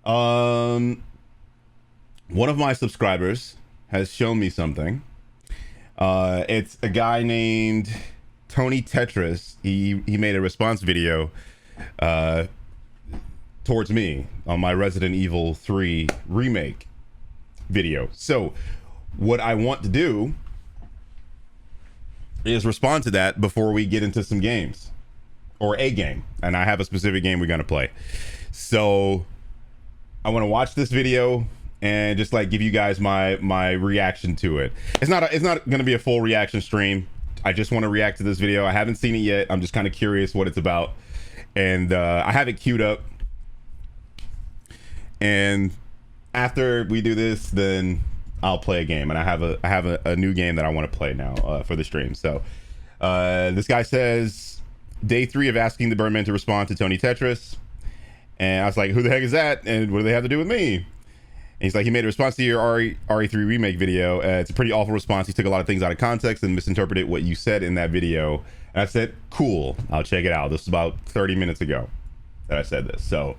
Um, one of my subscribers has shown me something. It's a guy named Tony Tetris. He made a response video towards me on my Resident Evil 3 remake video. So what I want to do is respond to that before we get into some games, or a game, and I have a specific game we're gonna play. So I want to watch this video and just like give you guys my reaction to it. It's not going to be a full reaction stream. I just want to react to this video. I haven't seen it yet. I'm just kind of curious what it's about, and I have it queued up. And after we do this, then I'll play a game, and I have a new game that I want to play now for the stream. So this guy says, day 3 of asking the Birdman to respond to Tony Tetris. And I was like, who the heck is that? And what do they have to do with me? And he's like, he made a response to your RE3 remake video. It's a pretty awful response. He took a lot of things out of context and misinterpreted what you said in that video. And I said, cool, I'll check it out. This was about 30 minutes ago that I said this. So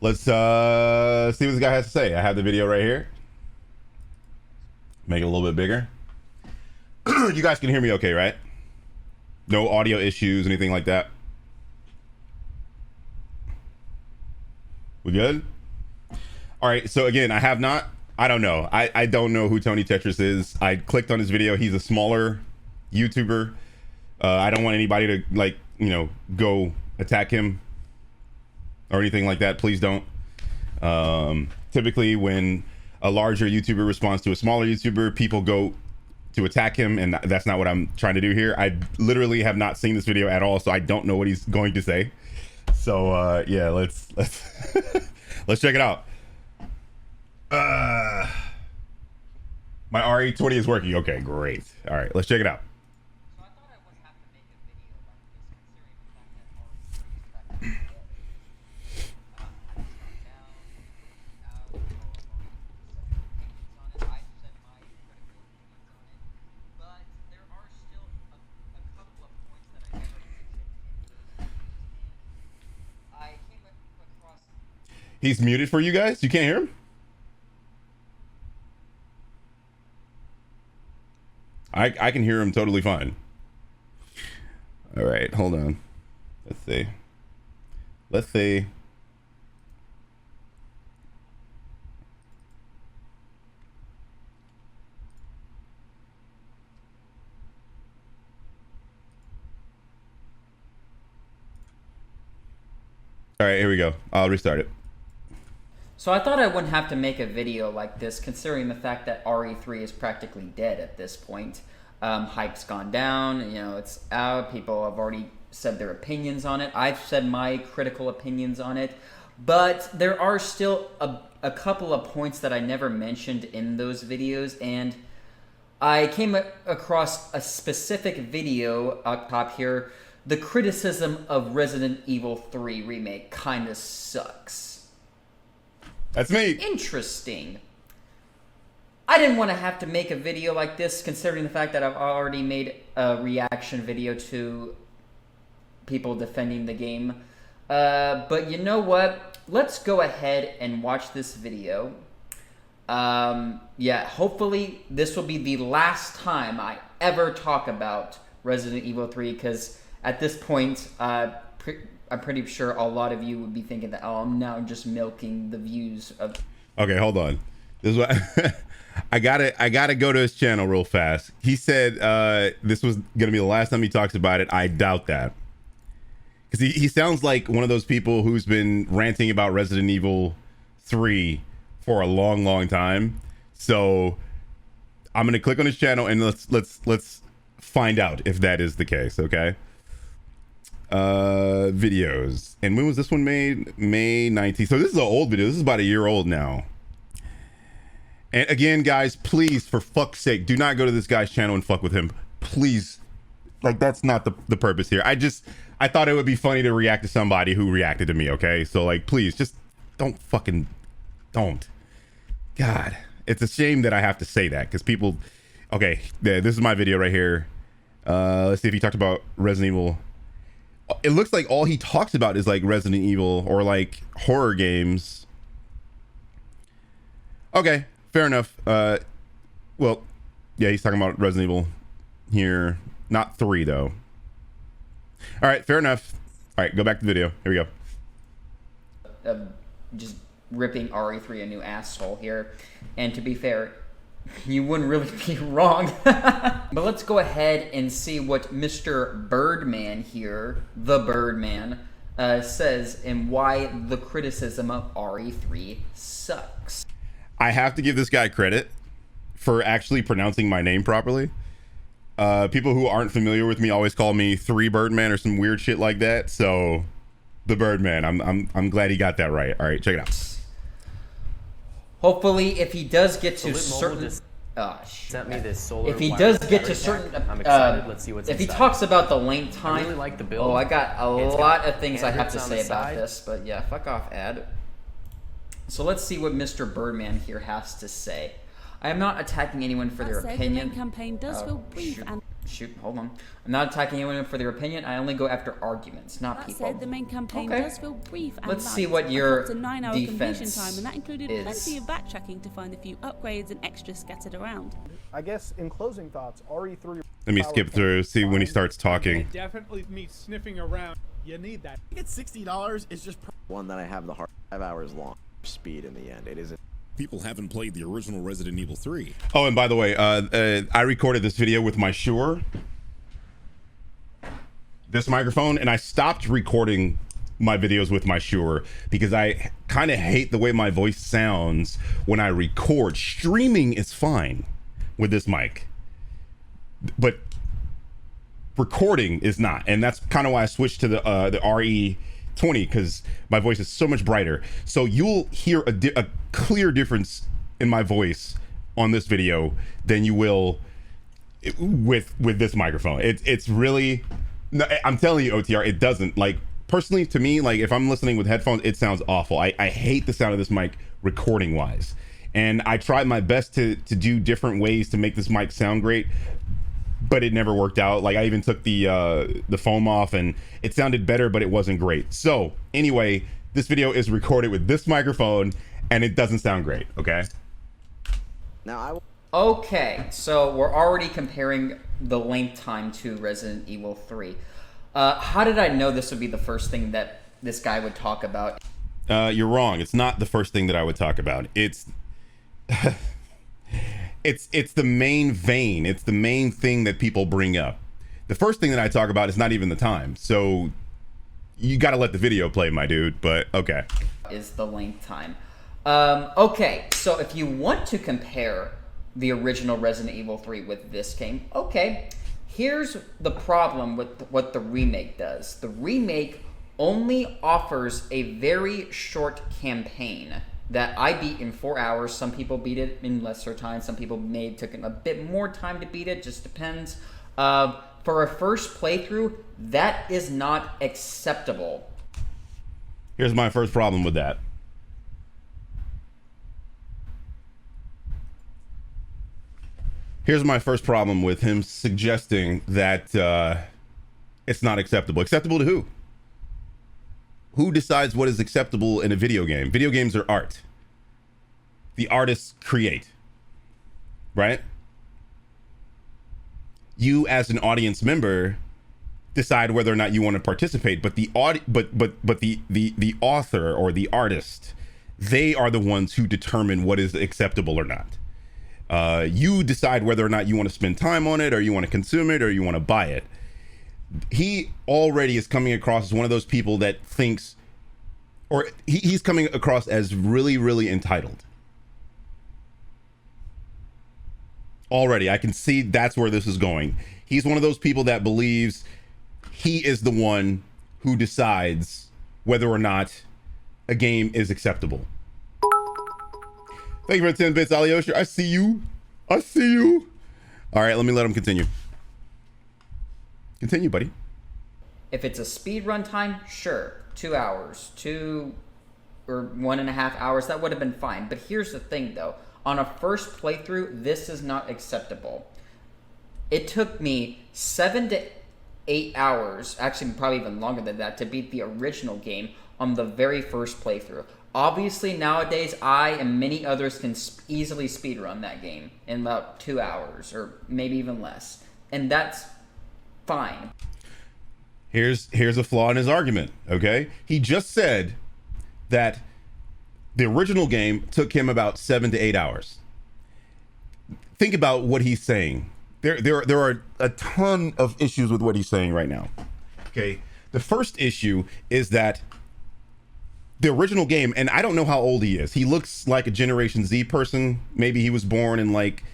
let's see what this guy has to say. I have the video right here. Make it a little bit bigger. You guys can hear me okay, right? No audio issues, anything like that? We good? All right, so again, I don't know. I don't know who Tony Tetris is. I clicked on his video. He's a smaller YouTuber. I don't want anybody to, like, you know, go attack him or anything like that. Please don't. Typically, when a larger YouTuber responds to a smaller YouTuber, people go to attack him, and that's not what I'm trying to do here. I literally have not seen this video at all, so I don't know what he's going to say. So yeah, let's let's check it out. My RE20 is working. Okay, great. All right, let's check it out. So I thought I would have to make a video about this, considering the fact that he's muted for you guys? You can't hear him? I can hear him totally fine. All right, hold on. Let's see. Let's see. All right, here we go. I'll restart it. So I thought I wouldn't have to make a video like this, considering the fact that RE3 is practically dead at this point. Hype's gone down, you know, it's out. People have already said their opinions on it. I've said my critical opinions on it. But there are still a couple of points that I never mentioned in those videos, and I came across a specific video up top here. The criticism of Resident Evil 3 Remake Kinda Sucks. That's me. Interesting. I didn't want to have to make a video like this, considering the fact that I've already made a reaction video to people defending the game. But you know what? Let's go ahead and watch this video. Yeah, hopefully this will be the last time I ever talk about Resident Evil 3, because at this point, I'm pretty sure a lot of you would be thinking that, oh, I'm now just milking the views of... Okay, hold on. This is what I gotta go to his channel real fast. He said this was gonna be the last time he talks about it. I doubt that, because he sounds like one of those people who's been ranting about Resident Evil 3 for a long time. So I'm gonna click on his channel and let's find out if that is the case. Okay. Videos. And when was this one made? May 19th. So this is an old video. This is about a year old now. And again, guys, please, for fuck's sake, do not go to this guy's channel and fuck with him. Please. Like, that's not the purpose here. I thought it would be funny to react to somebody who reacted to me, okay? So, like, please, just don't. God, it's a shame that I have to say that, because people... Okay, this is my video right here. Let's see if he talked about Resident Evil. It looks like all he talks about is, like, Resident Evil or, like, horror games. Okay, fair enough. Well, yeah, he's talking about Resident Evil here. Not 3, though. All right, fair enough. All right, go back to the video. Here we go. Just ripping RE3 a new asshole here. And to be fair, you wouldn't really be wrong. But let's go ahead and see what Mr. Birdman here, the Birdman, says and why the criticism of RE3 sucks. I have to give this guy credit for actually pronouncing my name properly. People who aren't familiar with me always call me 3 Birdman or some weird shit like that. So, the Birdman, I'm glad he got that right. All right, check it out. Hopefully, if he does get to certain, sent me this solar. if he does get to certain, I'm excited. Let's see what's if he inside. talks about the length time, I really like the build. oh, I got a lot of things I have to handprints on say the about side. this, but yeah, fuck off, ad. So let's see what Mr. Birdman here has to say. I am not attacking anyone for their opinion. The main campaign does feel brief and Hold on. I'm not attacking anyone for their opinion. I only go after arguments, not that people. said, the main campaign Okay. does feel brief and Let's light. see what I your clocked a 9-hour completion defense time, and that included is. plenty of backtracking to find a few upgrades and extras scattered around. I guess in closing thoughts, RE3. Let me skip through, see when he starts talking. It definitely me sniffing around. You need that. I think it's $60 is just one that I have the hard 5 hours long speed in the end. It isn't. People haven't played the original Resident Evil 3. Oh, and by the way, I recorded this video with my Shure, this microphone, and I stopped recording my videos with my Shure because I kind of hate the way my voice sounds when I record. Streaming is fine with this mic, but recording is not, and that's kind of why I switched to the RE20, because my voice is so much brighter. So you'll hear a clear difference in my voice on this video than you will with this microphone. It's really, no, I'm telling you, OTR, it doesn't, like, personally to me, like if I'm listening with headphones, it sounds awful. I hate the sound of this mic recording wise, and I tried my best to do different ways to make this mic sound great, but it never worked out. Like I even took the foam off and it sounded better, but it wasn't great. So anyway, this video is recorded with this microphone and it doesn't sound great. Okay. Now Okay, so we're already comparing the length time to Resident Evil 3. How did I know this would be the first thing that this guy would talk about? You're wrong. It's not the first thing that I would talk about. It's it's the main vein. It's the main thing that people bring up. The first thing that I talk about is not even the time. So you got to let the video play, my dude. But okay. Is the length time. Okay, so if you want to compare the original Resident Evil 3 with this game, okay, here's the problem with what the remake does. The remake only offers a very short campaign that I beat in 4 hours. Some people beat it in lesser time. Some people took a bit more time to beat it. Just depends. For a first playthrough, that is not acceptable. Here's my first problem with that. Here's my first problem with him suggesting that it's not acceptable. Acceptable to who? Who decides what is acceptable in a video game? Video games are art. The artists create, right? You as an audience member decide whether or not you want to participate, but the the author or the artist, they are the ones who determine what is acceptable or not. You decide whether or not you want to spend time on it, or you want to consume it, or you want to buy it. He already is coming across as one of those people that thinks, or he's coming across as really, really entitled. Already, I can see that's where this is going. He's one of those people that believes he is the one who decides whether or not a game is acceptable. Thank you for the 10 bits, Alyosha. I see you. I see you. All right, let me let him continue. Continue, buddy. If it's a speed run time, sure, 2 hours, 2 or 1.5 hours, that would have been fine. But here's the thing, though. On a first playthrough, this is not acceptable. It took me 7 to 8 hours, actually probably even longer than that, to beat the original game on the very first playthrough. Obviously, nowadays, I and many others can easily speedrun that game in about 2 hours, or maybe even less. And that's fine. Here's a flaw in his argument, okay? He just said that the original game took him about 7 to 8 hours. Think about what he's saying. There are a ton of issues with what he's saying right now, okay? The first issue is that the original game, and I don't know how old he is. He looks like a Generation Z person. Maybe he was born in like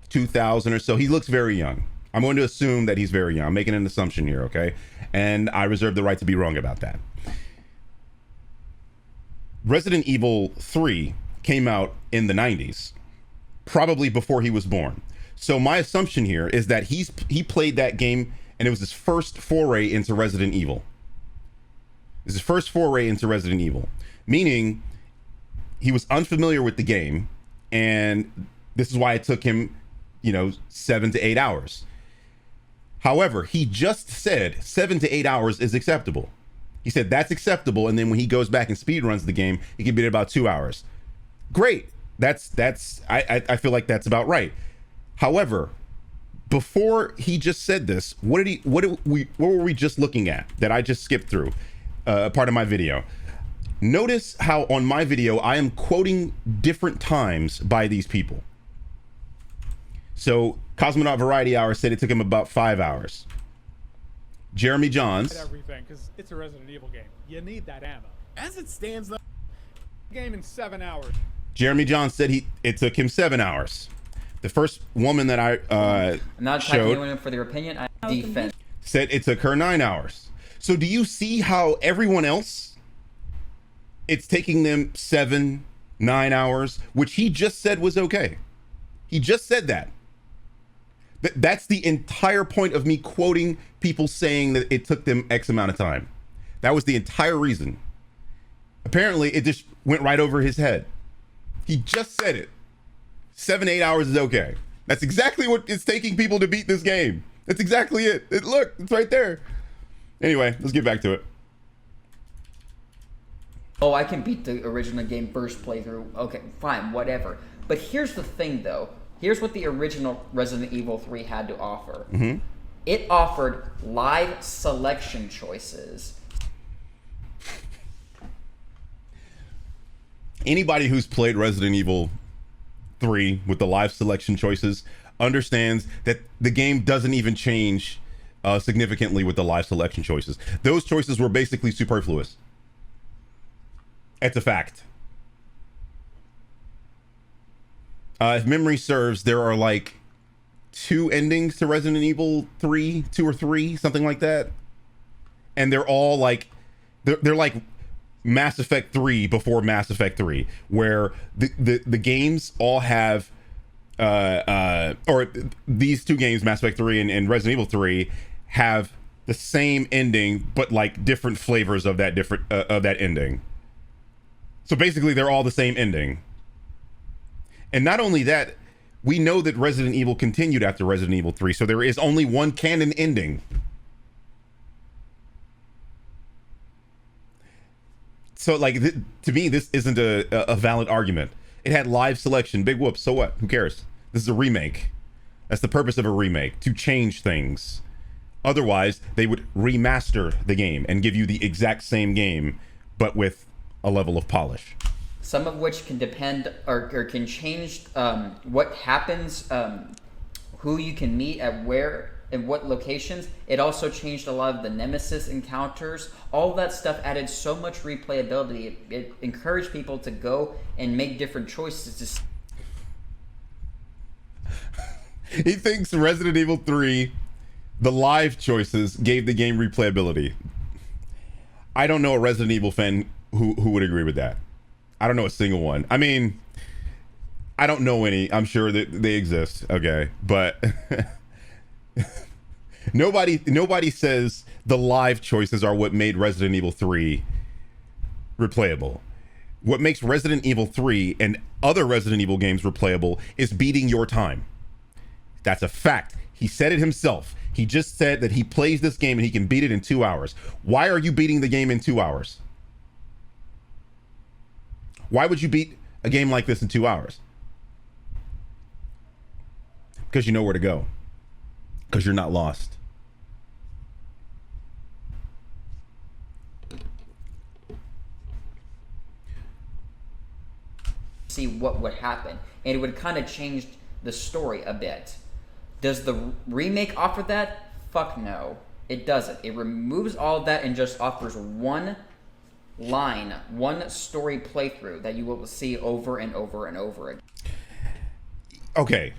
2000 or so. He looks very young. I'm going to assume that he's very young. I'm making an assumption here, okay? And I reserve the right to be wrong about that. Resident Evil 3 came out in the 90s, probably before he was born. So my assumption here is that he played that game and it was his first foray into Resident Evil. It's his first foray into Resident Evil, meaning he was unfamiliar with the game, and this is why it took him, 7 to 8 hours. However, he just said 7 to 8 hours is acceptable. He said that's acceptable, and then when he goes back and speedruns the game, he can beat it about 2 hours. Great. I feel like that's about right. However, before he just said this, what were we just looking at that I just skipped through? Part of my video. Notice how on my video I am quoting different times by these people. So Cosmonaut Variety Hour said it took him about 5 hours. Jeremy Johns. Everything, because it's a Resident Evil game. You need that ammo. As it stands, though, game in 7 hours. Jeremy Johns said it took him 7 hours. The first woman that I I'm not attacking showed anyone for their opinion. I defend. said it took her 9 hours. So do you see how everyone else, it's taking them 7, 9 hours, which he just said was okay. He just said that. That's the entire point of me quoting people saying that it took them X amount of time. That was the entire reason. Apparently, it just went right over his head. He just said it. 7, 8 hours is okay. That's exactly what it's taking people to beat this game. That's exactly it. Look, it's right there. Anyway, let's get back to it. Oh, I can beat the original game first playthrough. Okay, fine, whatever. But here's the thing, though. Here's what the original Resident Evil 3 had to offer. Mm-hmm. It offered live selection choices. Anybody who's played Resident Evil 3 with the live selection choices understands that the game doesn't even change significantly with the live selection choices. Those choices were basically superfluous. It's a fact. If memory serves, there are like 2 endings to Resident Evil 3, 2 or 3, something like that. And they're all like, they're like Mass Effect 3 before Mass Effect 3, where the games all have, or these 2 games, Mass Effect 3 and Resident Evil 3, have the same ending, but like different flavors of that ending. So basically, they're all the same ending. And not only that, we know that Resident Evil continued after Resident Evil 3, so there is only one canon ending. So, like, to me, this isn't a valid argument. It had live selection. Big whoops. So what? Who cares? This is a remake. That's the purpose of a remake, to change things. Otherwise, they would remaster the game and give you the exact same game, but with a level of polish. Some of which can depend or can change what happens, who you can meet at where and what locations. It also changed a lot of the nemesis encounters. All that stuff added so much replayability. It encouraged people to go and make different choices. He thinks Resident Evil 3, the live choices, gave the game replayability. I don't know a Resident Evil fan who would agree with that. I don't know a single one. I mean, I don't know any. I'm sure that they exist. Okay, but nobody says the live choices are what made Resident Evil 3 replayable. What makes Resident Evil 3 and other Resident Evil games replayable is beating your time. That's a fact. He said it himself. He just said that he plays this game and he can beat it in 2 hours. Why are you beating the game in 2 hours? Why would you beat a game like this in 2 hours? Because you know where to go. Because you're not lost. See what would happen, and it would kind of change the story a bit. Does the remake offer that? Fuck no, it doesn't. It removes all of that and just offers one line, one story playthrough that you will see over and over and over again. Okay,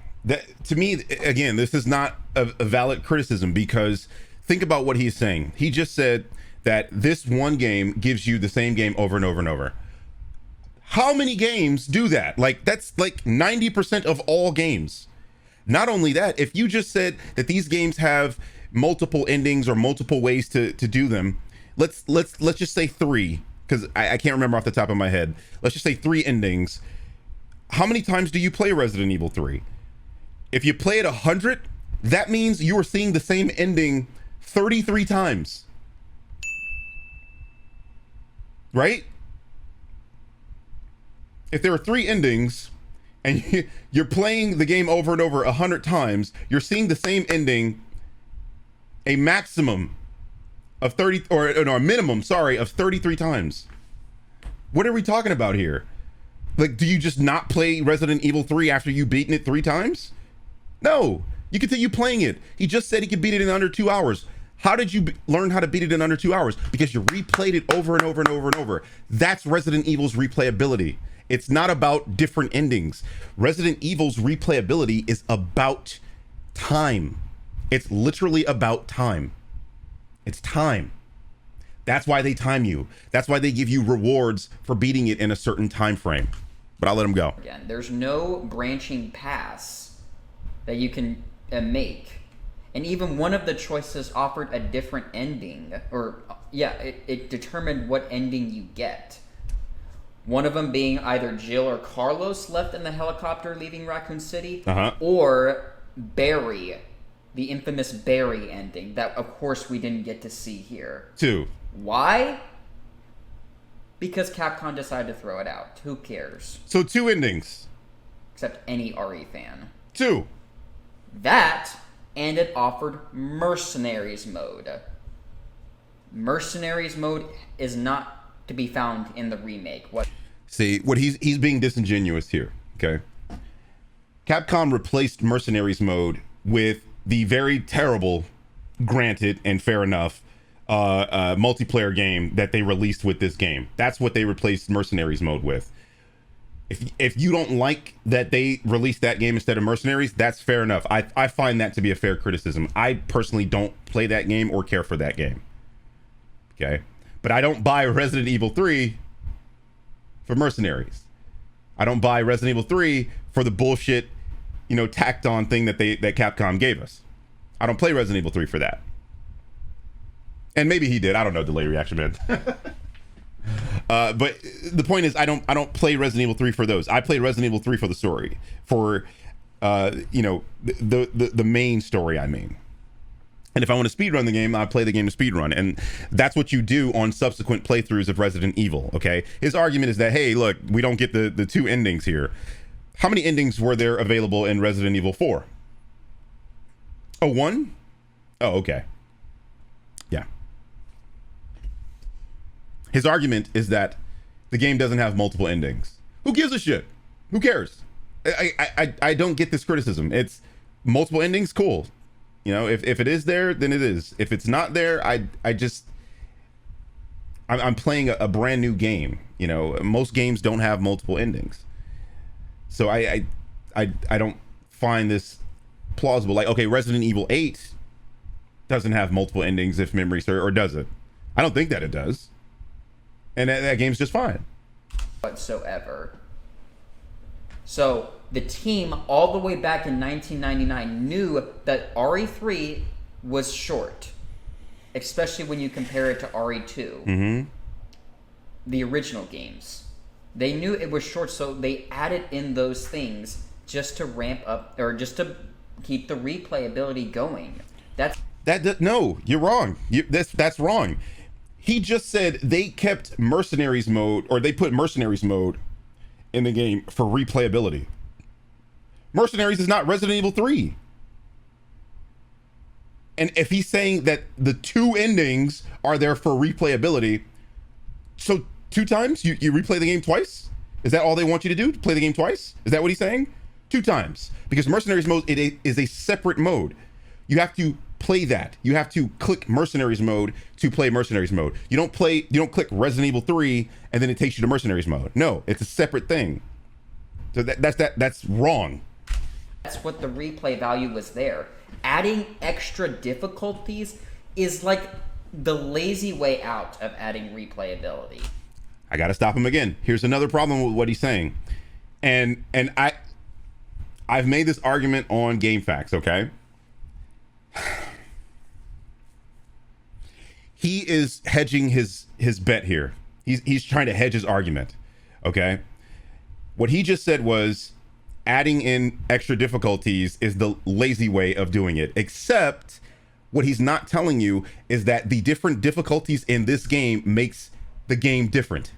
to me, again, this is not a valid criticism, because think about what he's saying. He just said that this one game gives you the same game over and over and over. How many games do that? Like, that's like 90% of all games. Not only that, if you just said that these games have multiple endings or multiple ways to do them, let's just say 3, because I can't remember off the top of my head. Let's just say 3 endings. How many times do you play Resident Evil 3? If you play it 100, that means you are seeing the same ending 33 times. Right? If there are 3 endings and you're playing the game over and over 100 times, you're seeing the same ending a maximum of 30, or no, a minimum, sorry, of 33 times. What are we talking about here? Like, do you just not play Resident Evil 3 after you've beaten it 3 times? No, you continue playing it. He just said he could beat it in under 2 hours. How did you learn how to beat it in under 2 hours? Because you replayed it over and over and over and over. That's Resident Evil's replayability. It's not about different endings. Resident Evil's replayability is about time. It's literally about time. It's time. That's why they time you. That's why they give you rewards for beating it in a certain time frame. But I'll let him go. Again, there's no branching paths that you can make. And even one of the choices offered a different ending. Or, yeah, it determined what ending you get. One of them being either Jill or Carlos left in the helicopter leaving Raccoon City, or Barry, the infamous Barry ending that, of course, we didn't get to see here. 2. Why? Because Capcom decided to throw it out. Who cares? So 2 endings. Except any RE fan. 2. That, and it offered Mercenaries mode. Mercenaries mode is not to be found in the remake. See, what he's being disingenuous here, okay? Capcom replaced Mercenaries mode with the very terrible, granted and fair enough, multiplayer game that they released with this game. That's what they replaced Mercenaries mode with. If you don't like that they released that game instead of Mercenaries, that's fair enough. I find that to be a fair criticism. I personally don't play that game or care for that game. Okay? But I don't buy Resident Evil 3 for Mercenaries. I don't buy Resident Evil 3 for the bullshit, tacked on thing that Capcom gave us. I don't play Resident Evil 3 for that. And maybe he did. I don't know, delay reaction, man. But the point is, I don't play Resident Evil 3 for those. I play Resident Evil 3 for the story, for the main story. I mean, and if I want to speedrun the game, I play the game to speedrun, and that's what you do on subsequent playthroughs of Resident Evil. Okay, his argument is that, hey, look, we don't get the 2 endings here. How many endings were there available in Resident Evil 4? Oh, 1? Oh, okay. Yeah. His argument is that the game doesn't have multiple endings. Who gives a shit? Who cares? I don't get this criticism. It's multiple endings, cool. If it is there, then it is. If it's not there, I'm playing a brand new game. Most games don't have multiple endings. So I don't find this plausible. Like, okay, Resident Evil 8 doesn't have multiple endings if memory serves, or does it? I don't think that it does. And that game's just fine. Whatsoever. So the team, all the way back in 1999, knew that RE3 was short, especially when you compare it to RE2, Mm-hmm. the original games. They knew it was short, so they added in those things just to ramp up, or just to keep the replayability going. No, you're wrong. That's wrong. He just said they kept Mercenaries mode, or they put Mercenaries mode in the game for replayability. Mercenaries is not Resident Evil 3. And if he's saying that the 2 endings are there for replayability, so 2 times? You replay the game twice? Is that all they want you to do? To play the game twice? Is that what he's saying? 2 times. Because Mercenaries mode is a separate mode. You have to play that. You have to click Mercenaries mode to play Mercenaries mode. You don't click Resident Evil 3 and then it takes you to Mercenaries mode. No, it's a separate thing. So that's wrong. That's what the replay value was there. Adding extra difficulties is like the lazy way out of adding replayability. I gotta stop him again. Here's another problem with what he's saying. And I've made this argument on GameFAQs, okay? He is hedging his bet here. He's trying to hedge his argument, okay? What he just said was adding in extra difficulties is the lazy way of doing it, except what he's not telling you is that the different difficulties in this game makes the game different.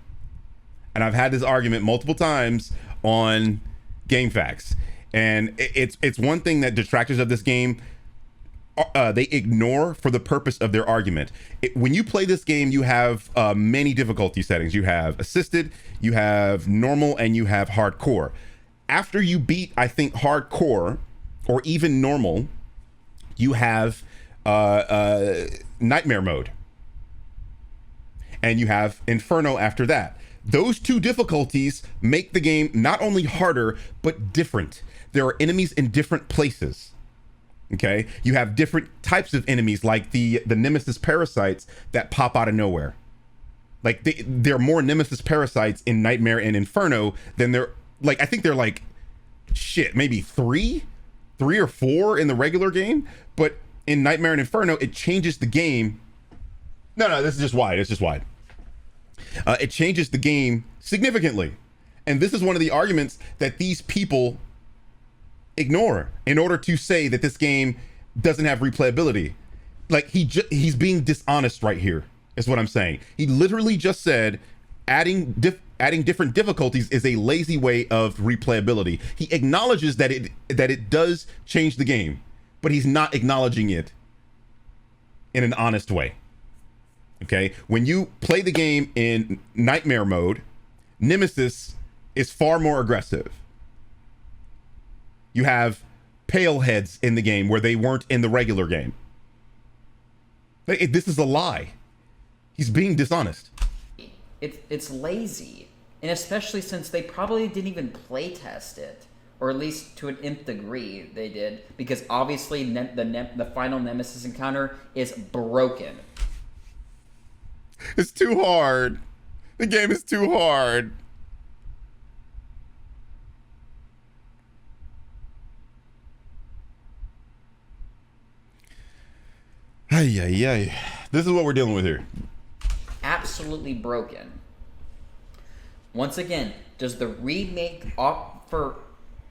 And I've had this argument multiple times on GameFAQs, and it's one thing that detractors of this game they ignore for the purpose of their argument. When you play this game, you have many difficulty settings. You have assisted, you have normal, and you have hardcore. After you beat, I think, hardcore or even normal, you have nightmare mode, and you have inferno after that. Those 2 difficulties make the game not only harder but different. There are enemies in different places. Okay, you have different types of enemies, like the nemesis parasites that pop out of nowhere. Like there are more nemesis parasites in Nightmare and Inferno than there. Like I think they're like shit, maybe 3 or 4 in the regular game, but in Nightmare and Inferno, it changes the game. No, this is just wide. It's just wide. It changes the game significantly, and this is one of the arguments that these people ignore in order to say that this game doesn't have replayability. Like he's being dishonest right here is what I'm saying. He literally just said adding different difficulties is a lazy way of replayability. He acknowledges that it does change the game, but he's not acknowledging it in an honest way. Okay, when you play the game in nightmare mode, Nemesis is far more aggressive. You have pale heads in the game where they weren't in the regular game. This is a lie. He's being dishonest. It's lazy, and especially since they probably didn't even play test it, or at least to an nth degree they did, because obviously the final Nemesis encounter is broken. It's too hard. The game is too hard. Ay. This is what we're dealing with here. Absolutely broken. Once again, does the remake offer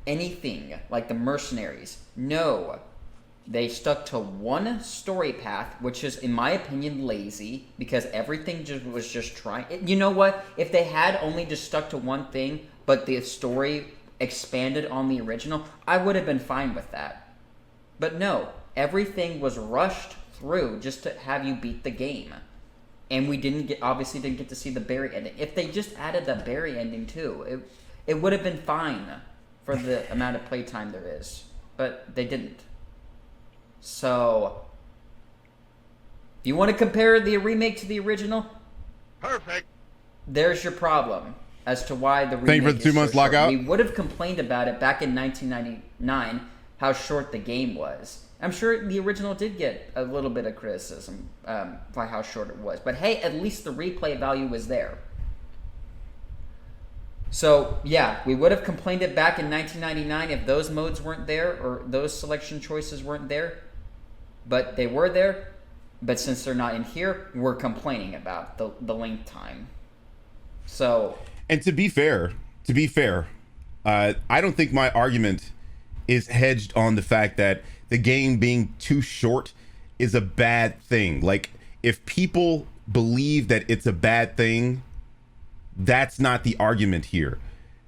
anything like the Mercenaries? No. They stuck to one story path, which is, in my opinion, lazy, because everything was just trying. You know what? If they had only just stuck to one thing, but the story expanded on the original, I would have been fine with that. But no, everything was rushed through just to have you beat the game. And we obviously didn't get to see the Barry ending. If they just added the Barry ending too, it would have been fine for the amount of playtime there is. But they didn't. So, if you want to compare the remake to the original, perfect. There's your problem as to why the remake. Thank you for the 2 months lockout. We would have complained about it back in 1999, how short the game was. I'm sure the original did get a little bit of criticism by how short it was, but hey, at least the replay value was there. So, yeah, we would have complained it back in 1999 if those modes weren't there or those selection choices weren't there. But they were there. But since they're not in here, we're complaining about the length time. So... And to be fair, I don't think my argument is hedged on the fact that the game being too short is a bad thing. Like, if people believe that it's a bad thing, that's not the argument here.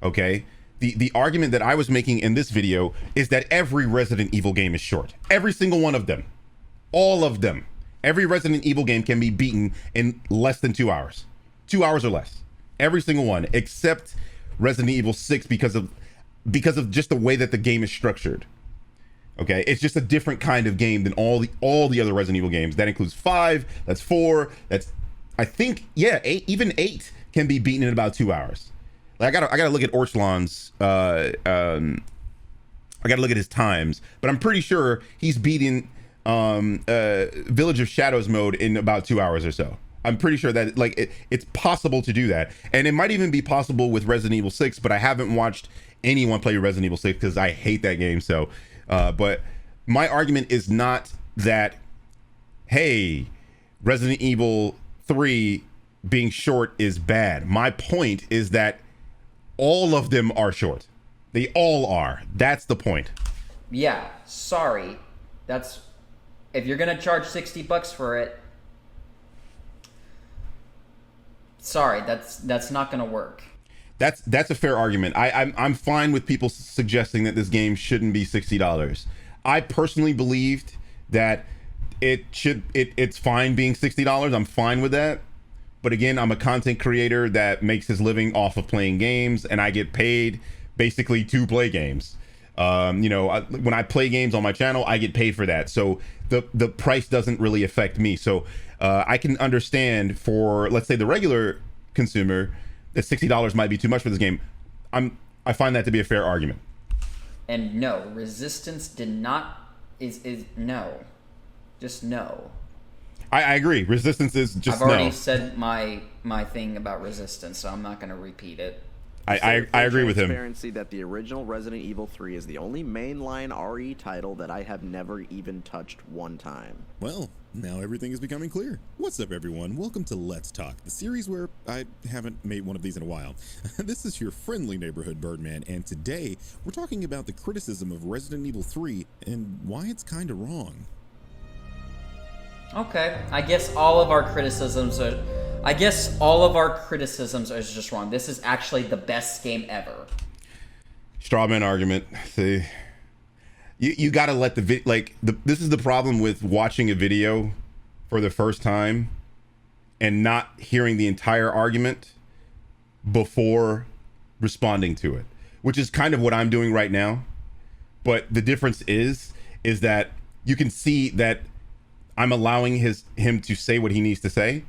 Okay, the argument that I was making in this video is that every Resident Evil game is short. Every single one of them, all of them. Every Resident Evil game can be beaten in less than 2 hours, 2 hours or less. Every single one, except Resident Evil 6 because of just the way that the game is structured. Okay, it's just a different kind of game than all the other Resident Evil games. That includes 5, that's 4, that's, I think, yeah, 8, even 8 can be beaten in about 2 hours. Like I gotta look at Orchlan's I gotta look at his times, but I'm pretty sure he's beating Village of Shadows mode in about 2 hours or so. I'm pretty sure that it's possible to do that, and it might even be possible with Resident Evil 6, but I haven't watched anyone play Resident Evil 6 because I hate that game. So but my argument is not that, hey, Resident Evil 3 being short is bad. My point is that all of them are short. They all are. That's the point. Yeah, sorry. That's, if you're gonna charge $60 for it, sorry, that's not gonna work. That's a fair argument. I'm fine with people suggesting that this game shouldn't be $60. I personally believed that it's fine being $60. I'm fine with that. But again, I'm a content creator that makes his living off of playing games, and I get paid basically to play games. You know, when I play games on my channel, I get paid for that. So the price doesn't really affect me. So I can understand for, let's say, the regular consumer that $60 might be too much for this game. I find that to be a fair argument. And no, Resistance did not is no. Just no. I agree. Resistance is just I've already no. said my thing about Resistance, so I'm not going to repeat it. I agree with him. Transparency that the original Resident Evil 3 is the only mainline RE title that I have never even touched one time. Well, now everything is becoming clear. What's up, everyone? Welcome to Let's Talk, the series where I haven't made one of these in a while. This is your friendly neighborhood Birdman, and today we're talking about the criticism of Resident Evil 3 and why it's kinda wrong. Okay, I guess all of our criticisms are just wrong. This is actually the best game ever. Strawman argument. See, you got to let this is the problem with watching a video for the first time and not hearing the entire argument before responding to it, which is kind of what I'm doing right now. But the difference is that you can see that I'm allowing him to say what he needs to say,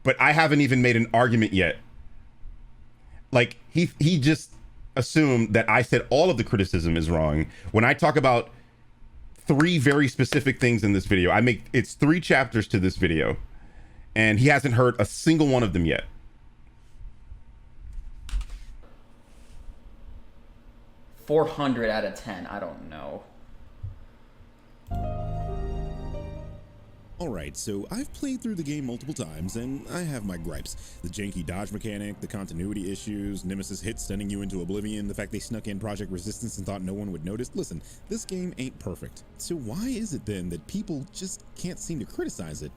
but I haven't even made an argument yet. Like he just assumed that I said all of the criticism is wrong when I talk about 3 very specific things in this video. It's 3 chapters to this video, and he hasn't heard a single one of them yet. $400 out of 10. I don't know. Alright, so I've played through the game multiple times, and I have my gripes. The janky dodge mechanic, the continuity issues, Nemesis hits stunning you into oblivion, the fact they snuck in Project Resistance and thought no one would notice. Listen, this game ain't perfect. So why is it then that people just can't seem to criticize it?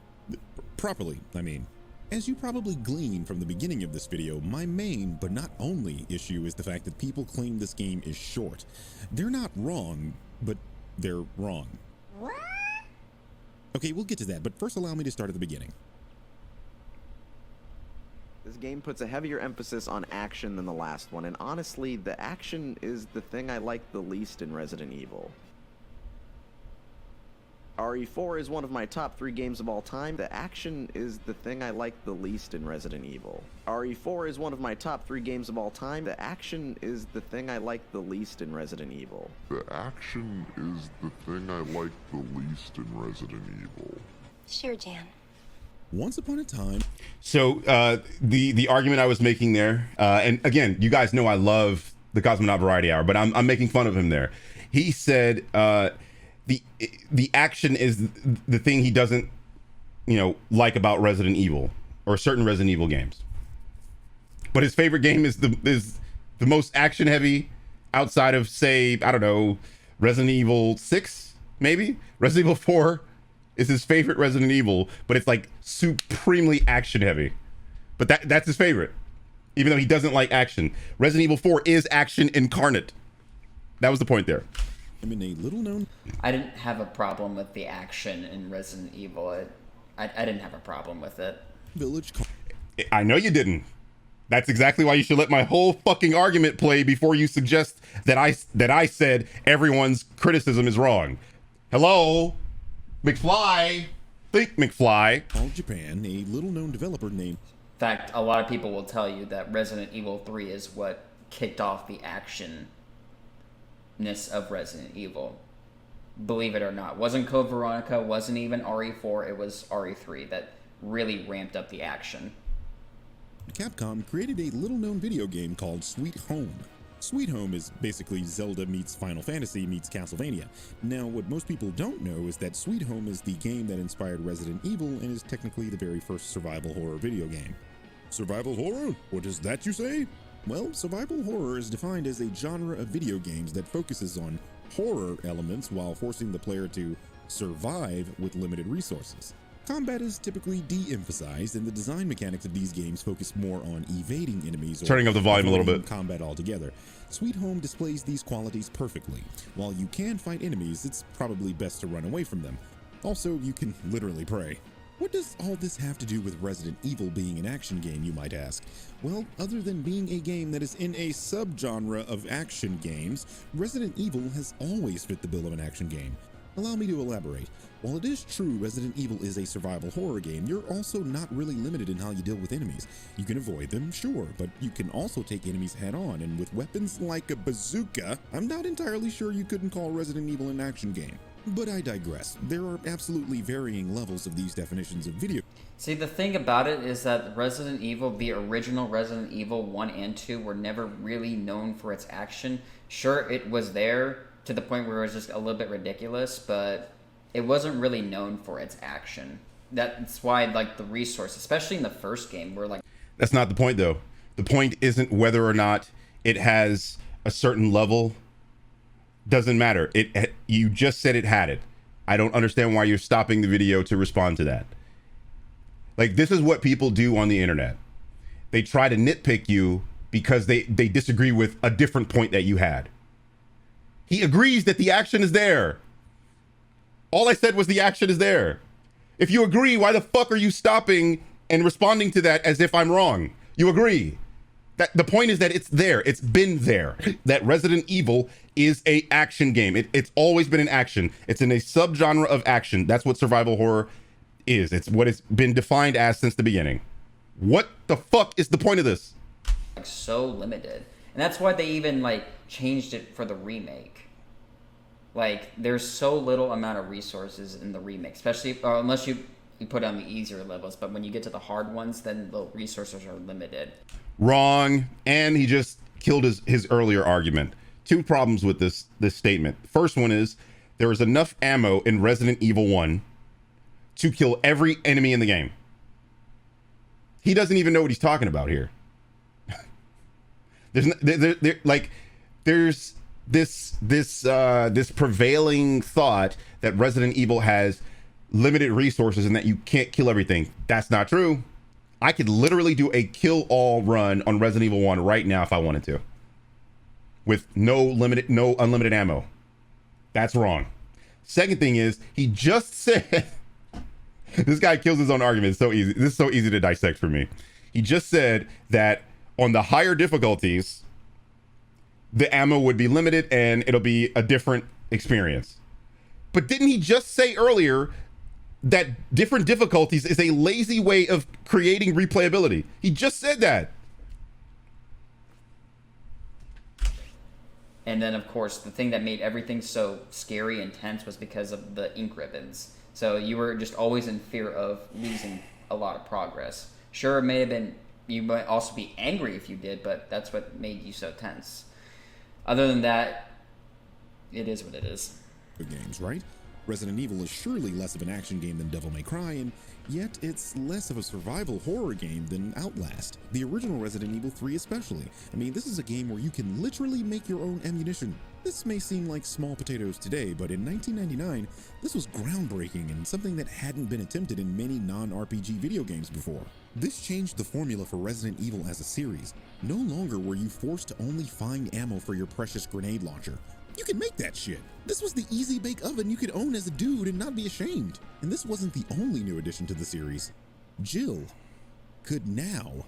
Properly, I mean. As you probably glean from the beginning of this video, my main, but not only, issue is the fact that people claim this game is short. They're not wrong, but they're wrong. What? Okay, we'll get to that, but first allow me to start at the beginning. This game puts a heavier emphasis on action than the last one, and honestly, the action is the thing I like the least in Resident Evil. RE4 is one of my top 3 games of all time. The action is the thing I like the least in Resident Evil. RE4 is one of my top 3 games of all time. The action is the thing I like the least in Resident Evil. The action is the thing I like the least in Resident Evil. Sure, Jan. Once upon a time. So the argument I was making there, and again, you guys know I love the Cosmonaut Variety Hour, but I'm making fun of him there. He said the action is the thing he doesn't, like about Resident Evil or certain Resident Evil games. But his favorite game is the most action heavy outside of, say, I don't know, Resident Evil 6, maybe? Resident Evil 4 is his favorite Resident Evil, but it's like supremely action heavy. But that's his favorite. even though he doesn't like action. Resident Evil 4 is action incarnate. That was the point there. I'm in a little known. I didn't have a problem with the action in Resident Evil. I didn't have a problem with it. Village. I know you didn't. That's exactly why you should let my whole fucking argument play before you suggest that I said everyone's criticism is wrong. Hello, McFly. Think McFly. Called Japan, a little known developer named. In fact, a lot of people will tell you that Resident Evil 3 is what kicked off the actionness of Resident Evil. Believe it or not. Wasn't Code Veronica, wasn't even RE4, it was RE3 that really ramped up the action. Capcom created a little known video game called Sweet Home. Sweet Home is basically Zelda meets Final Fantasy meets Castlevania. Now, what most people don't know is that Sweet Home is the game that inspired Resident Evil and is technically the very first survival horror video game. Survival horror? What is that you say? Well, survival horror is defined as a genre of video games that focuses on horror elements while forcing the player to survive with limited resources. Combat is typically de-emphasized, and the design mechanics of these games focus more on evading enemies or Turning up the volume a little avoiding bit. combat altogether. Sweet Home displays these qualities perfectly. While you can fight enemies, it's probably best to run away from them. Also, you can literally pray. What does all this have to do with Resident Evil being an action game, you might ask? Well, other than being a game that is in a subgenre of action games, Resident Evil has always fit the bill of an action game. Allow me to elaborate. While it is true Resident Evil is a survival horror game, you're also not really limited in how you deal with enemies. You can avoid them, sure, but you can also take enemies head on, and with weapons like a bazooka, I'm not entirely sure you couldn't call Resident Evil an action game. But I digress. There are absolutely varying levels of these definitions of video. See, the thing about it is that Resident Evil, the original Resident Evil 1 and 2, were never really known for its action. Sure, it was there to the point where it was just a little bit ridiculous, but it wasn't really known for its action. That's why, like, the resource, especially in the first game, were like... That's not the point, though. The point isn't whether or not it has a certain level. Doesn't matter. You just said it had it. I don't understand why you're stopping the video to respond to that. Like, this is what people do on the internet. They try to nitpick you because they disagree with a different point that you had. He agrees that the action is there. All I said was the action is there. If you agree, why the fuck are you stopping and responding to that as if I'm wrong? You agree. That the point is that it's there. It's been there. That Resident Evil is a action game. It's always been an action. It's in a subgenre of action. That's what survival horror is. It's what it's been defined as since the beginning. What the fuck is the point of this? Like, so limited. And that's why they even, like, changed it for the remake. Like, there's so little amount of resources in the remake, especially unless you put on the easier levels. But when you get to the hard ones, then the resources are limited. Wrong. And he just killed his earlier argument. Two problems with this statement. First one is there is enough ammo in Resident Evil 1 to kill every enemy in the game. He doesn't even know what he's talking about here. There's this prevailing thought that Resident Evil has limited resources and that you can't kill everything. That's not true. I could literally do a kill all run on Resident Evil 1 right now if I wanted to, with no unlimited ammo. That's wrong. Second thing is, he just said this guy kills his own argument. It's so easy. This is so easy to dissect for me. He just said that on the higher difficulties, the ammo would be limited and it'll be a different experience. But didn't he just say earlier that different difficulties is a lazy way of creating replayability? He just said that. And then, of course, the thing that made everything so scary and tense was because of the ink ribbons. So you were just always in fear of losing a lot of progress. Sure, it may have been, you might also be angry if you did, but that's what made you so tense. Other than that, it is what it is. Games, right? Resident Evil is surely less of an action game than Devil May Cry, and yet it's less of a survival horror game than Outlast. The original Resident Evil 3 especially. I mean, this is a game where you can literally make your own ammunition. This may seem like small potatoes today, but in 1999, this was groundbreaking and something that hadn't been attempted in many non-RPG video games before. This changed the formula for Resident Evil as a series. No longer were you forced to only find ammo for your precious grenade launcher. You can make that shit. This was the easy bake oven you could own as a dude and not be ashamed. And this wasn't the only new addition to the series. Jill could now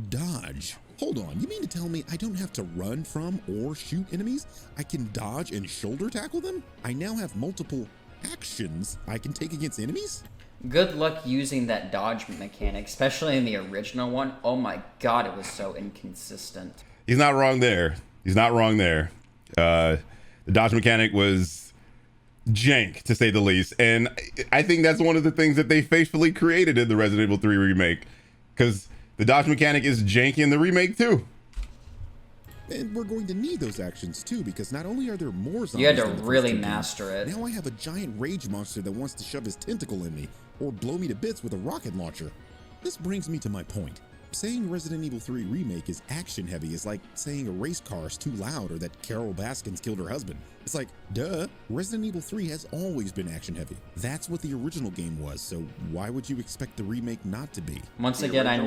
dodge. Hold on, you mean to tell me I don't have to run from or shoot enemies? I can dodge and shoulder tackle them? I now have multiple actions I can take against enemies? Good luck using that dodge mechanic, especially in the original one. Oh my god, it was so inconsistent. He's not wrong there. He's not wrong there. The dodge mechanic was jank, to say the least. And I think that's one of the things that they faithfully created in the Resident Evil 3 remake. Because the dodge mechanic is janky in the remake too. And we're going to need those actions too, because not only are there more zombies, You had to than the first really two games, master it. now I have a giant rage monster that wants to shove his tentacle in me, or blow me to bits with a rocket launcher. This brings me to my point. Saying Resident Evil 3 Remake is action heavy is like saying a race car is too loud or that Carol Baskins killed her husband. It's like, duh, Resident Evil 3 has always been action heavy. That's what the original game was, so why would you expect the remake not to be? Once again, I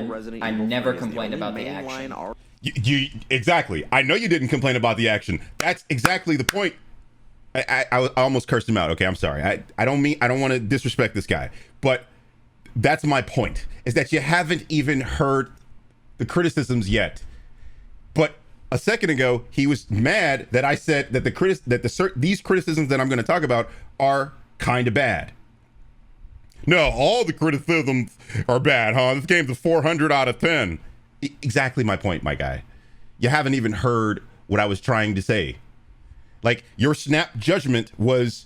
never complained about the action. You exactly. I know you didn't complain about the action. That's exactly the point. I almost cursed him out. Okay, I'm sorry. I don't want to disrespect this guy, but that's my point. Is that you haven't even heard the criticisms yet. But a second ago, he was mad that I said that these criticisms that I'm going to talk about are kind of bad. No, all the criticisms are bad, huh? This game's a 400 out of 10. Exactly my point, my guy. You haven't even heard what I was trying to say. Like, your snap judgment was,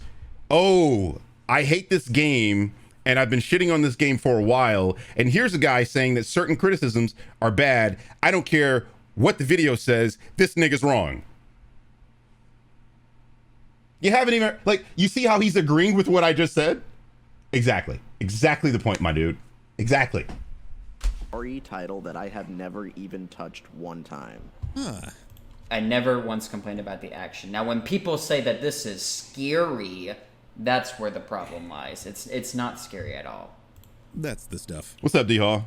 oh, I hate this game and I've been shitting on this game for a while, and here's a guy saying that certain criticisms are bad. I don't care what the video says, this nigga's wrong. You haven't even, like, you see how he's agreeing with what I just said? Exactly the point, my dude. Exactly. RE title that I have never even touched one time. I never once complained about the action. Now, when people say that this is scary, that's where the problem lies. It's not scary at all. That's the stuff. What's up, D-Hall?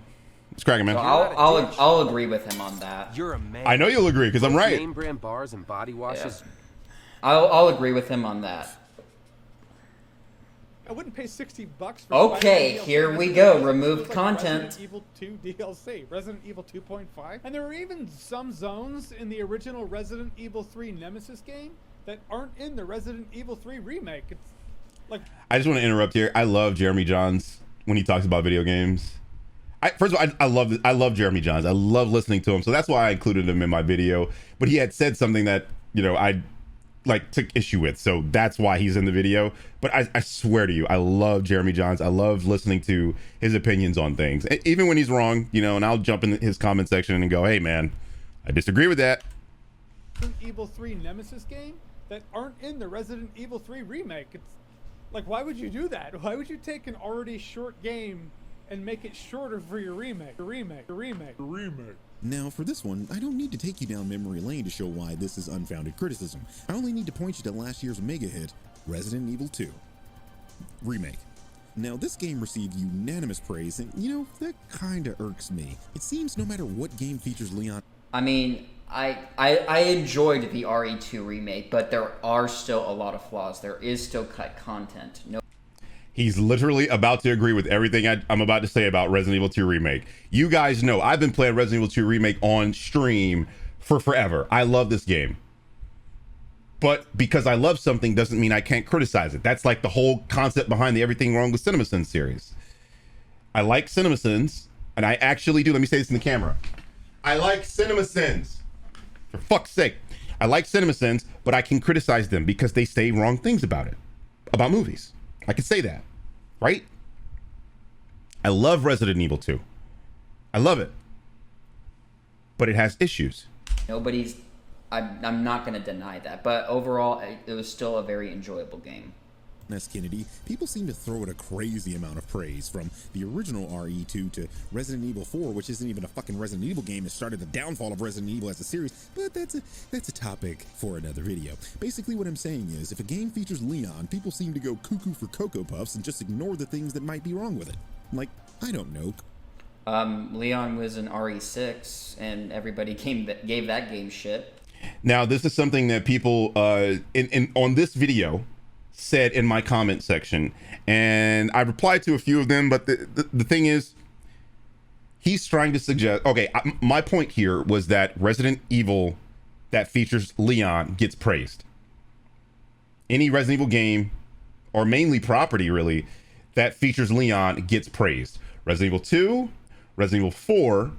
It's cracking, man. So I'll agree with him on that. You're a man. I know you'll agree because I'm right. Name brand bars and body washes. Yeah. I'll agree with him on that. I wouldn't pay $60 for Okay, DLC. here we go. Removed Like content. Resident Evil 2 DLC, Resident Evil 2.5, and there are even some zones in the original Resident Evil 3 Nemesis game that aren't in the Resident Evil 3 remake. It's like, I just want to interrupt here. I love Jeremy Johns when he talks about video games. First of all, I love Jeremy Johns. I love listening to him, so that's why I included him in my video. But he had said something that, you know, I took issue with, so that's why he's in the video. But I swear to you, I love Jeremy Johns. I love listening to his opinions on things, even when he's wrong, you know. And I'll jump in his comment section and go, "Hey, man, I disagree with that." Resident Evil 3 Nemesis game that aren't in the Resident Evil 3 remake. It's like, why would you do that? Why would you take an already short game and make it shorter for your remake? Now, for this one, I don't need to take you down memory lane to show why this is unfounded criticism. I only need to point you to last year's mega hit, Resident Evil 2 Remake. Now, this game received unanimous praise, and, you know, that kinda irks me. It seems no matter what game features Leon... I mean, I enjoyed the RE2 remake, but there are still a lot of flaws. There is still cut content. No. He's literally about to agree with everything I'm about to say about Resident Evil 2 Remake. You guys know I've been playing Resident Evil 2 Remake on stream for forever. I love this game. But because I love something doesn't mean I can't criticize it. That's like the whole concept behind the Everything Wrong with CinemaSins series. I like CinemaSins, and I actually do. Let me say this in the camera. I like CinemaSins. For fuck's sake. I like CinemaSins, but I can criticize them because they say wrong things about it. About movies. I can say that, right? I love Resident Evil 2. I love it. But it has issues. I'm not going to deny that. But overall, it was still a very enjoyable game. honest, Kennedy, people seem to throw it a crazy amount of praise, from the original RE2 to Resident Evil 4, which isn't even a fucking Resident Evil game. It started the downfall of Resident Evil as a series, but that's a topic for another video. Basically what I'm saying is, if a game features Leon, people seem to go cuckoo for Cocoa Puffs and just ignore the things that might be wrong with it. Like, I don't know. Leon was in RE6, and everybody gave that game shit. Now, this is something that people on this video said in my comment section, and I replied to a few of them, but the thing is, he's trying to suggest, okay, my point here was that Resident Evil that features Leon gets praised. Any Resident Evil game, or mainly property really, that features Leon gets praised. Resident Evil 2, Resident Evil 4,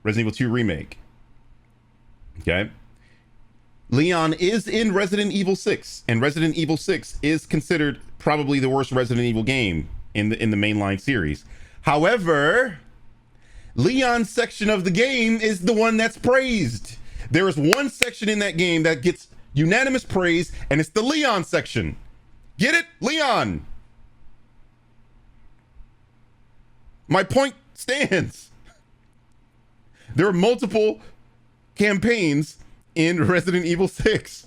Resident Evil 2 Remake. Okay? Leon is in Resident Evil 6, and Resident Evil 6 is considered probably the worst Resident Evil game in the mainline series. However, Leon's section of the game is the one that's praised. There is one section in that game that gets unanimous praise, and it's the Leon section. Get it? Leon. My point stands. There are multiple campaigns in Resident Evil 6,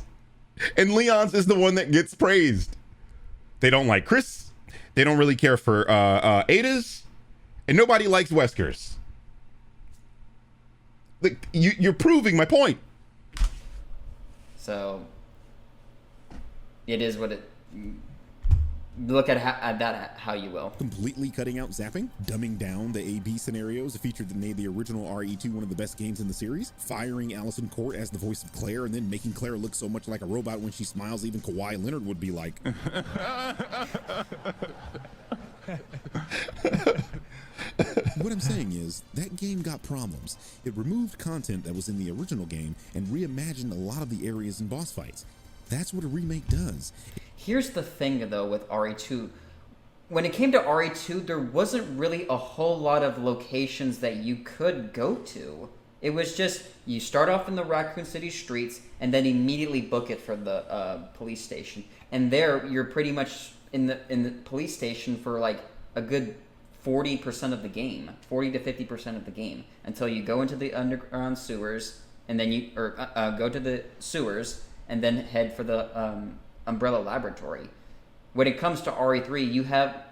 and Leon's is the one that gets praised. They don't like Chris. They don't really care for Ada's, and nobody likes Wesker's. Like, you're proving my point. So it is what it. Look at that how you will. Completely cutting out zapping, dumbing down the A-B scenarios, a feature that made the original RE2 one of the best games in the series, firing Allison Court as the voice of Claire, and then making Claire look so much like a robot when she smiles even Kawhi Leonard would be like. What I'm saying is, that game got problems. It removed content that was in the original game and reimagined a lot of the areas and boss fights. That's what a remake does. Here's the thing, though, with RE2. When it came to RE2, there wasn't really a whole lot of locations that you could go to. It was just, you start off in the Raccoon City streets, and then immediately book it for the police station. And there, you're pretty much in the police station for like a good 40% of the game, 40 to 50% of the game, until you go into the underground sewers, and then you go to the sewers, and then head for the Umbrella Laboratory. When it comes to RE3, you have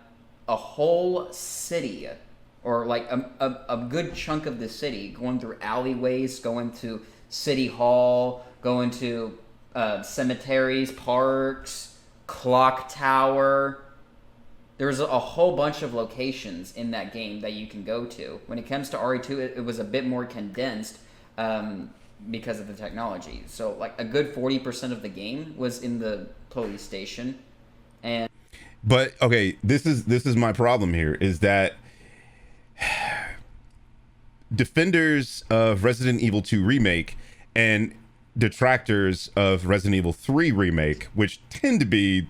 a whole city, or like a good chunk of the city, going through alleyways, going to City Hall, going to cemeteries, parks, Clock Tower. There's a whole bunch of locations in that game that you can go to. When it comes to RE2, it was a bit more condensed because of the technology. So like a good 40% of the game was in the police station. But okay, this is my problem here, is that defenders of Resident Evil 2 Remake and detractors of Resident Evil 3 Remake, which tend to be,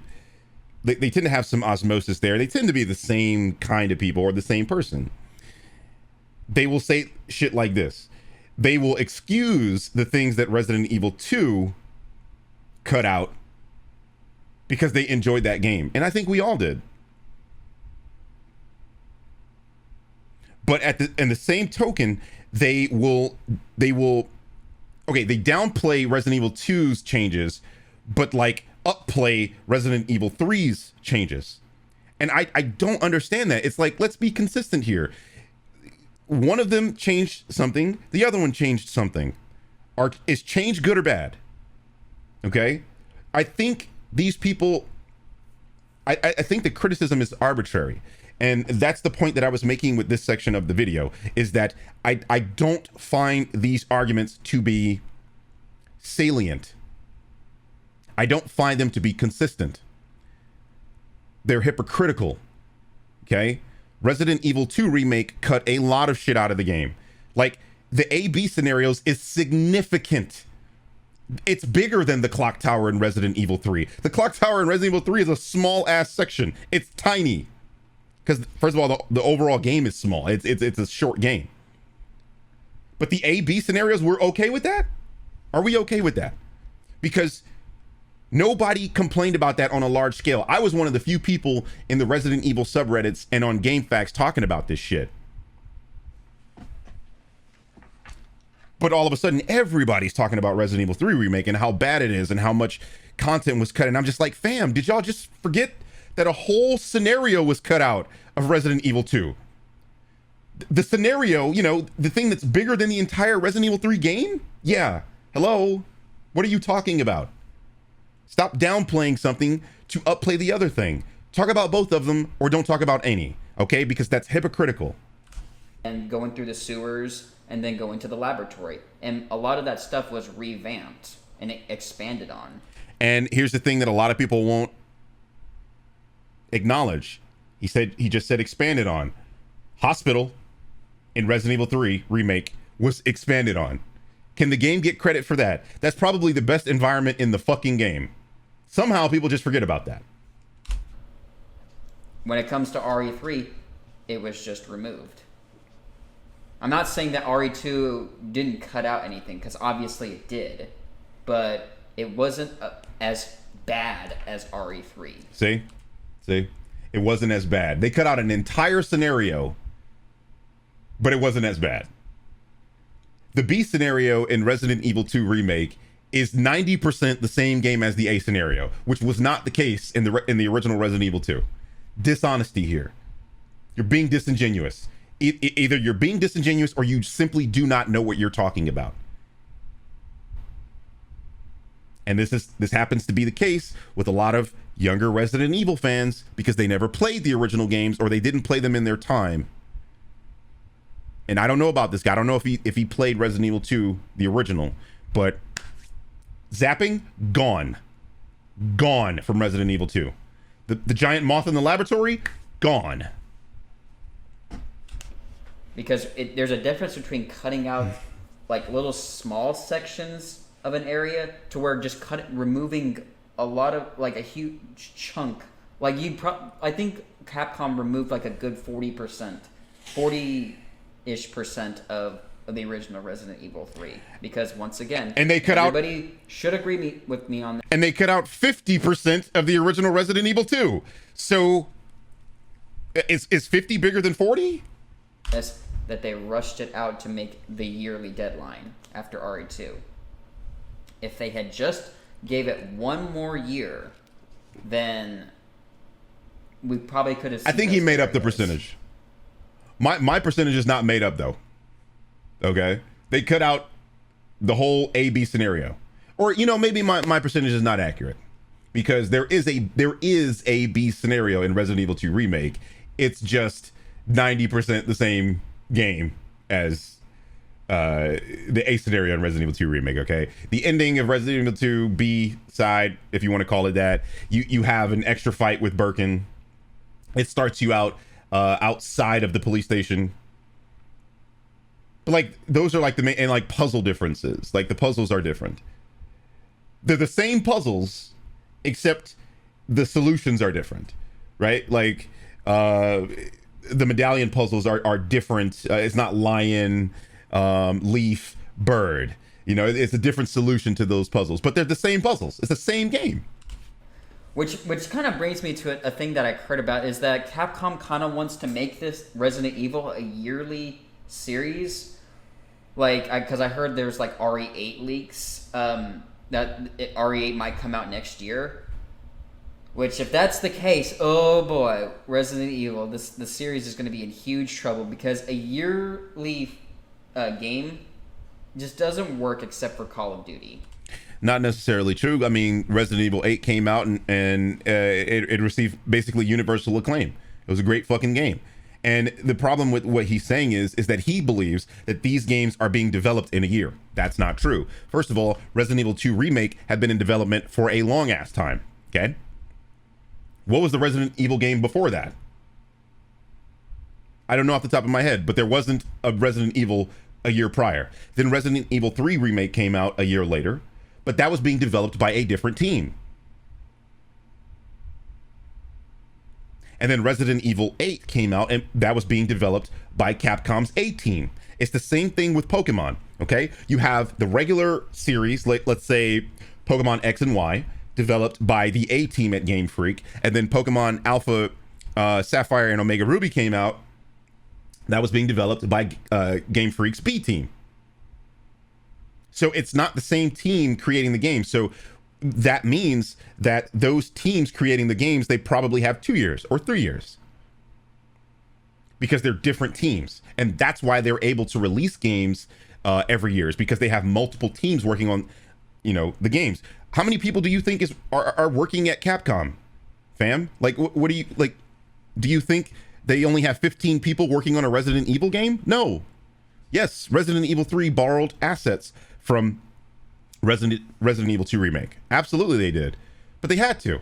they tend to have some osmosis there. They tend to be the same kind of people or the same person. They will say shit like this. They will excuse the things that Resident Evil 2 cut out because they enjoyed that game. And I think we all did. But in the same token, they downplay Resident Evil 2's changes, but like upplay Resident Evil 3's changes. And I don't understand that. It's like, let's be consistent here. One of them changed something, the other one changed something. Is change good or bad? Okay? I think these people, I think the criticism is arbitrary. And that's the point that I was making with this section of the video, is that I don't find these arguments to be salient. I don't find them to be consistent. They're hypocritical. Okay? Resident Evil 2 Remake cut a lot of shit out of the game. Like, the A-B scenarios is significant. It's bigger than the clock tower in Resident Evil 3. The clock tower in Resident Evil 3 is a small ass section. It's tiny. Because first of all, the overall game is small. It's a short game. But the A-B scenarios, we're okay with that? Are we okay with that? Because Nobody complained about that on a large scale. I was one of the few people in the Resident Evil subreddits and on GameFAQs talking about this shit. But all of a sudden, everybody's talking about Resident Evil 3 Remake and how bad it is and how much content was cut. And I'm just like, fam, did y'all just forget that a whole scenario was cut out of Resident Evil 2? The scenario, you know, the thing that's bigger than the entire Resident Evil 3 game? Yeah. Hello? What are you talking about? Stop downplaying something to upplay the other thing. Talk about both of them or don't talk about any, okay? Because that's hypocritical. And going through the sewers and then going to the laboratory. And a lot of that stuff was revamped and expanded on. And here's the thing that a lot of people won't acknowledge. He just said expanded on. Hospital in Resident Evil 3 Remake was expanded on. Can the game get credit for that? That's probably the best environment in the fucking game. Somehow people just forget about that. When it comes to RE3, it was just removed. I'm not saying that RE2 didn't cut out anything, because obviously it did, but it wasn't as bad as RE3. See? It wasn't as bad. They cut out an entire scenario, but it wasn't as bad. The B scenario in Resident Evil 2 Remake is 90% the same game as the A scenario, which was not the case in the original Resident Evil 2. Dishonesty here. You're being disingenuous. Either you're being disingenuous or you simply do not know what you're talking about. And this happens to be the case with a lot of younger Resident Evil fans because they never played the original games or they didn't play them in their time. And I don't know about this guy. I don't know if he played Resident Evil 2, the original, but zapping, gone from Resident Evil 2. The giant moth in the laboratory, gone. Because there's a difference between cutting out like little small sections of an area to where just removing a lot of like a huge chunk. Like I think Capcom removed like a good 40%, 40-ish% of the original Resident Evil 3 because once again, and they cut everybody should agree with me on that. And they cut out 50% of the original Resident Evil 2. So is 50 bigger than 40? That they rushed it out to make the yearly deadline after RE2. If they had just gave it one more year, then we probably could have seen I think he made up the percentage. My percentage is not made up though. Okay? They cut out the whole A-B scenario. Or, you know, maybe my percentage is not accurate. Because there is a B scenario in Resident Evil 2 Remake. It's just 90% the same game as the A scenario in Resident Evil 2 Remake, okay? The ending of Resident Evil 2 B side, if you want to call it that, you have an extra fight with Birkin. It starts you out outside of the police station. But like those are like the main and like puzzle differences. Like the puzzles are different. They're the same puzzles, except the solutions are different, right? Like the medallion puzzles are different. It's not lion, leaf, bird. You know, it's a different solution to those puzzles, but they're the same puzzles. It's the same game. Which kind of brings me to a thing that I heard about is that Capcom kind of wants to make this Resident Evil a yearly series. Like, because I heard there's like RE8 leaks, that RE8 might come out next year. Which, if that's the case, oh boy, Resident Evil, the series is going to be in huge trouble because a yearly game just doesn't work except for Call of Duty. Not necessarily true. I mean, Resident Evil 8 came out and it received basically universal acclaim. It was a great fucking game. And the problem with what he's saying is that he believes that these games are being developed in a year. That's not true. First of all, Resident Evil 2 Remake had been in development for a long ass time. Okay. What was the Resident Evil game before that? I don't know off the top of my head, but there wasn't a Resident Evil a year prior. Then Resident Evil 3 Remake came out a year later, but that was being developed by a different team. And then Resident Evil 8 came out, and that was being developed by Capcom's A team. It's the same thing with Pokemon, okay? You have the regular series, like let's say Pokemon X and Y. developed by the A team at Game Freak, and then Pokemon Alpha Sapphire and Omega Ruby came out. That was being developed by Game Freak's B team. So it's not the same team creating the game. So that means that those teams creating the games, they probably have 2 years or 3 years, because they're different teams. And that's why they're able to release games every year, is because they have multiple teams working on, the games. How many people do you think are working at Capcom, fam? Like, what do you, like, do you think they only have 15 people working on a Resident Evil game? No. Yes, Resident Evil 3 borrowed assets from Resident Evil 2 Remake. Absolutely they did. But they had to.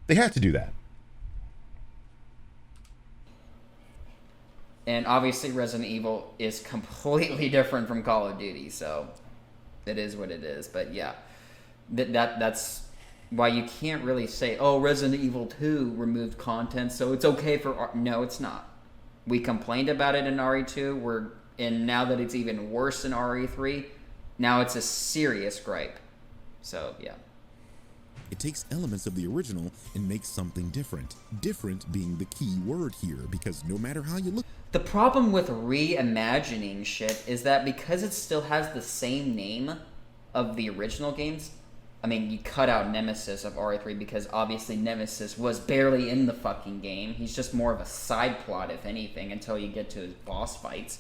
They had to do that. And obviously Resident Evil is completely different from Call of Duty, so it is what it is. But yeah, that's why you can't really say, oh, Resident Evil 2 removed content, so it's okay for... No, it's not. We complained about it in RE2, and now that it's even worse in RE3, now it's a serious gripe. So, yeah. It takes elements of the original and makes something different. Different being the key word here, because no matter how you look... The problem with reimagining shit is that because it still has the same name of the original games, I mean, you cut out Nemesis of RE3 because obviously Nemesis was barely in the fucking game. He's just more of a side plot, if anything, until you get to his boss fights.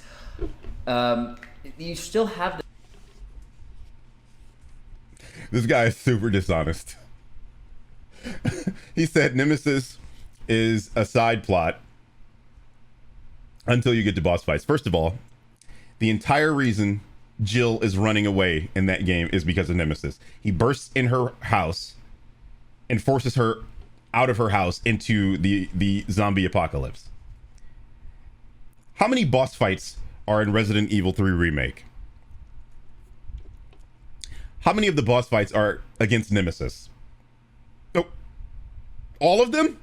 You still have the... This guy is super dishonest. He said Nemesis is a side plot until you get to boss fights. First of all, the entire reason Jill is running away in that game is because of Nemesis. He bursts in her house and forces her out of her house into the zombie apocalypse. How many boss fights are in Resident Evil 3 Remake? How many of the boss fights are against Nemesis? Oh, all of them?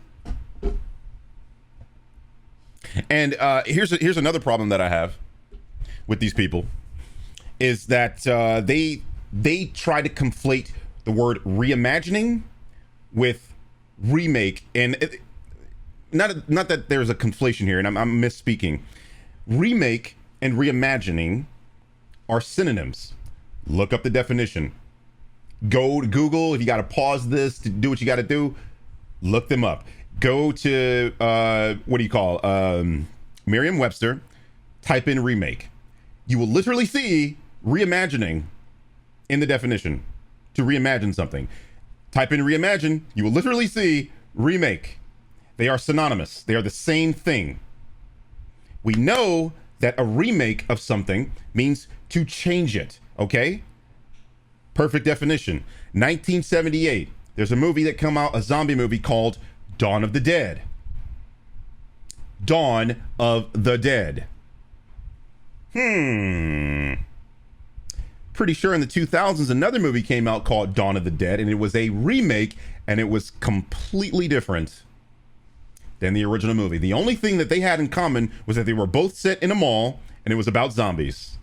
And here's another problem that I have with these people, is that they try to conflate the word reimagining with remake, and not that there's a conflation here, and I'm misspeaking. Remake and reimagining are synonyms. Look up the definition. Go to Google. If you got to pause this to do what you got to do, look them up. Go to Merriam-Webster, type in remake. You will literally see reimagining in the definition. To reimagine something. Type in reimagine, you will literally see remake. They are synonymous. They are the same thing. We know that a remake of something means to change it, okay? Perfect definition. 1978, there's a movie that came out, a zombie movie called Dawn of the Dead. Dawn of the Dead. Pretty sure in the 2000s another movie came out called Dawn of the Dead, and it was a remake, and it was completely different than the original movie. The only thing that they had in common was that they were both set in a mall, and it was about zombies.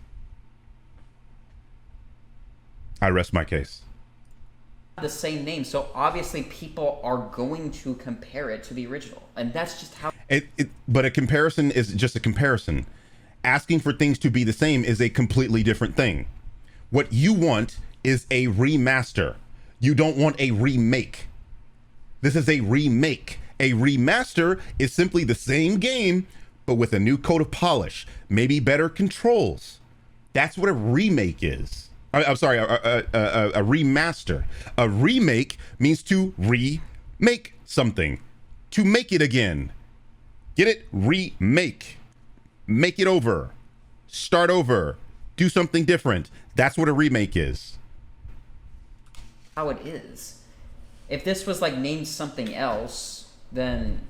I rest my case. The same name, so obviously people are going to compare it to the original, and that's just how... But a comparison is just a comparison. Asking for things to be the same is a completely different thing. What you want is a remaster. You don't want a remake. This is a remake. A remaster is simply the same game, but with a new coat of polish, maybe better controls. That's what a remake is. I'm sorry, a remaster. A remake means to remake something, to make it again. Get it? Remake. Make it over. Start over. Do something different. That's what a remake is. How it is. If this was like named something else, then,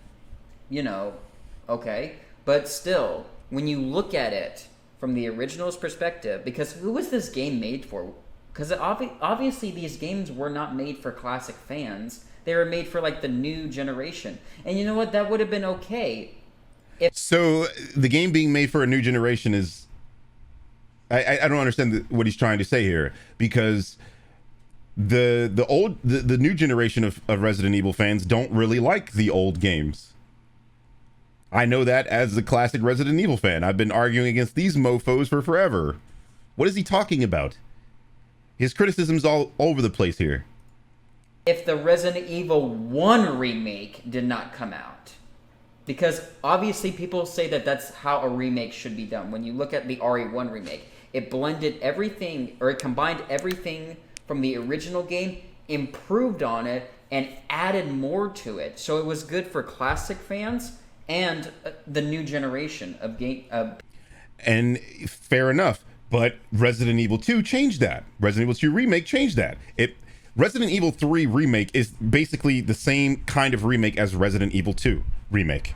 okay. But still, when you look at it from the original's perspective, because who was this game made for? Because obviously these games were not made for classic fans. They were made for like the new generation. And you know what? That would have been okay. So the game being made for a new generation is... I don't understand what he's trying to say here, because the new generation of Resident Evil fans don't really like the old games. I know that as a classic Resident Evil fan. I've been arguing against these mofos for forever. What is he talking about? His criticism's all over the place here. If the Resident Evil 1 remake did not come out. Because obviously people say that that's how a remake should be done. When you look at the RE1 remake, it blended everything, or it combined everything from the original game, improved on it, and added more to it. So it was good for classic fans and the new generation of game. And fair enough, but Resident Evil 2 changed that. Resident Evil 2 remake changed that. Resident Evil 3 remake is basically the same kind of remake as Resident Evil 2 remake.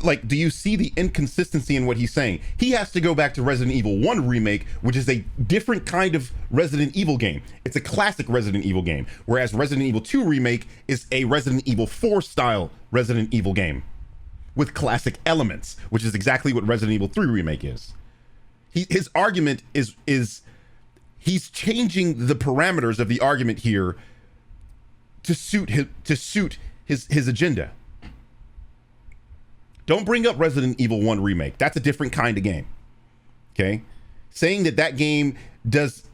Like, do you see the inconsistency in what he's saying? He has to go back to Resident Evil 1 remake, which is a different kind of Resident Evil game. It's a classic Resident Evil game, whereas Resident Evil 2 remake is a Resident Evil 4 style Resident Evil game with classic elements, which is exactly what Resident Evil 3 remake is. His argument is he's changing the parameters of the argument here to suit his agenda. Don't bring up Resident Evil 1 remake. That's a different kind of game. Okay? Saying that game does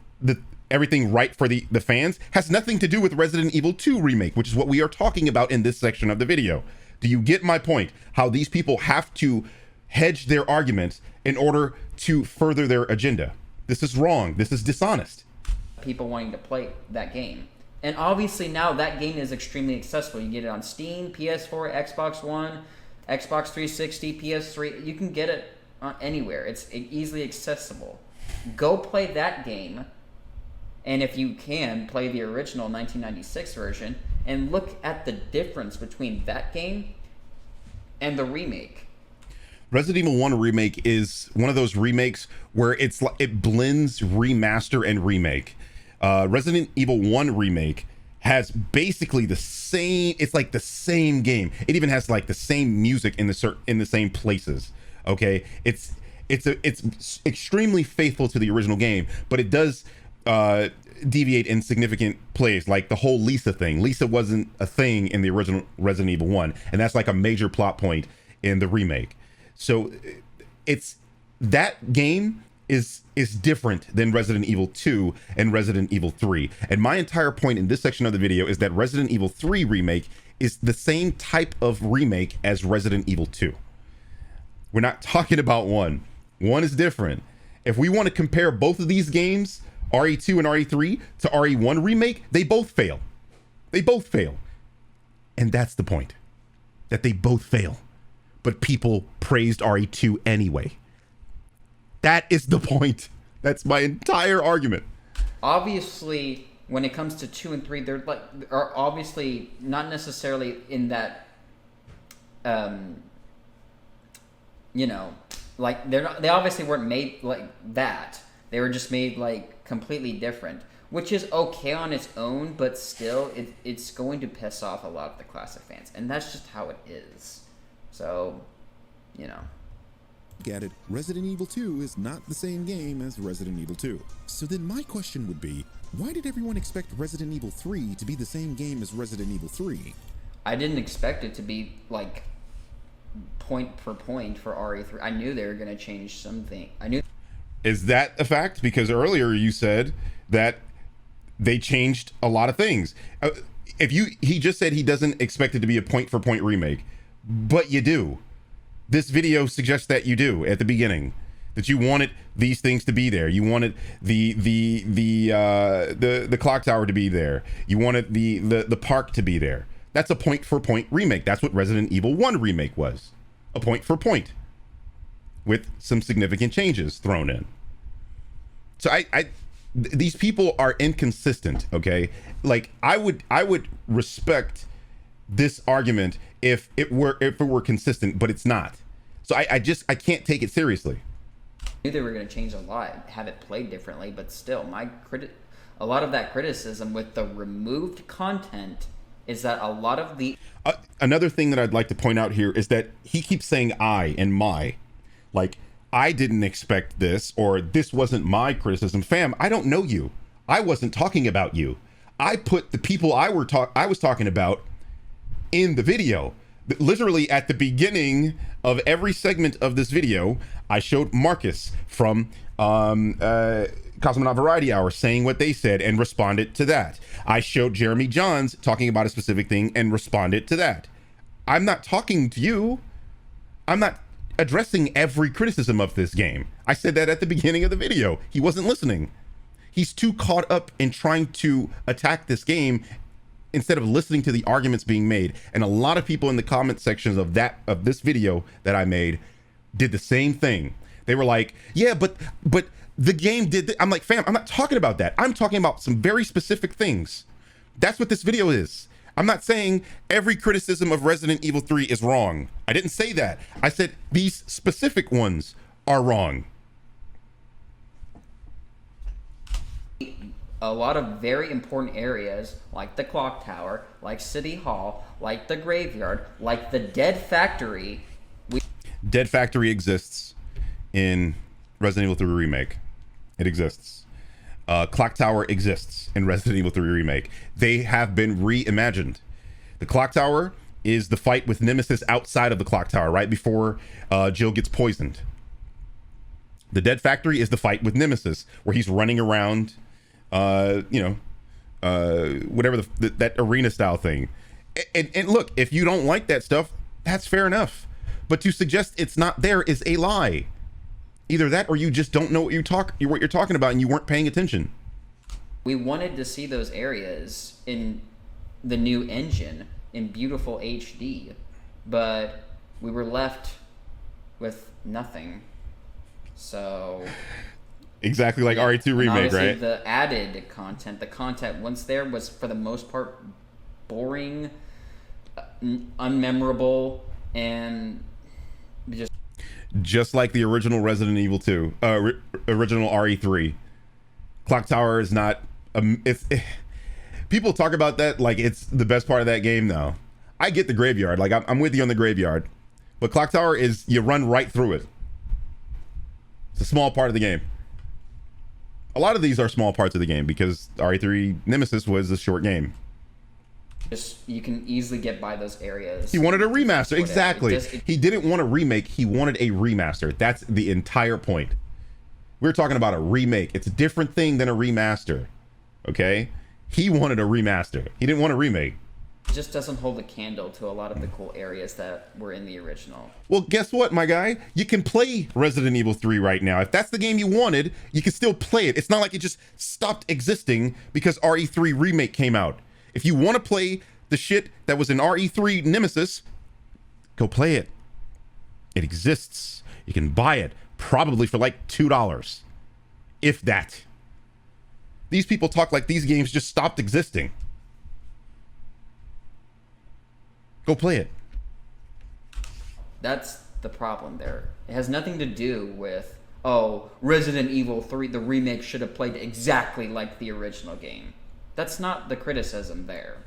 everything right for the fans has nothing to do with Resident Evil 2 remake, which is what we are talking about in this section of the video. Do you get my point? How these people have to hedge their arguments in order to further their agenda. This is wrong. This is dishonest. People wanting to play that game. And obviously now that game is extremely accessible. You get it on Steam, PS4, Xbox One, Xbox 360, PS3. You can get it anywhere. It's easily accessible. Go play that game, and if you can, play the original 1996 version, and look at the difference between that game and the remake. Resident Evil 1 remake is one of those remakes where it blends remaster and remake. Resident Evil 1 remake has basically the same, it's like the same game. It even has like the same music in the same places. Okay, it's extremely faithful to the original game, but it does deviate in significant plays, like the whole Lisa thing. Lisa wasn't a thing in the original Resident Evil 1, and that's like a major plot point in the remake. So it's that game is different than Resident Evil 2 and Resident Evil 3. And my entire point in this section of the video is that Resident Evil 3 remake is the same type of remake as Resident Evil 2. We're not talking about one. One is different. If we want to compare both of these games, RE2 and RE3, to RE1 remake, they both fail. They both fail. And that's the point. That they both fail. But people praised RE2 anyway. That is the point. That's my entire argument. Obviously, when it comes to 2 and 3, they're are obviously not necessarily in that, like they obviously weren't made like that. They were just made like completely different, which is okay on its own, but still, it's going to piss off a lot of the classic fans, and that's just how it is. So, At it, Resident Evil 2 is not the same game as Resident Evil 2. So then my question would be, why did everyone expect Resident Evil 3 to be the same game as Resident Evil 3? I didn't expect it to be like point for point for RE3. I knew they were going to change something. I knew. Is that a fact? Because earlier you said that they changed a lot of things. He just said he doesn't expect it to be a point for point remake, but you do. This video suggests that you do at the beginning, that you wanted these things to be there. You wanted the clock tower to be there. You wanted the park to be there. That's a point for point remake. That's what Resident Evil 1 remake was. A point for point with some significant changes thrown in. So these people are inconsistent, okay? Like I would respect this argument if it were consistent, but it's not. So I can't take it seriously. I knew they were going to change a lot, have it played differently, but still, a lot of that criticism with the removed content is that a lot of the another thing that I'd like to point out here is that he keeps saying I and my, like I didn't expect this, or this wasn't my criticism. Fam, I don't know you. I wasn't talking about you. I put the people I was talking about in the video. Literally at the beginning of every segment of this video, I showed Marcus from Cosmonaut Variety Hour saying what they said and responded to that. I showed Jeremy Johns talking about a specific thing and responded to that. I'm not talking to you. I'm not addressing every criticism of this game. I said that at the beginning of the video. He wasn't listening. He's too caught up in trying to attack this game instead of listening to the arguments being made. And a lot of people in the comment sections of this video that I made did the same thing. They were like, yeah, but the game did I'm like, fam, I'm not talking about that. I'm talking about some very specific things. That's what this video is. I'm not saying every criticism of Resident Evil 3 is wrong. I didn't say that. I said these specific ones are wrong. A lot of very important areas, like the clock tower, like City Hall, like the graveyard, like the Dead Factory. Dead Factory exists in Resident Evil 3 Remake. It exists. Clock Tower exists in Resident Evil 3 Remake. They have been reimagined. The Clock Tower is the fight with Nemesis outside of the Clock Tower, right before Jill gets poisoned. The Dead Factory is the fight with Nemesis, where he's running around, whatever that arena style thing. And look, if you don't like that stuff, that's fair enough. But to suggest it's not there is a lie. Either that or you just don't know what you're talking about and you weren't paying attention. We wanted to see those areas in the new engine in beautiful HD, but we were left with nothing. So exactly like RE2 Remake, right? The added content, the content once there was for the most part boring, unmemorable, and just like the original Resident Evil 2, original RE3. Clock Tower is not. People talk about that like it's the best part of that game. Though I get the graveyard, like I'm with you on the graveyard, but Clock Tower is you run right through it. It's a small part of the game. A lot of these are small parts of the game because RE3 Nemesis was a short game. You can easily get by those areas. He wanted a remaster. Exactly. He didn't want a remake. He wanted a remaster. That's the entire point. We're talking about a remake. It's a different thing than a remaster. Okay? He wanted a remaster. He didn't want a remake. It just doesn't hold a candle to a lot of the cool areas that were in the original. Well, guess what, my guy? You can play Resident Evil 3 right now. If that's the game you wanted, you can still play it. It's not like it just stopped existing because RE3 Remake came out. If you want to play the shit that was in RE3 Nemesis, go play it. It exists. You can buy it probably for like $2, if that. These people talk like these games just stopped existing. Go play it. That's the problem there. It has nothing to do with, oh, Resident Evil 3, the remake should have played exactly like the original game. That's not the criticism there.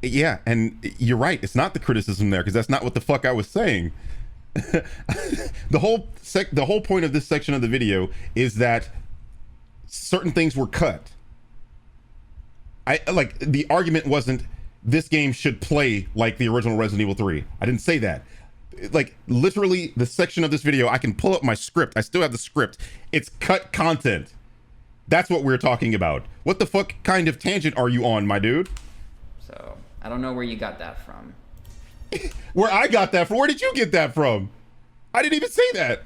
Yeah, and you're right. It's not the criticism there because that's not what the fuck I was saying. The whole point of this section of the video is that certain things were cut. The argument wasn't this game should play like the original Resident Evil 3. I didn't say that. Like literally the section of this video, I can pull up my script. I still have the script. It's cut content. That's what we're talking about. What the fuck kind of tangent are you on, my dude? So, I don't know where you got that from. Where I got that from? Where did you get that from? I didn't even say that.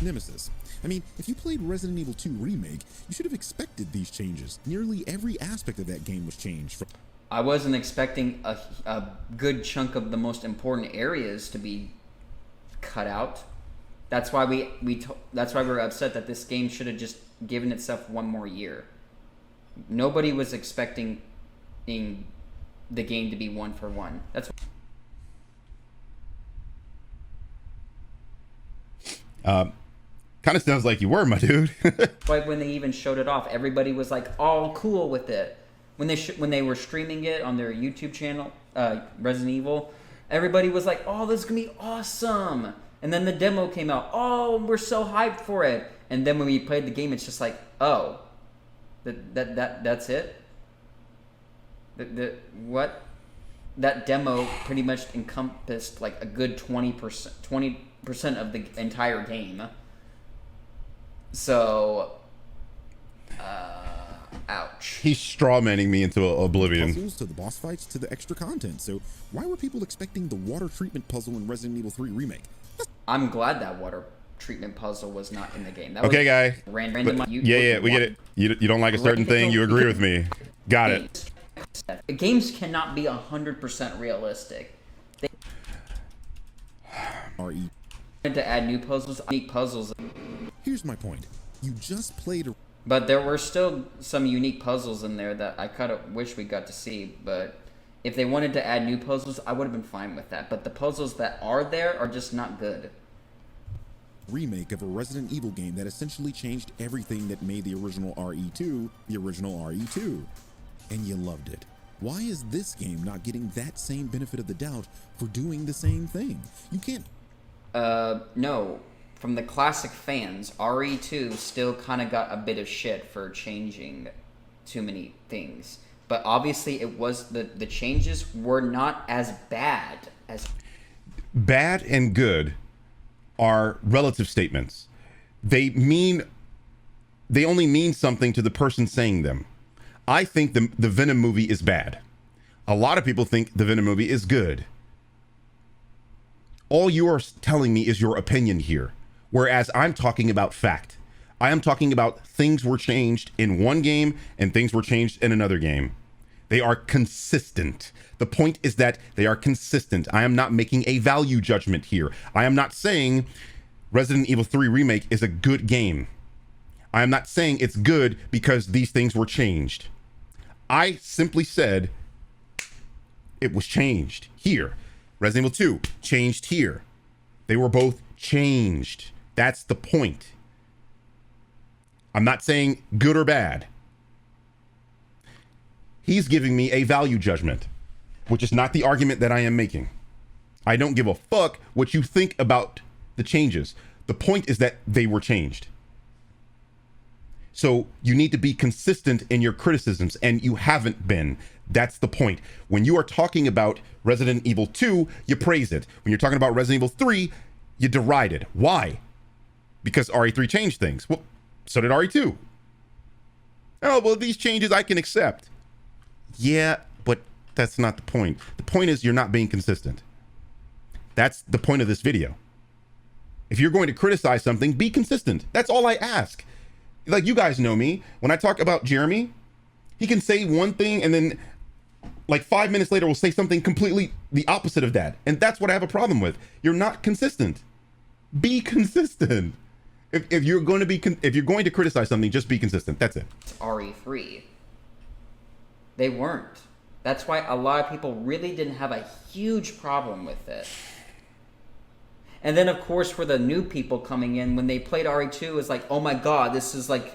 Nemesis. I mean, if you played Resident Evil 2 Remake, you should have expected these changes. Nearly every aspect of that game was changed. I wasn't expecting a good chunk of the most important areas to be cut out. That's why that's why we were upset that this game should have just given itself one more year. Nobody was expecting the game to be 1-for-1. That's kind of sounds like you were, my dude. why when they even showed it off, everybody was like all cool with it. When they were streaming it on their YouTube channel, Resident Evil, everybody was like, "Oh, this is gonna be awesome!" And then the demo came out. Oh, we're so hyped for it. And then when we played the game, it's just like, oh, that's it. What? That demo pretty much encompassed like a good 20% of the entire game. So, ouch. He's strawmanning me into oblivion. Puzzles to the boss fights to the extra content. So why were people expecting the water treatment puzzle in Resident Evil 3 Remake? I'm glad that water treatment puzzle was not in the game. That Okay, was guy. Random. Yeah, we get it. You don't like a certain thing, you agree with me. Got it. Games cannot be 100% realistic. They RE. had to add new puzzles, unique puzzles. Here's my point. You just played a But there were still some unique puzzles in there that I kind of wish we got to see. But if they wanted to add new puzzles, I would have been fine with that. But the puzzles that are there are just not good. remake of a Resident Evil game that essentially changed everything that made the original RE2 the original RE2. And you loved it. Why is this game not getting that same benefit of the doubt for doing the same thing? You can't. No. From the classic fans, RE2 still kind of got a bit of shit for changing too many things. But obviously it was the changes were not as bad as... Bad and good are relative statements. They only mean something to the person saying them. I think the Venom movie is bad. A lot of people think the Venom movie is good. All you are telling me is your opinion here, whereas I'm talking about fact. I am talking about things were changed in one game and things were changed in another game. They are consistent. The point is that they are consistent. I am not making a value judgment here. I am not saying Resident Evil 3 Remake is a good game. I am not saying it's good because these things were changed. I simply said it was changed here. Resident Evil 2 changed here. They were both changed. That's the point. I'm not saying good or bad. He's giving me a value judgment, which is not the argument that I am making. I don't give a fuck what you think about the changes. The point is that they were changed. So you need to be consistent in your criticisms, and you haven't been. That's the point. When you are talking about Resident Evil 2, you praise it. When you're talking about Resident Evil 3, you deride it. Why? Because RE3 changed things. Well, so did RE2. Oh, well, these changes I can accept. Yeah, but that's not the point. The point is you're not being consistent. That's the point of this video. If you're going to criticize something, be consistent. That's all I ask. Like, you guys know me. When I talk about Jeremy, he can say one thing and then like 5 minutes later will say something completely the opposite of that. And that's what I have a problem with. You're not consistent. Be consistent. If you're going to criticize something, just be consistent. That's it. RE3. They weren't. That's why a lot of people really didn't have a huge problem with it. And then, of course, for the new people coming in, when they played RE2, it's like, oh my god, this is like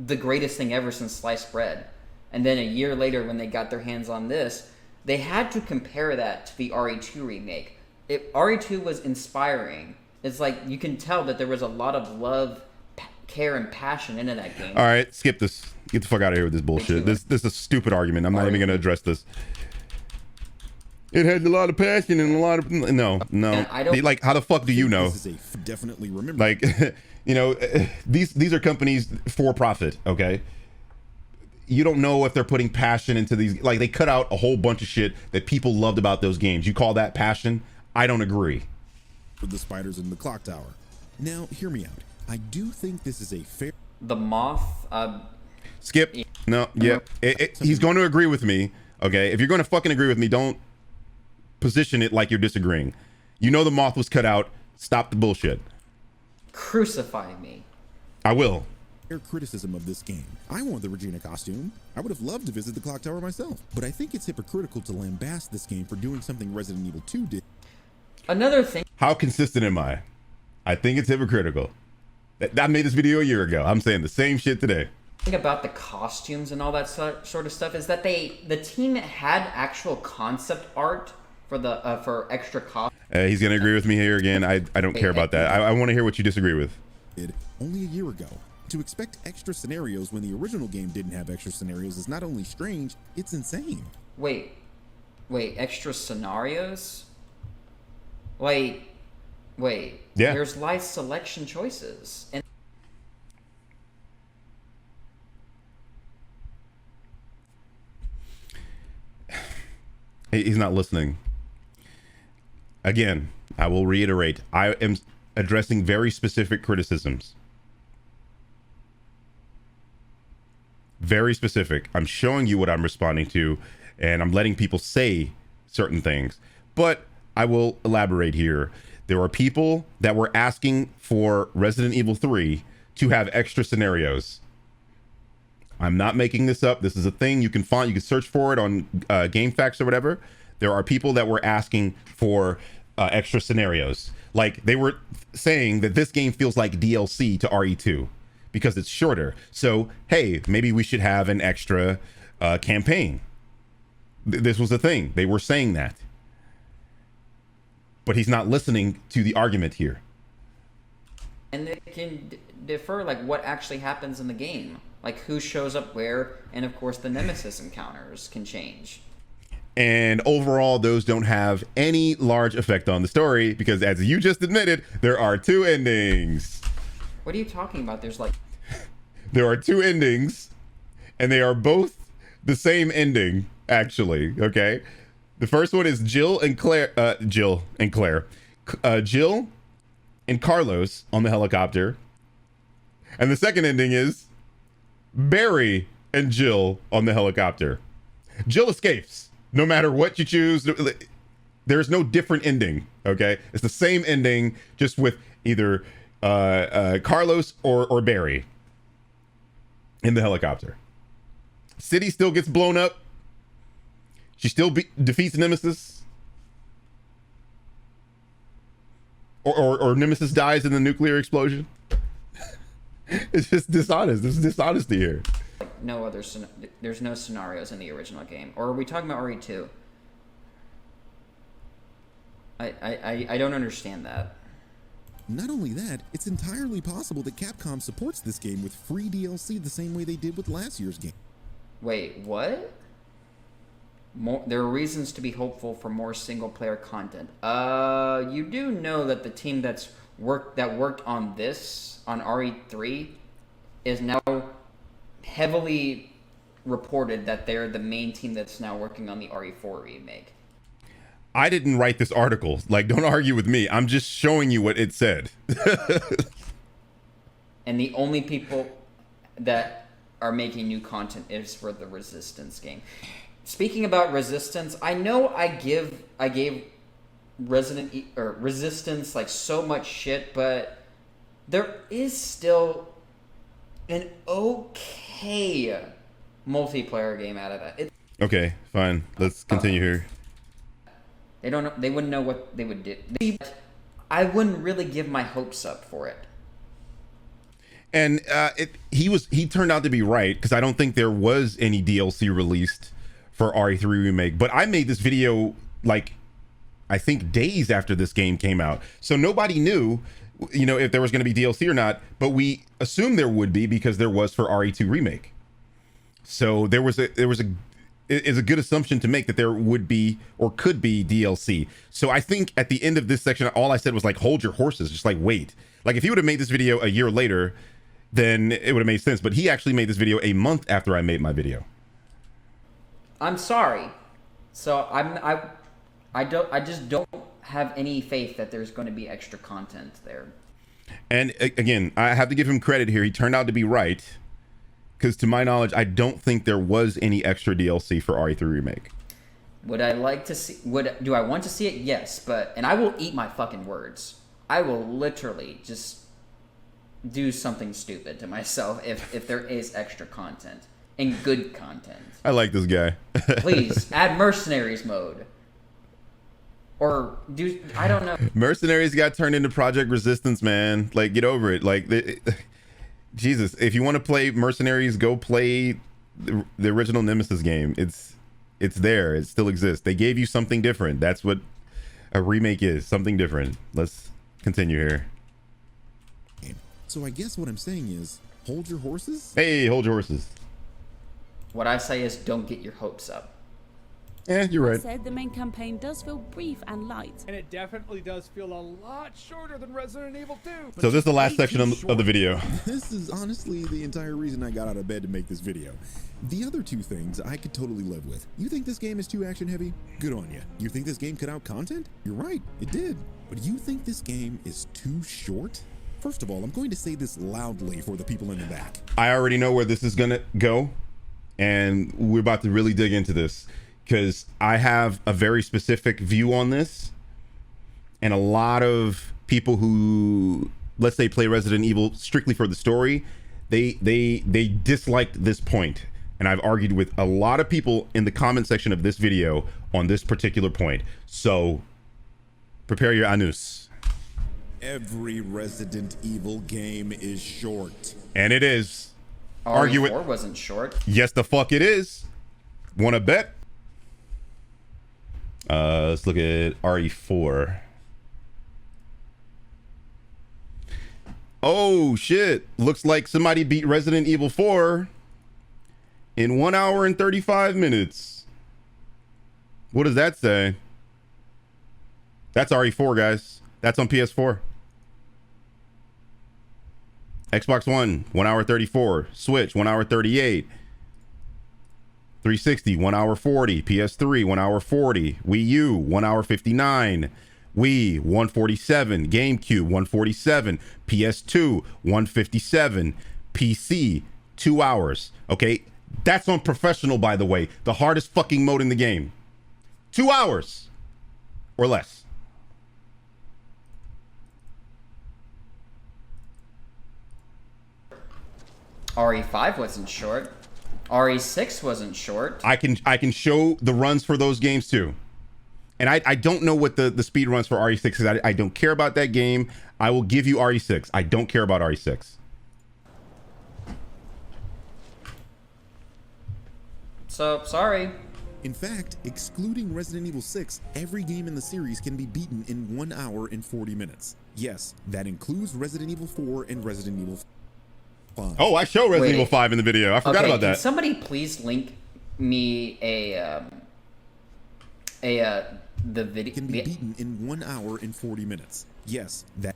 the greatest thing ever since sliced bread. And then a year later, when they got their hands on this, they had to compare that to the RE2 remake. RE2 was inspiring. It's like, you can tell that there was a lot of love, care, and passion into that game. All right, skip this. Get the fuck out of here with this bullshit. This is a stupid argument. I'm not even going to address this. It had a lot of passion and a lot of no. I don't, like, how the fuck do you know? This is a definitely remember. Like, you know, these are companies for profit. Okay, you don't know if they're putting passion into these. Like, they cut out a whole bunch of shit that people loved about those games. You call that passion? I don't agree. For the spiders in the clock tower. Now, hear me out. I do think this is a fair. The moth. Skip. No. Yeah. He's going to agree with me. Okay. If you're going to fucking agree with me, don't position it like you're disagreeing. You know the moth was cut out. Stop the bullshit. Crucify me. I will. Fair criticism of this game. I want the Regina costume. I would have loved to visit the clock tower myself. But I think it's hypocritical to lambast this game for doing something Resident Evil 2 did. Another thing. How consistent am I? I think it's hypocritical. I made this video a year ago. I'm saying the same shit today. Thing about the costumes and all that sort of stuff is that the team had actual concept art for the for extra costumes. He's gonna agree with me here again. I don't care about that. I want to hear what you disagree with. only a year ago. To expect extra scenarios when the original game didn't have extra scenarios is not only strange, it's insane. Wait, extra scenarios? Wait. Yeah. There's life selection choices. And he's not listening. Again, I will reiterate, I am addressing very specific criticisms. Very specific. I'm showing you what I'm responding to, and I'm letting people say certain things. But I will elaborate here. There are people that were asking for Resident Evil 3 to have extra scenarios. I'm not making this up. This is a thing you can find. You can search for it on GameFAQs or whatever. There are people that were asking for extra scenarios. Like, they were saying that this game feels like DLC to RE2 because it's shorter. So, hey, maybe we should have an extra campaign. This was a thing. They were saying that. But he's not listening to the argument here. And it can differ, like, what actually happens in the game. Like, who shows up where, and of course the Nemesis encounters can change. And overall, those don't have any large effect on the story because, as you just admitted, there are two endings. What are you talking about? There's like... There are two endings, and they are both the same ending, actually, okay? The first one is Jill and Carlos on the helicopter. And the second ending is Barry and Jill on the helicopter. Jill escapes. No matter what you choose, there's no different ending, okay? It's the same ending, just with either Carlos or Barry in the helicopter. City still gets blown up. She still defeats Nemesis. Or Nemesis dies in the nuclear explosion. It's just dishonest. There's dishonesty here. No other there's no scenarios in the original game. Or are we talking about RE2? I don't understand that. Not only that, it's entirely possible that Capcom supports this game with free DLC the same way they did with last year's game. Wait, what? There are reasons to be hopeful for more single-player content. You do know that the team that worked on this, on RE3, is now heavily reported that they're the main team that's now working on the RE4 remake. I didn't write this article. Like, don't argue with me. I'm just showing you what it said. And the only people that are making new content is for the Resistance game. Speaking about Resistance, I know I gave Resistance like so much shit, but there is still an okay multiplayer game out of that. Okay, fine. Let's continue here. They don't know. They wouldn't know what they would do. I wouldn't really give my hopes up for it. And he turned out to be right, because I don't think there was any DLC released for RE3 Remake. But I made this video like, I think days after this game came out, so nobody knew, you know, if there was going to be DLC or not. But we assumed there would be because there was for RE2 Remake. So it's a good assumption to make that there would be or could be DLC. So I think at the end of this section, all I said was like, hold your horses, just like wait. Like if he would have made this video a year later, then it would have made sense. But he actually made this video a month after I made my video. I'm sorry. So I just don't have any faith that there's going to be extra content there. And again, I have to give him credit here. He turned out to be right. Because to my knowledge, I don't think there was any extra DLC for RE3 Remake. Would I like to see... Do I want to see it? Yes, and I will eat my fucking words. I will literally just do something stupid to myself if there is extra content. And good content. I like this guy. Please, add Mercenaries mode. Or I don't know. Mercenaries got turned into Project Resistance, man. Like, get over it. Like... Jesus, if you want to play Mercenaries, go play the original Nemesis game. It's there. It still exists. They gave you something different. That's what a remake is. Something different. Let's continue here. So I guess what I'm saying is, hold your horses? Hey, hold your horses. What I say is don't get your hopes up. Yeah, you're right. Said the main campaign does feel brief and light. And it definitely does feel a lot shorter than Resident Evil 2. So this is the last section of the video. This is honestly the entire reason I got out of bed to make this video. The other two things I could totally live with. You think this game is too action heavy? Good on you. You think this game cut out content? You're right, it did. But you think this game is too short? First of all, I'm going to say this loudly for the people in the back. I already know where this is gonna go, and we're about to really dig into this because I have a very specific view on this, and a lot of people who, let's say, play Resident Evil strictly for the story, they disliked this point, and I've argued with a lot of people in the comment section of this video on this particular point. So prepare your anus. Every Resident Evil game is short. And it is. Argue RE4 it. wasn't short. Yes, the fuck it is. Wanna bet? Let's look at RE4. Oh shit. Looks like somebody beat Resident Evil 4 in 1 hour and 35 minutes. What does that say? That's RE4, guys. That's on PS4. Xbox One, 1 hour 34. Switch, 1 hour 38. 360, 1 hour 40. PS3, 1 hour 40. Wii U, 1 hour 59. Wii, 147. GameCube, 147. PS2, 157. PC, 2 hours. Okay, that's on professional, by the way. The hardest fucking mode in the game. 2 hours or less. RE5 wasn't short. RE6 wasn't short. I can show the runs for those games too. And I don't know what the speed runs for RE6 is. I don't care about that game. I will give you RE6. I don't care about RE6. So, sorry. In fact, excluding Resident Evil 6, every game in the series can be beaten in 1 hour and 40 minutes. Yes, that includes Resident Evil 4 and Resident Evil 5. Oh, I show Resident Evil 5 in the video. I forgot about Can that. somebody please link me the video? Can be beaten in 1 hour and 40 minutes. Yes, that.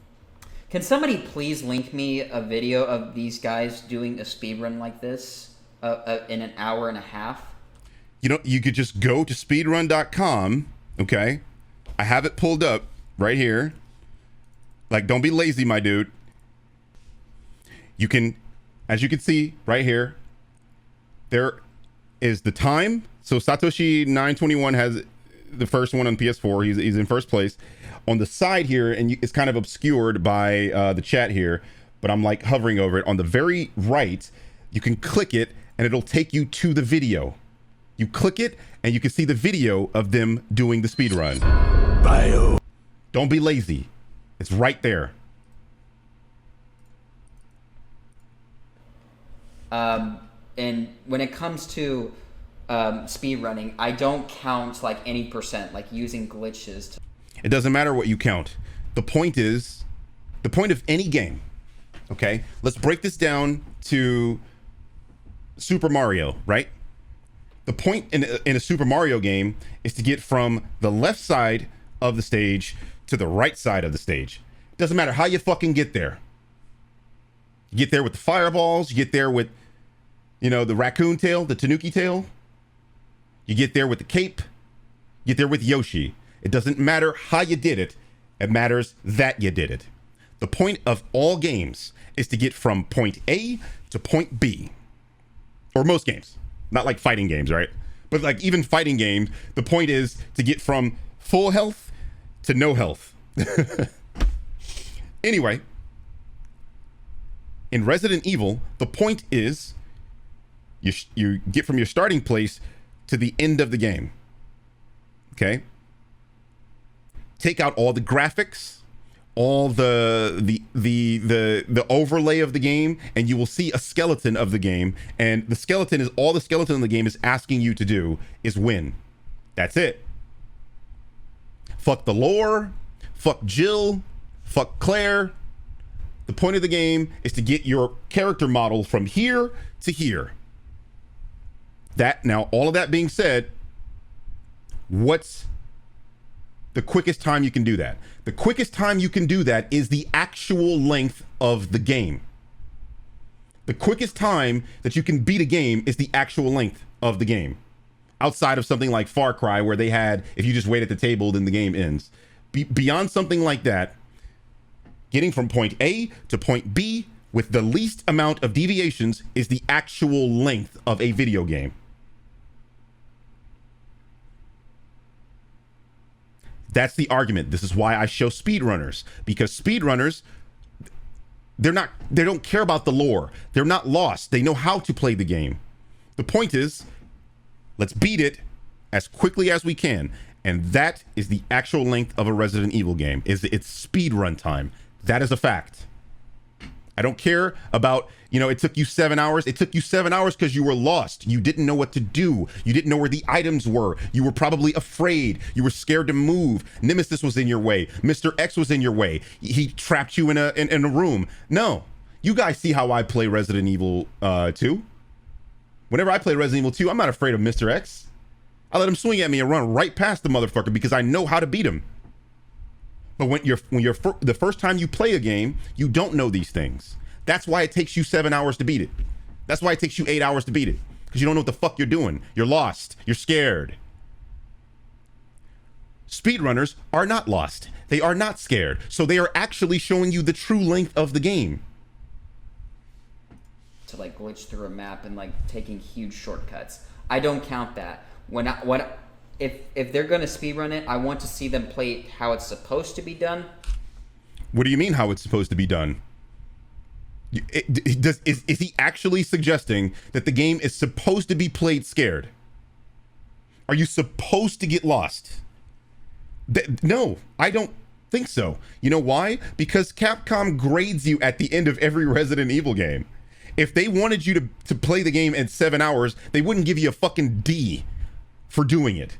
Can somebody please link me a video of these guys doing a speedrun like this in an hour and a half? You know, you could just go to speedrun.com, okay? I have it pulled up right here. Like, don't be lazy, my dude. You can, as you can see right here, there is the time. So Satoshi 921 has the first one on PS4. He's in first place. On the side here, and it's kind of obscured by the chat here, but I'm like hovering over it. On the very right, you can click it, and it'll take you to the video. You click it, and you can see the video of them doing the speed run. Bio. Don't be lazy. It's right there. And when it comes to speed running, I don't count like any percent, like using glitches. It doesn't matter what you count. The point is, the point of any game, okay? Let's break this down to Super Mario, right? The point in a Super Mario game is to get from the left side of the stage to the right side of the stage. It doesn't matter how you fucking get there. You get there with the fireballs, you get there with, you know, the raccoon tail, the tanuki tail. You get there with the cape, you get there with Yoshi. It doesn't matter how you did it. It matters that you did it. The point of all games is to get from point A to point B. Or most games. Not like fighting games, right? But like even fighting games, the point is to get from full health to no health. Anyway, in Resident Evil, the point is you get from your starting place to the end of the game. Okay? Take out all the graphics, all the overlay of the game, and you will see a skeleton of the game. And the skeleton is all the skeleton in the game is asking you to do is win. That's it. Fuck the lore. Fuck Jill. Fuck Claire. The point of the game is to get your character model from here to here. Now, all of that being said, what's the quickest time you can do that? The quickest time you can do that is the actual length of the game. The quickest time that you can beat a game is the actual length of the game. Outside of something like Far Cry, where they had, if you just wait at the table, then the game ends. Beyond something like that, getting from point A to point B with the least amount of deviations is the actual length of a video game. That's the argument. This is why I show speedrunners, because speedrunners, they don't care about the lore. They're not lost. They know how to play the game. The point is, let's beat it as quickly as we can. And that is the actual length of a Resident Evil game. It's speed run time. That is a fact. I don't care about, it took you 7 hours. It took you 7 hours because you were lost. You didn't know what to do. You didn't know where the items were. You were probably afraid. You were scared to move. Nemesis was in your way. Mr. X was in your way. He trapped you in a room. No. You guys see how I play Resident Evil 2? Whenever I play Resident Evil 2, I'm not afraid of Mr. X. I let him swing at me and run right past the motherfucker because I know how to beat him. But when you're the first time you play a game, you don't know these things. That's why it takes you 7 hours to beat it. That's why it takes you 8 hours to beat it. Because you don't know what the fuck you're doing. You're lost. You're scared. Speedrunners are not lost. They are not scared. So they are actually showing you the true length of the game. To like glitch through a map and like taking huge shortcuts. I don't count that. If they're gonna speedrun it, I want to see them play it how it's supposed to be done. What do you mean how it's supposed to be done? Is he actually suggesting that the game is supposed to be played scared? Are you supposed to get lost? No, I don't think so. You know why? Because Capcom grades you at the end of every Resident Evil game. If they wanted you to play the game in 7 hours, they wouldn't give you a fucking D for doing it.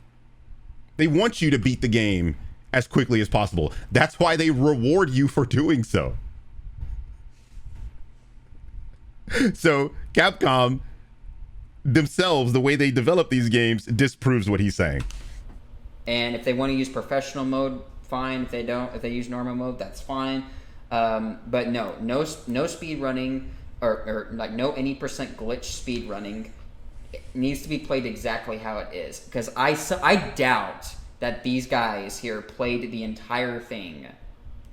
They want you to beat the game as quickly as possible. That's why they reward you for doing so. So Capcom themselves, the way they develop these games, disproves what he's saying. And if they want to use professional mode, fine. If they don't, if they use normal mode, that's fine. But no speed running or like no any percent glitch speed running. It needs to be played exactly how it is, because I doubt that these guys here played the entire thing,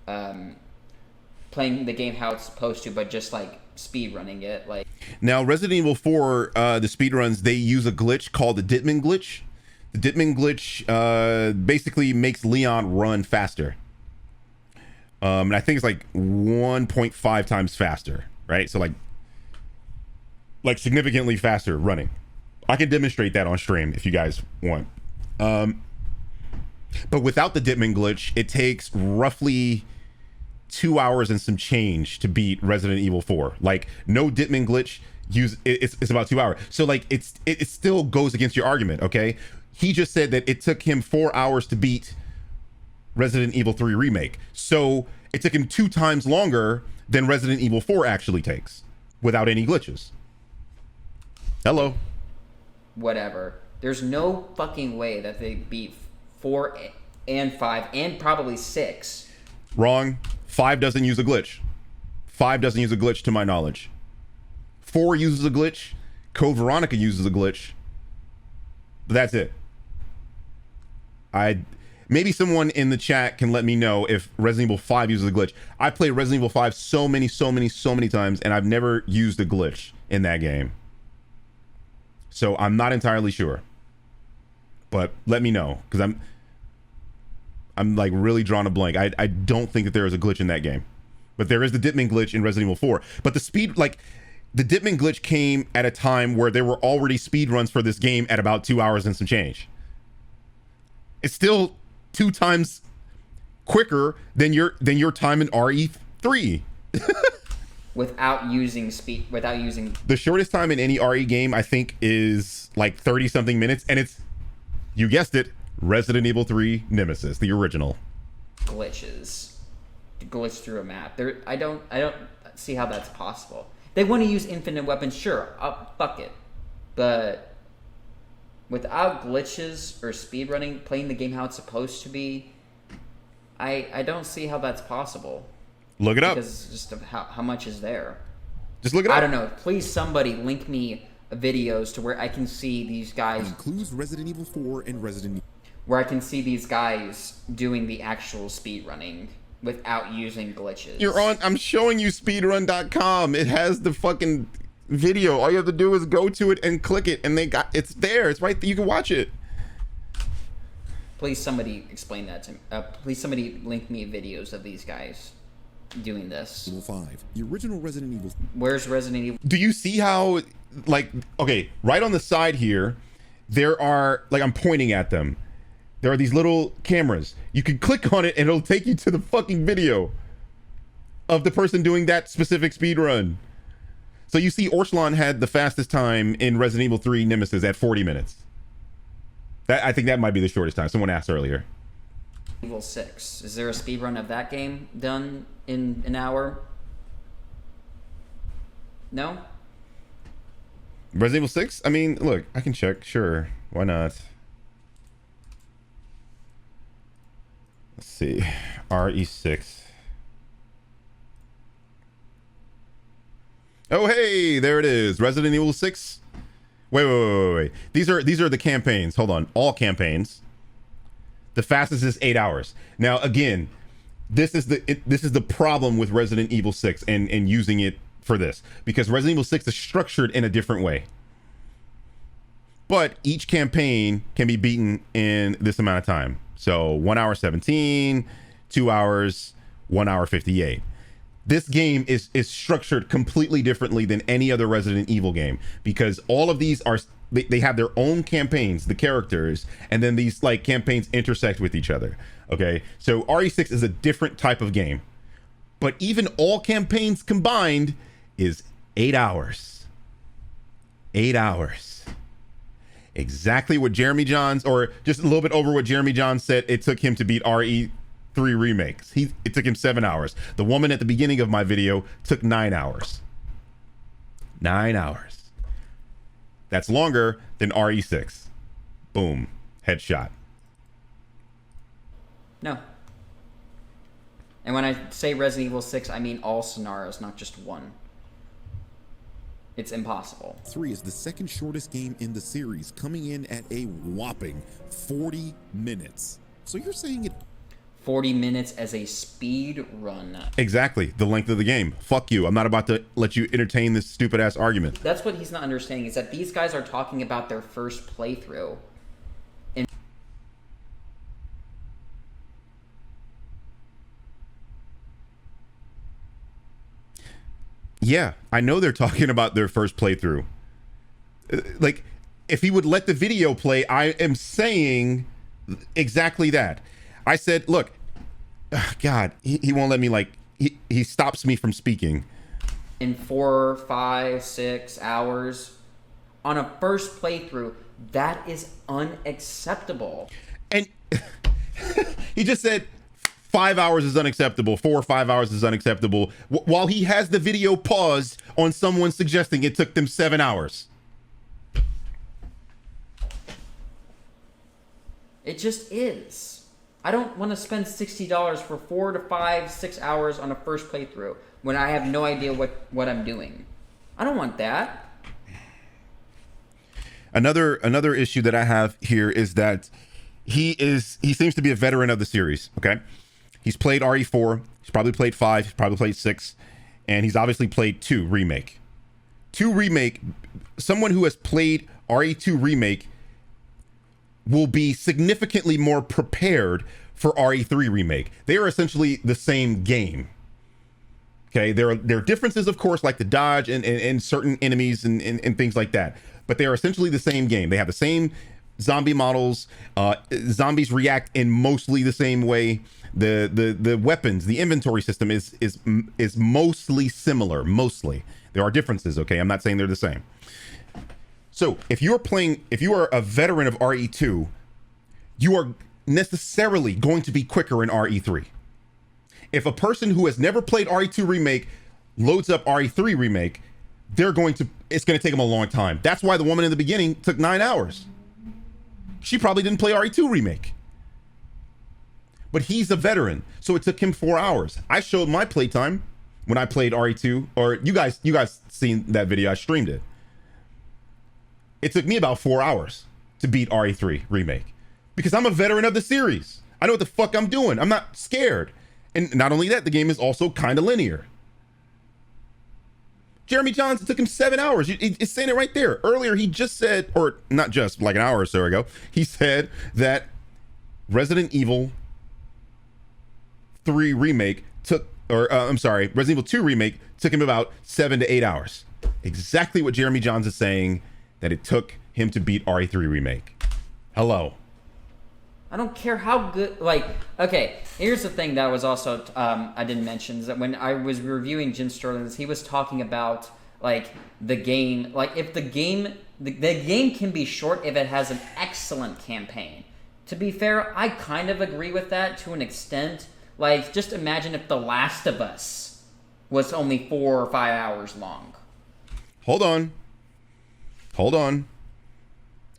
playing the game how it's supposed to, but just like speed running it. Like now, Resident Evil 4, the speed runs, they use a glitch called the Ditman glitch. The Ditman glitch basically makes Leon run faster, and I think it's like 1.5 times faster, right? So like significantly faster running. I can demonstrate that on stream if you guys want. But without the Ditman glitch, it takes roughly 2 hours and some change to beat Resident Evil 4. Like no Ditman glitch, it's about 2 hours. So like it still goes against your argument, okay? He just said that it took him 4 hours to beat Resident Evil 3 Remake. So it took him 2 times longer than Resident Evil 4 actually takes without any glitches. Hello. Whatever. There's no fucking way that they beat 4 and 5 and probably 6. Wrong. 5 doesn't use a glitch. 5 doesn't use a glitch to my knowledge. 4 uses a glitch. Code Veronica uses a glitch. But that's it. Maybe someone in the chat can let me know if Resident Evil 5 uses a glitch. I've played Resident Evil 5 so many times, and I've never used a glitch in that game. So I'm not entirely sure. But let me know, because I'm like really drawing a blank. I don't think that there is a glitch in that game. But there is the Ditman glitch in Resident Evil 4. But the Ditman glitch came at a time where there were already speed runs for this game at about 2 hours and some change. It's still 2 times quicker than your time in RE3. Without using the shortest time in any RE game, I think, is like 30 something minutes, and it's, you guessed it, Resident Evil 3 Nemesis, the original. Glitches. glitch through a map. I don't see how that's possible. They want to use infinite weapons, sure, fuck it. But without glitches or speedrunning, playing the game how it's supposed to be, I don't see how that's possible. Look it up. Because just of how much is there. Just look it up. I don't know. Please, somebody link me videos to where I can see these guys. It includes Resident Evil 4 and Resident Evil. Where I can see these guys doing the actual speedrunning without using glitches. I'm showing you speedrun.com. It has the fucking video. All you have to do is go to it and click it, and it's there. It's right there. You can watch it. Please, somebody explain that to me. Please, somebody link me videos of these guys doing this. Evil 5, the original Resident Evil. Where's Resident Evil? Do you see how, like, okay, right on the side here, there are, like, I'm pointing at them. There are these little cameras. You can click on it and it'll take you to the fucking video of the person doing that specific speed run. So you see Orslan had the fastest time in Resident Evil 3 Nemesis at 40 minutes. I think that might be the shortest time. Someone asked earlier. Evil 6. Is there a speed run of that game done in an hour? No? Resident Evil 6? I mean, look, I can check. Sure. Why not? Let's see. RE6. Oh, hey, there it is. Resident Evil 6. Wait. These are the campaigns. Hold on. All campaigns. The fastest is 8 hours. Now, again, this is the problem with Resident Evil 6 and using it for this, because Resident Evil 6 is structured in a different way. But each campaign can be beaten in this amount of time. So 1 hour 17, 2 hours, 1 hour 58. This game is structured completely differently than any other Resident Evil game, because all of these are, they have their own campaigns, the characters, and then these like campaigns intersect with each other. Okay, so RE6 is a different type of game, but even all campaigns combined is 8 hours. 8 hours. Exactly what Jeremy Johns, or just a little bit over what Jeremy Johns said it took him to beat RE3 remakes. It took him 7 hours. The woman at the beginning of my video took 9 hours. 9 hours. That's longer than RE6. Boom. Headshot. No. And when I say Resident Evil 6, I mean all scenarios, not just one. It's impossible. 3 is the second shortest game in the series, coming in at a whopping 40 minutes. So you're saying it... 40 minutes as a speed run. Exactly. The length of the game. Fuck you. I'm not about to let you entertain this stupid ass argument. That's what he's not understanding, is that these guys are talking about their first playthrough. Yeah, I know they're talking about their first playthrough. Like, if he would let the video play, I am saying exactly that. I said, look, God, he won't let me, like, he stops me from speaking. In 4, 5, 6 hours on a first playthrough, that is unacceptable. And he just said 5 hours is unacceptable, 4 or 5 hours is unacceptable, while he has the video paused on someone suggesting it took them 7 hours. It just is. I don't want to spend $60 for 4 to 5, 6 hours on a first playthrough when I have no idea what I'm doing. I don't want that. Another issue that I have here is that he seems to be a veteran of the series, okay? He's played RE4, he's probably played 5, he's probably played 6, and he's obviously played 2 Remake. 2 Remake, someone who has played RE2 Remake will be significantly more prepared for RE3 Remake. They are essentially the same game. Okay, there are differences, of course, like the dodge and certain enemies and things like that, but they are essentially the same game. They have the same zombie models. Zombies react in mostly the same way. The weapons, the inventory system is mostly similar. Mostly, there are differences. Okay, I'm not saying they're the same. So if you are a veteran of RE2, you are necessarily going to be quicker in RE3. If a person who has never played RE2 Remake loads up RE3 Remake, it's going to take them a long time. That's why the woman in the beginning took 9 hours. She probably didn't play RE2 Remake. But he's a veteran, so it took him 4 hours. I showed my playtime when I played RE2, or you guys seen that video, I streamed it. It took me about 4 hours to beat RE3 Remake because I'm a veteran of the series. I know what the fuck I'm doing. I'm not scared. And not only that, the game is also kind of linear. Jeremy Johns, it took him 7 hours. It's saying it right there. Earlier, he just said, or not just, like an hour or so ago, he said that Resident Evil 3 Remake Resident Evil 2 Remake took him about 7 to 8 hours. Exactly what Jeremy Johns is saying that it took him to beat RE3 Remake. Hello. I don't care how good, like, okay, here's the thing that was also, I didn't mention, is that when I was reviewing Jim Sterling's, he was talking about, like, the game, like, if the game can be short if it has an excellent campaign. To be fair, I kind of agree with that to an extent. Like, just imagine if The Last of Us was only 4 or 5 hours long. Hold on.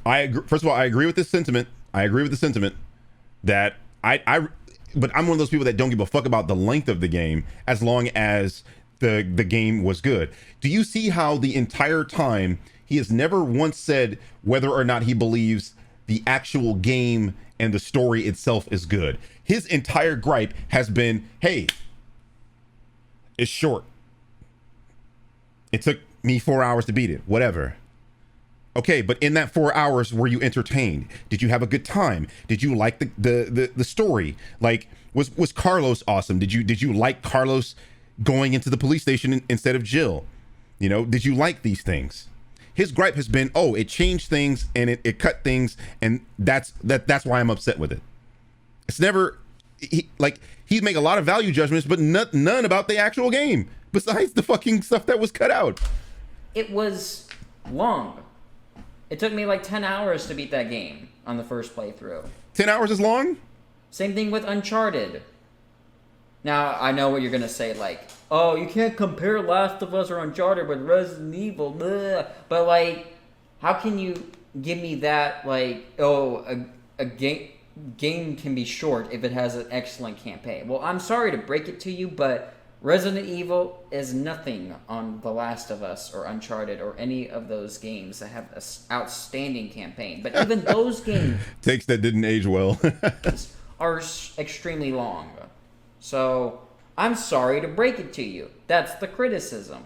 I agree. First of all, I agree with this sentiment. That but I'm one of those people that don't give a fuck about the length of the game as long as the game was good. Do you see how the entire time he has never once said whether or not he believes the actual game and the story itself is good? His entire gripe has been, hey, it's short. It took me 4 hours to beat it, whatever. Okay, but in that 4 hours, were you entertained? Did you have a good time? Did you like the story? Like, was Carlos awesome? Did you like Carlos going into the police station instead of Jill? You know, did you like these things? His gripe has been, oh, it changed things and it cut things, and that's why I'm upset with it. It's never he'd make a lot of value judgments, but none about the actual game besides the fucking stuff that was cut out. It was long. It took me like 10 hours to beat that game on the first playthrough. 10 hours is long? Same thing with Uncharted. Now, I know what you're going to say, like, oh, you can't compare Last of Us or Uncharted with Resident Evil, blah. But, like, how can you give me that, like, oh, a game can be short if it has an excellent campaign? Well, I'm sorry to break it to you, but Resident Evil is nothing on The Last of Us or Uncharted or any of those games that have an outstanding campaign. But even those games takes that didn't age well are extremely long. So I'm sorry to break it to you. That's the criticism.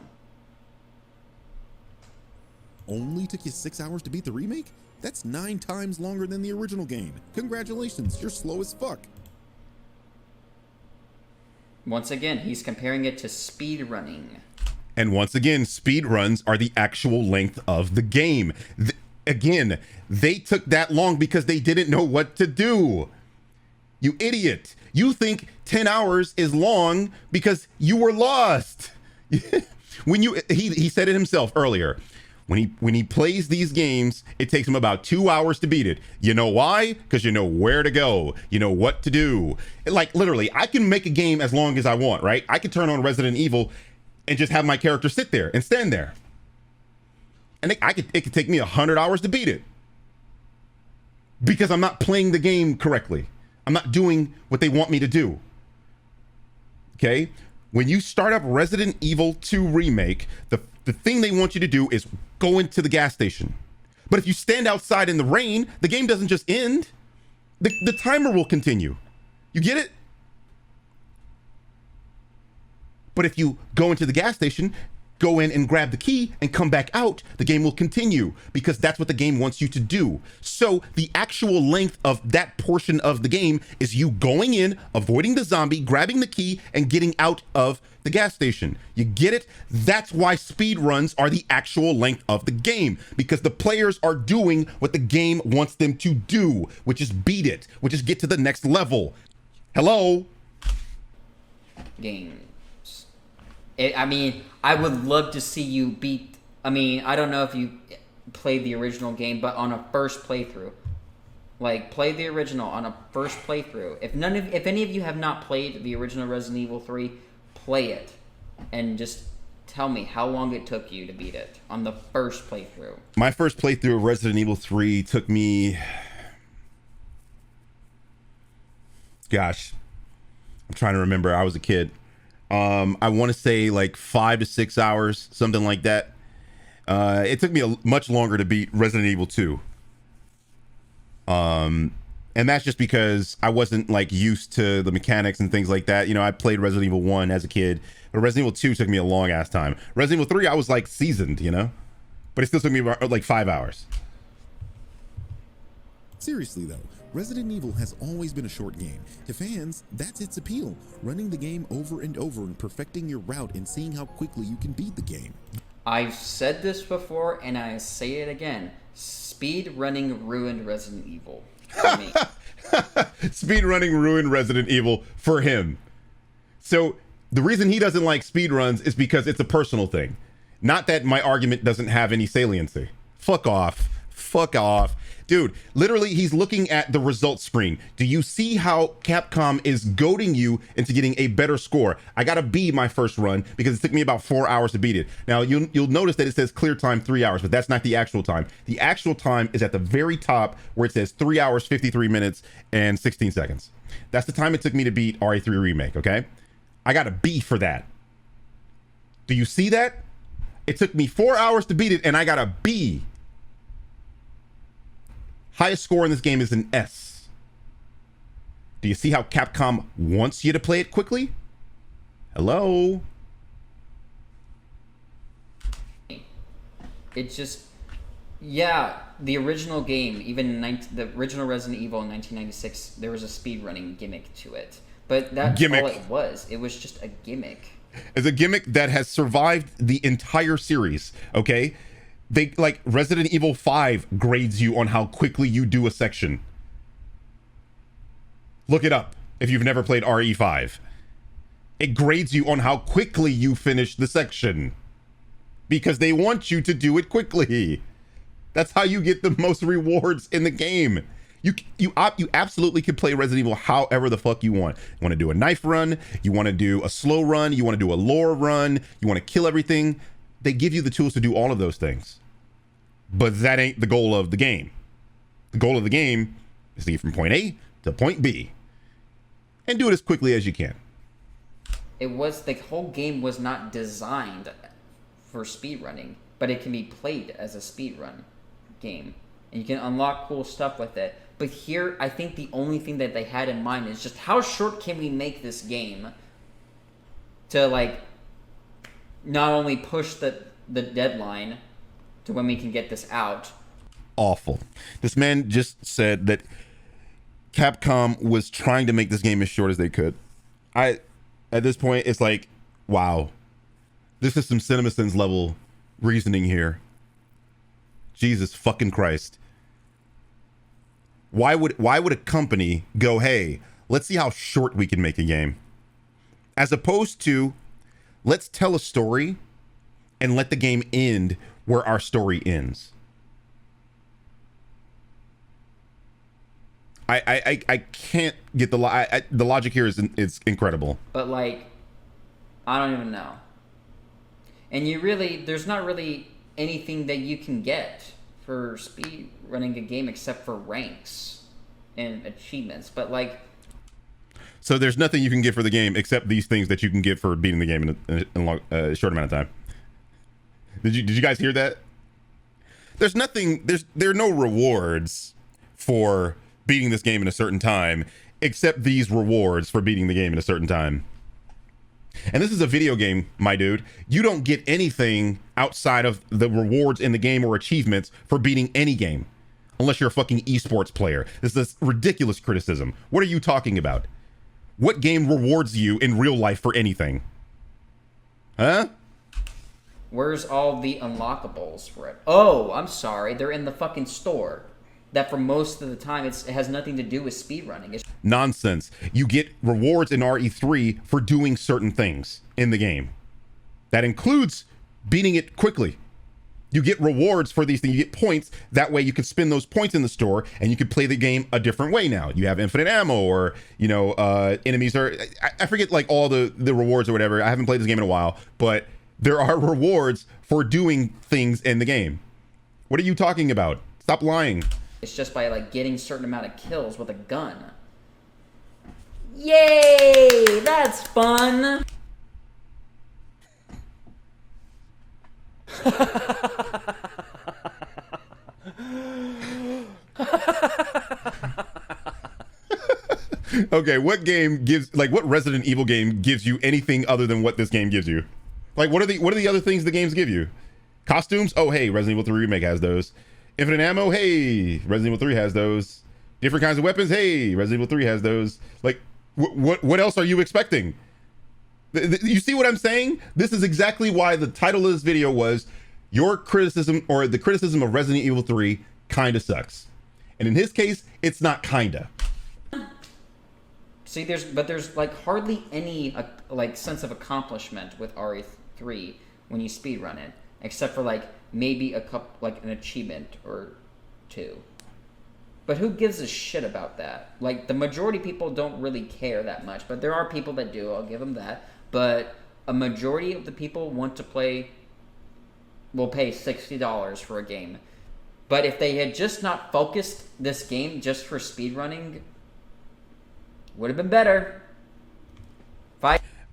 Only took you 6 hours to beat the remake? That's 9 times longer than the original game. Congratulations, you're slow as fuck. Once again, he's comparing it to speedrunning. And once again, speedruns are the actual length of the game. Again, they took that long because they didn't know what to do. You idiot. You think 10 hours is long because you were lost. He said it himself earlier. When he plays these games, it takes him about 2 hours to beat it. You know why? Because you know where to go. You know what to do. Like, literally, I can make a game as long as I want, right? I could turn on Resident Evil and just have my character sit there and stand there. And it could take me 100 hours to beat it. Because I'm not playing the game correctly. I'm not doing what they want me to do. Okay? When you start up Resident Evil 2 Remake, the thing they want you to do is go into the gas station. But if you stand outside in the rain, the game doesn't just end. The timer will continue. You get it? But if you go into the gas station, go in and grab the key and come back out, the game will continue because that's what the game wants you to do. So the actual length of that portion of the game is you going in, avoiding the zombie, grabbing the key, and getting out of the gas station. You get it? That's why speed runs are the actual length of the game, because the players are doing what the game wants them to do, which is beat it, which is get to the next level. Hello? Games. I mean, I would love to see you beat... I mean, I don't know if you played the original game, but on a first playthrough, Like, play the original on a first playthrough. If any of you have not played the original Resident Evil 3, play it and just tell me how long it took you to beat it on the first playthrough. My first playthrough of Resident Evil 3 took me, gosh, I'm trying to remember. I was a kid. I want to say like 5 to 6 hours, something like that. It took me much longer to beat Resident Evil 2. And that's just because I wasn't like used to the mechanics and things like that. You know, I played Resident Evil 1 as a kid, but Resident Evil 2 took me a long ass time. Resident Evil 3, I was like seasoned, you know, but it still took me about like 5 hours. Seriously though, Resident Evil has always been a short game. To fans, that's its appeal, running the game over and over and perfecting your route and seeing how quickly you can beat the game. I've said this before and I say it again. Speedrunning ruined Resident Evil for me. Speedrunning ruined Resident Evil for him. So the reason he doesn't like speedruns is because it's a personal thing. Not that my argument doesn't have any saliency. Fuck off. Fuck off. Dude, literally, he's looking at the results screen. Do you see how Capcom is goading you into getting a better score? I got a B my first run because it took me about 4 hours to beat it. Now, you'll notice that it says clear time 3 hours, but that's not the actual time. The actual time is at the very top where it says 3 hours, 53 minutes, and 16 seconds. That's the time it took me to beat RE3 Remake, okay? I got a B for that. Do you see that? It took me 4 hours to beat it, and I got a B. Highest score in this game is an S. Do you see how Capcom wants you to play it quickly? Hello? It's just, yeah, the original game, even the original Resident Evil in 1996, there was a speedrunning gimmick to it. But that's all it was. It was just a gimmick. It's a gimmick that has survived the entire series, okay? They, like, Resident Evil 5 grades you on how quickly you do a section. Look it up if you've never played RE5. It grades you on how quickly you finish the section. Because they want you to do it quickly. That's how you get the most rewards in the game. You absolutely can play Resident Evil however the fuck you want. You want to do a knife run, you want to do a slow run, you want to do a lore run, you want to kill everything. They give you the tools to do all of those things. But that ain't the goal of the game. The goal of the game is to get from point A to point B. And do it as quickly as you can. The whole game was not designed for speedrunning, but it can be played as a speedrun game. And you can unlock cool stuff with it. But here, I think the only thing that they had in mind is just how short can we make this game to, like, not only push the deadline to when we can get this out. Awful. This man just said that Capcom was trying to make this game as short as they could. At this point, it's like, wow. This is some CinemaSins level reasoning here. Jesus fucking Christ. Why would a company go, hey, let's see how short we can make a game? As opposed to, let's tell a story and let the game end where our story ends. I can't get the logic here is incredible. But, like, I don't even know. And there's not really anything that you can get for speed running a game except for ranks and achievements. But, like, so there's nothing you can get for the game except these things that you can get for beating the game in a short amount of time. Did you guys hear that? There are no rewards for beating this game in a certain time except these rewards for beating the game in a certain time. And this is a video game, my dude. You don't get anything outside of the rewards in the game or achievements for beating any game unless you're a fucking esports player. This is ridiculous criticism. What are you talking about? What game rewards you in real life for anything? Huh? Where's all the unlockables for it? Oh, I'm sorry. They're in the fucking store. That for most of the time, it has nothing to do with speedrunning. It's nonsense. You get rewards in RE3 for doing certain things in the game. That includes beating it quickly. You get rewards for these things. You get points. That way you can spend those points in the store and you can play the game a different way now. You have infinite ammo, or, you know, enemies are, I forget like all the rewards or whatever. I haven't played this game in a while, but there are rewards for doing things in the game. What are you talking about? Stop lying. It's just by like getting a certain amount of kills with a gun. Yay! That's fun! Okay, what game gives, like, what Resident Evil game gives you anything other than what this game gives you? Like, what are the other things the games give you? Costumes? Oh, hey, Resident Evil 3 Remake has those. Infinite ammo? Hey, Resident Evil 3 has those. Different kinds of weapons? Hey, Resident Evil 3 has those. Like, what else are you expecting? You see what I'm saying? This is exactly why the title of this video was your criticism, or the criticism of Resident Evil 3 kinda sucks. And in his case, it's not kinda. See, there's like hardly any like sense of accomplishment with RE3 when you speedrun it, except for like maybe a couple, like an achievement or two. But who gives a shit about that? Like, the majority of people don't really care that much, but there are people that do, I'll give them that. But a majority of the people want to play, will pay $60 for a game. But if they had just not focused this game just for speedrunning, would have been better.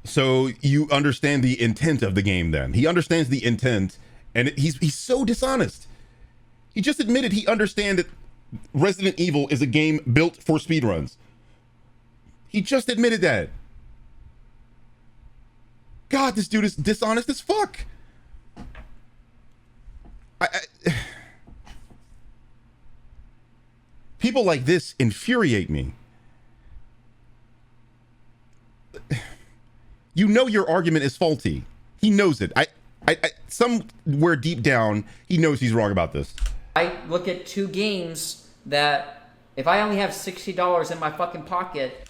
So you understand the intent of the game then. He understands the intent, and he's so dishonest. He just admitted he understands that Resident Evil is a game built for speedruns. He just admitted that. God, this dude is dishonest as fuck. People like this infuriate me. You know your argument is faulty. He knows it. Somewhere deep down, he knows he's wrong about this. I look at two games that, if I only have $60 in my fucking pocket...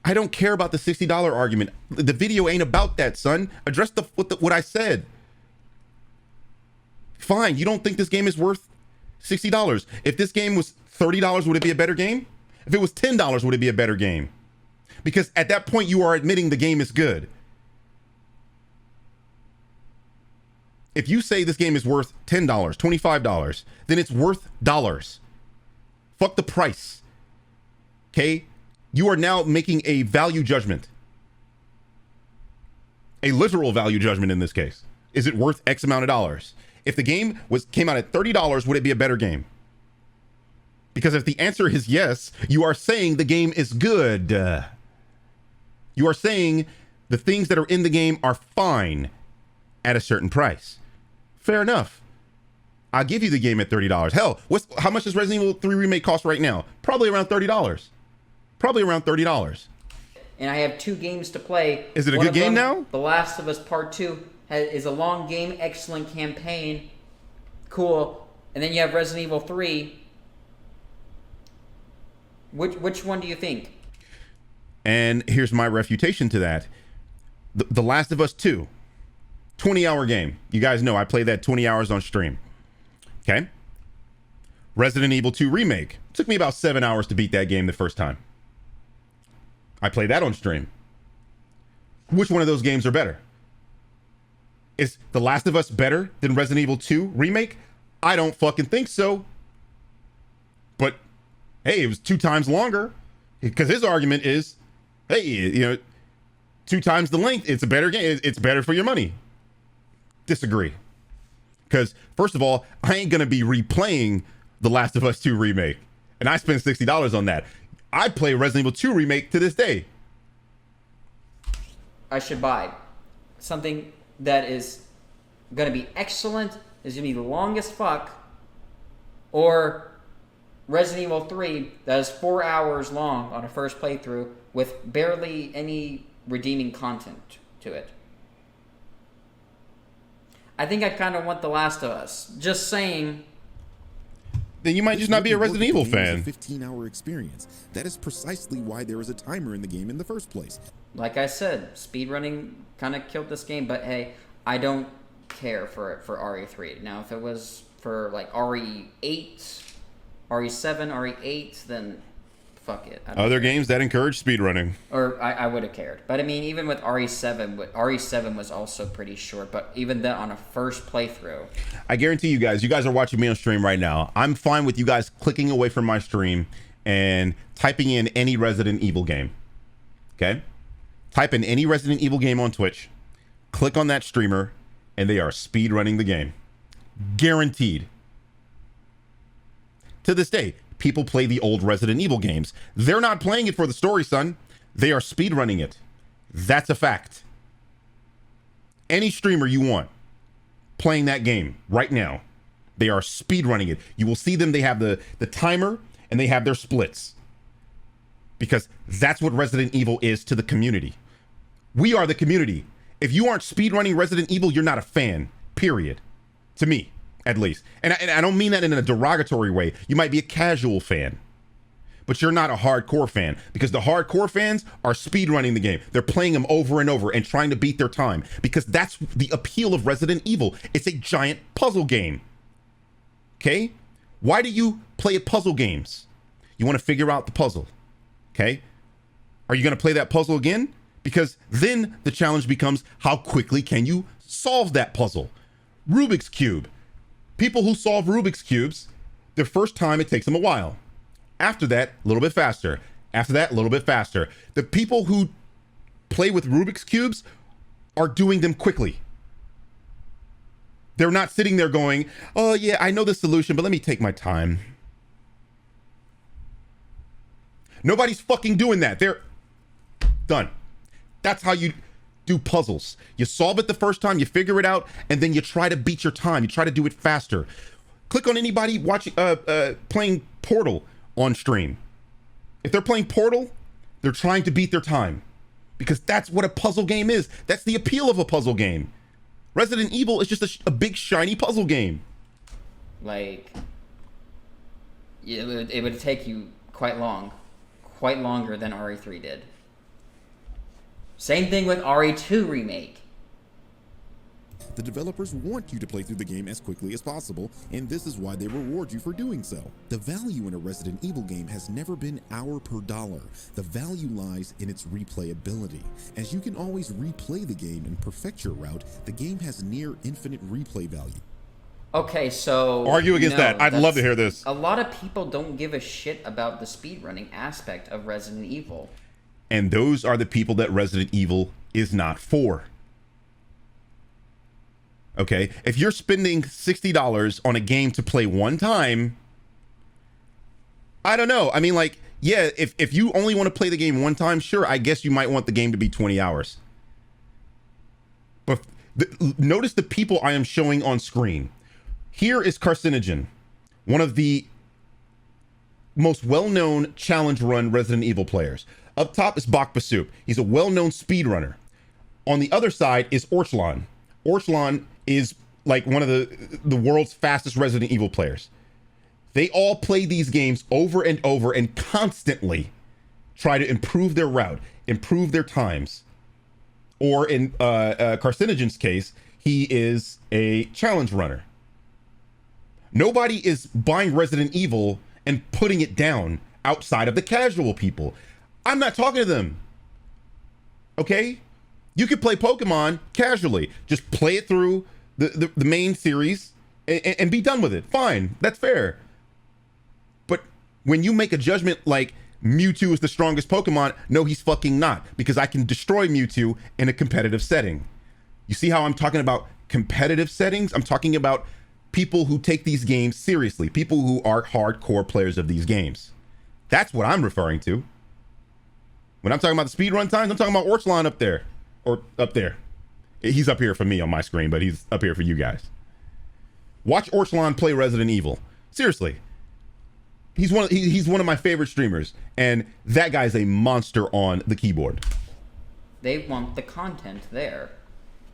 I don't care about the $60 argument. The video ain't about that, son. Address what I said. Fine, you don't think this game is worth $60. If this game was $30, would it be a better game? If it was $10, would it be a better game? Because at that point, you are admitting the game is good. If you say this game is worth $10, $25, then it's worth dollars. Fuck the price. Okay? You are now making a value judgment. A literal value judgment in this case. Is it worth X amount of dollars? If the game came out at $30, would it be a better game? Because if the answer is yes, you are saying the game is good. You are saying the things that are in the game are fine at a certain price. Fair enough. I'll give you the game at $30. Hell, how much does Resident Evil 3 Remake cost right now? Probably around $30. Probably around $30. And I have two games to play. Is it a good game now? The Last of Us Part 2 is a long game, excellent campaign. Cool. And then you have Resident Evil 3. Which one do you think? And here's my refutation to that. The Last of Us 2. 20-hour game. You guys know I played that 20 hours on stream. Okay? Resident Evil 2 Remake. Took me about 7 hours to beat that game the first time. I played that on stream. Which one of those games are better? Is The Last of Us better than Resident Evil 2 Remake? I don't fucking think so. But, hey, it was 2 times longer. Because his argument is, hey, you know, 2 times the length, it's a better game. It's better for your money. Disagree. Because, first of all, I ain't going to be replaying The Last of Us 2 Remake. And I spent $60 on that. I play Resident Evil 2 Remake to this day. I should buy something that is going to be excellent, is going to be the longest fuck, or Resident Evil 3 that is 4 hours long on a first playthrough with barely any redeeming content to it. I think I kind of want The Last of Us. Just saying. Then you might just not be a Resident Evil fan. A 15-hour experience. That is precisely why there is a timer in the game in the first place. Like I said, speedrunning kind of killed this game, but hey, I don't care for RE3. Now, if it was for like RE8, RE7, RE8, then fuck it. I don't Other care. games that encourage speedrunning. Or I would have cared. But I mean, even with RE7, RE7 was also pretty short. But even then, on a first playthrough, I guarantee you guys are watching me on stream right now. I'm fine with you guys clicking away from my stream and typing in any Resident Evil game. Okay? Type in any Resident Evil game on Twitch, click on that streamer, and they are speedrunning the game. Guaranteed. To this day, people play the old Resident Evil games. They're not playing it for the story, son. They are speedrunning it. That's a fact. Any streamer you want playing that game right now, they are speedrunning it. You will see them. They have the timer and they have their splits. Because that's what Resident Evil is to the community. We are the community. If you aren't speedrunning Resident Evil, you're not a fan, period. To me, at least. And I don't mean that in a derogatory way. You might be a casual fan, but you're not a hardcore fan, because the hardcore fans are speedrunning the game. They're playing them over and over and trying to beat their time, because that's the appeal of Resident Evil. It's a giant puzzle game. Okay? Why do you play puzzle games? You want to figure out the puzzle. Okay? Are you going to play that puzzle again? Because then the challenge becomes, how quickly can you solve that puzzle? Rubik's Cube. People who solve Rubik's Cubes, the first time it takes them a while. After that, a little bit faster. After that, a little bit faster. The people who play with Rubik's Cubes are doing them quickly. They're not sitting there going, oh yeah, I know the solution, but let me take my time. Nobody's fucking doing that. They're done. That's how you do puzzles. You solve it the first time, you figure it out, and then you try to beat your time. You try to do it faster. Click on anybody watching playing Portal on stream. If they're playing Portal, they're trying to beat their time, because that's what a puzzle game is. That's the appeal of a puzzle game. Resident Evil is just a big shiny puzzle game. like, it would take you quite longer than RE3 did. Same thing with RE2 Remake. The developers want you to play through the game as quickly as possible, and this is why they reward you for doing so. The value in a Resident Evil game has never been hour per dollar. The value lies in its replayability. As you can always replay the game and perfect your route, the game has near infinite replay value. Okay, so... Argue against that. I'd love to hear this. A lot of people don't give a shit about the speedrunning aspect of Resident Evil. And those are the people that Resident Evil is not for. Okay? If you're spending $60 on a game to play one time, I don't know. I mean, like, yeah, if you only want to play the game one time, sure, I guess you might want the game to be 20 hours. But notice the people I am showing on screen. Here is Carcinogen, one of the most well-known challenge run Resident Evil players. Up top is Bak Basoup. He's a well-known speedrunner. On the other side is Orchlan. Orchlan is like one of the world's fastest Resident Evil players. They all play these games over and over and constantly try to improve their route, improve their times. Or in Carcinogen's case, he is a challenge runner. Nobody is buying Resident Evil and putting it down outside of the casual people. I'm not talking to them. Okay? You could play Pokemon casually. Just play it through the main series and be done with it. Fine. That's fair. But when you make a judgment like Mewtwo is the strongest Pokemon, no, he's fucking not. Because I can destroy Mewtwo in a competitive setting. You see how I'm talking about competitive settings? I'm talking about people who take these games seriously. People who are hardcore players of these games. That's what I'm referring to. When I'm talking about the speedrun times, I'm talking about Orchlan up there. Or up there. He's up here for me on my screen, but he's up here for you guys. Watch Orchlan play Resident Evil. Seriously. He's one of my favorite streamers, and that guy's a monster on the keyboard. They want the content there.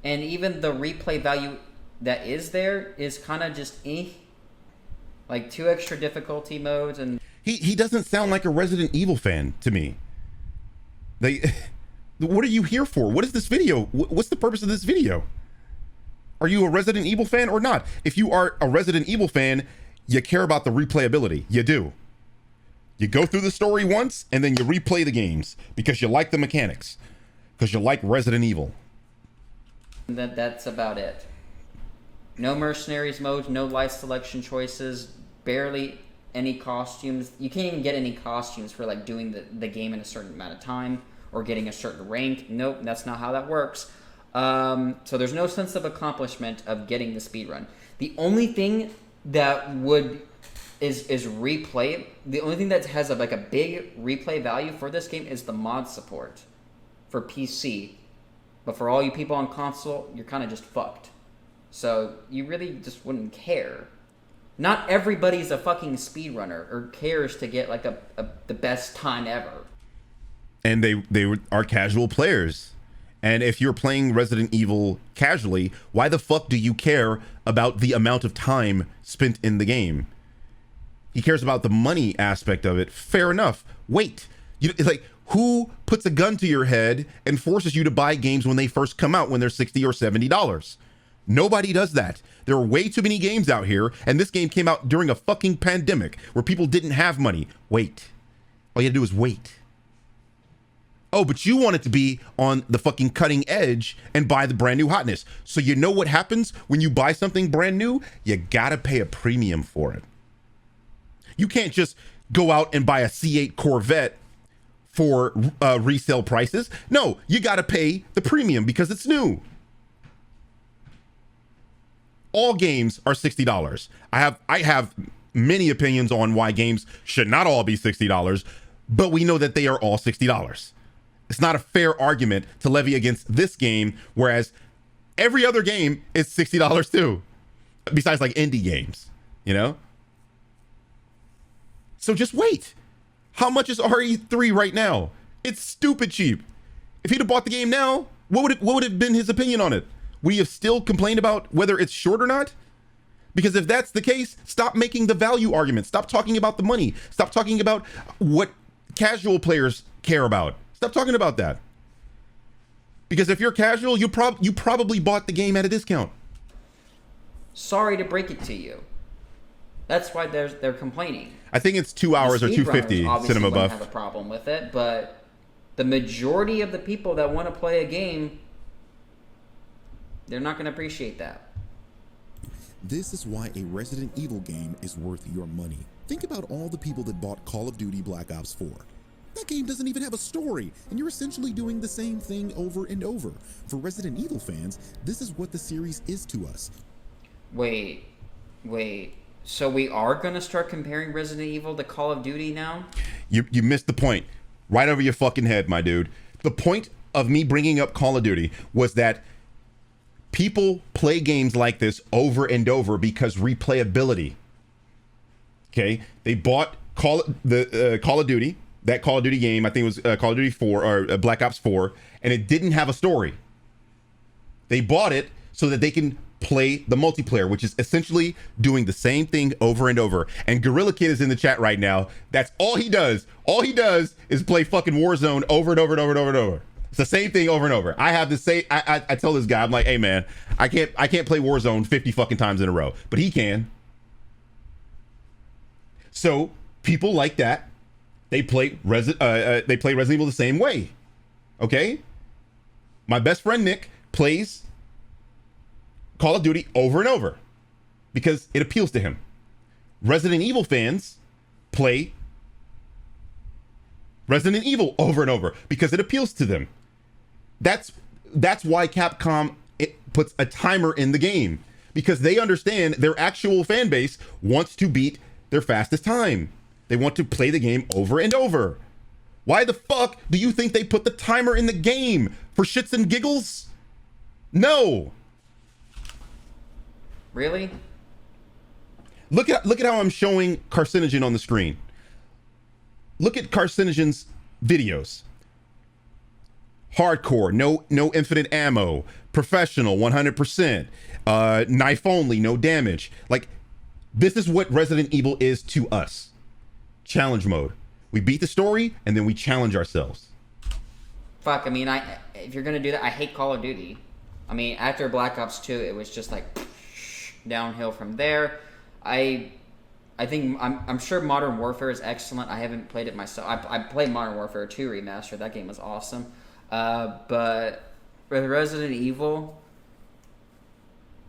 And even the replay value that is there is kind of just like 2 extra difficulty modes, and he doesn't sound like a Resident Evil fan to me. What are you here for? What is this video? What's the purpose of this video? Are you a Resident Evil fan or not? If you are a Resident Evil fan, you care about the replayability. You do. You go through the story once and then you replay the games because you like the mechanics, because you like Resident Evil. That's about it. No Mercenaries modes, no life selection choices, barely any costumes. You can't even get any costumes for like doing the game in a certain amount of time or getting a certain rank. Nope, that's not how that works. So there's no sense of accomplishment of getting the speedrun. The only thing that is replay. The only thing that has a big replay value for this game is the mod support for PC. But for all you people on console, you're kind of just fucked. So you really just wouldn't care. Not everybody's a fucking speedrunner or cares to get like the best time ever. And they are casual players. And if you're playing Resident Evil casually, why the fuck do you care about the amount of time spent in the game? He cares about the money aspect of it. Fair enough. Wait. It's like, who puts a gun to your head and forces you to buy games when they first come out when they're $60 or $70? Nobody does that. There are way too many games out here, and this game came out during a fucking pandemic where people didn't have money. Wait. All you had to do is wait. Oh, but you want it to be on the fucking cutting edge and buy the brand new hotness. So you know what happens when you buy something brand new? You gotta pay a premium for it. You can't just go out and buy a C8 Corvette for resale prices. No, you gotta pay the premium because it's new. All games are $60. I have many opinions on why games should not all be $60, but we know that they are all $60. It's not a fair argument to levy against this game, whereas every other game is $60 too, besides like indie games, you know? So just wait. How much is RE3 right now? It's stupid cheap. If he'd have bought the game now, what would have been his opinion on it? Would he have still complained about whether it's short or not? Because if that's the case, stop making the value argument. Stop talking about the money. Stop talking about what casual players care about. Stop talking about that. Because if you're casual, you probably bought the game at a discount. Sorry to break it to you. That's why they're complaining. I think it's 2 hours or 250. Cinema Buff have a problem with it, but the majority of the people that want to play a game, they're not going to appreciate that. This is why a Resident Evil game is worth your money. Think about all the people that bought Call of Duty Black Ops 4. That game doesn't even have a story, and you're essentially doing the same thing over and over. For Resident Evil fans, this is what the series is to us. Wait. So we are going to start comparing Resident Evil to Call of Duty now? You missed the point. Right over your fucking head, my dude. The point of me bringing up Call of Duty was that people play games like this over and over because replayability. Okay? They bought Call of Duty, that Call of Duty game, I think it was Call of Duty 4 or Black Ops 4, and it didn't have a story. They bought it so that they can play the multiplayer, which is essentially doing the same thing over and over. And Gorilla Kid is in the chat right now. That's all he does. All he does is play fucking Warzone over and over and over and over and over. It's the same thing over and over. I have the same. I tell this guy, I'm like, hey man, I can't play Warzone 50 fucking times in a row, but he can. So people like that, they play Resident Evil the same way. Okay, my best friend Nick plays Call of Duty over and over because it appeals to him. Resident Evil fans play Resident Evil over and over because it appeals to them. That's why Capcom puts a timer in the game, because they understand their actual fan base wants to beat their fastest time. They want to play the game over and over. Why the fuck do you think they put the timer in the game? For shits and giggles? No. Really? Look at how I'm showing Carcinogen on the screen. Look at Carcinogen's videos. Hardcore, no infinite ammo, professional, 100%, knife only, no damage. Like, this is what Resident Evil is to us. Challenge mode. We beat the story and then we challenge ourselves. Fuck, I mean, if you're gonna do that, I hate Call of Duty. I mean, after Black Ops 2, it was just like downhill from there. I think I'm sure Modern Warfare is excellent. I haven't played it myself. I played Modern Warfare 2 Remaster. That game was awesome. But with Resident Evil,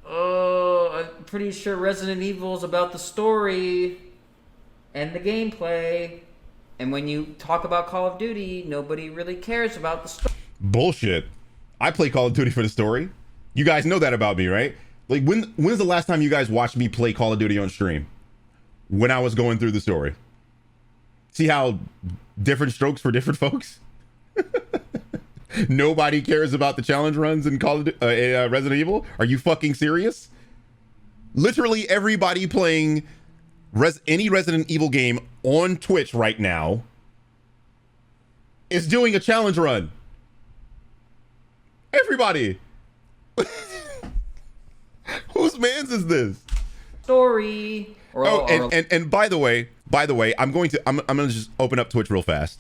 I'm pretty sure Resident Evil is about the story and the gameplay. And when you talk about Call of Duty, nobody really cares about the story. Bullshit. I play Call of Duty for the story. You guys know that about me, right? Like, when's the last time you guys watched me play Call of Duty on stream? When I was going through the story. See how different strokes for different folks? Nobody cares about the challenge runs in Resident Evil? Are you fucking serious? Literally everybody playing any Resident Evil game on Twitch right now is doing a challenge run. Everybody. Whose man's is this? Story. And by the way, I'm gonna just open up Twitch real fast.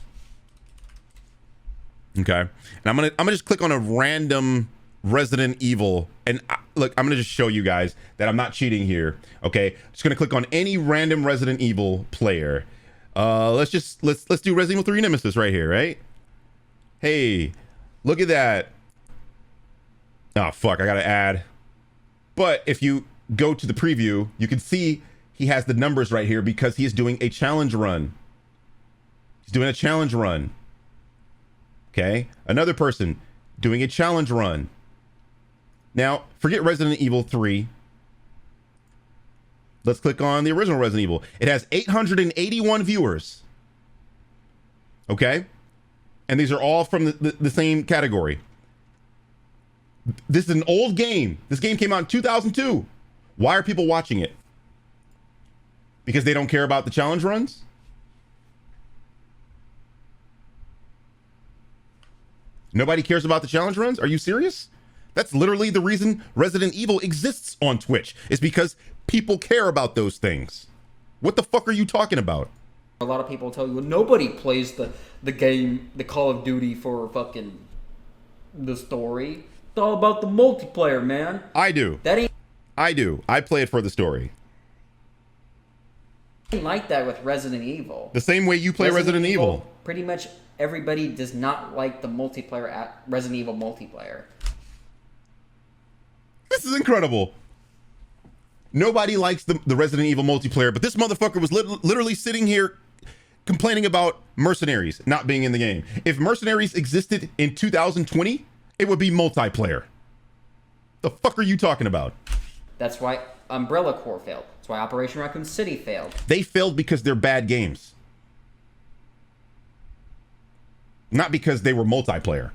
Okay, and I'm gonna just click on a random Resident Evil, and look, I'm gonna just show you guys that I'm not cheating here. Okay, just gonna click on any random Resident Evil player. Let's do Resident Evil 3 Nemesis right here, right? Hey, look at that. Oh fuck, I gotta add. But if you go to the preview, you can see he has the numbers right here because he is doing a challenge run. He's doing a challenge run. Okay, another person doing a challenge run. Now, forget Resident Evil 3. Let's click on the original Resident Evil. It has 881 viewers. Okay, and these are all from the same category. This is an old game. This game came out in 2002. Why are people watching it? Because they don't care about the challenge runs? Nobody cares about the challenge runs? Are you serious? That's literally the reason Resident Evil exists on Twitch. It's because people care about those things. What the fuck are you talking about? A lot of people tell you, well, nobody plays the game, the Call of Duty for fucking the story. It's all about the multiplayer, man. I do. I do. I play it for the story. Like that with Resident Evil. The same way you play Resident Evil. Pretty much everybody does not like the multiplayer at Resident Evil multiplayer. This is incredible. Nobody likes the Resident Evil multiplayer, but this motherfucker was literally sitting here complaining about Mercenaries not being in the game. If Mercenaries existed in 2020, it would be multiplayer. The fuck are you talking about? That's why Umbrella Corps failed. That's why Operation Raccoon City failed. They failed because they're bad games. Not because they were multiplayer.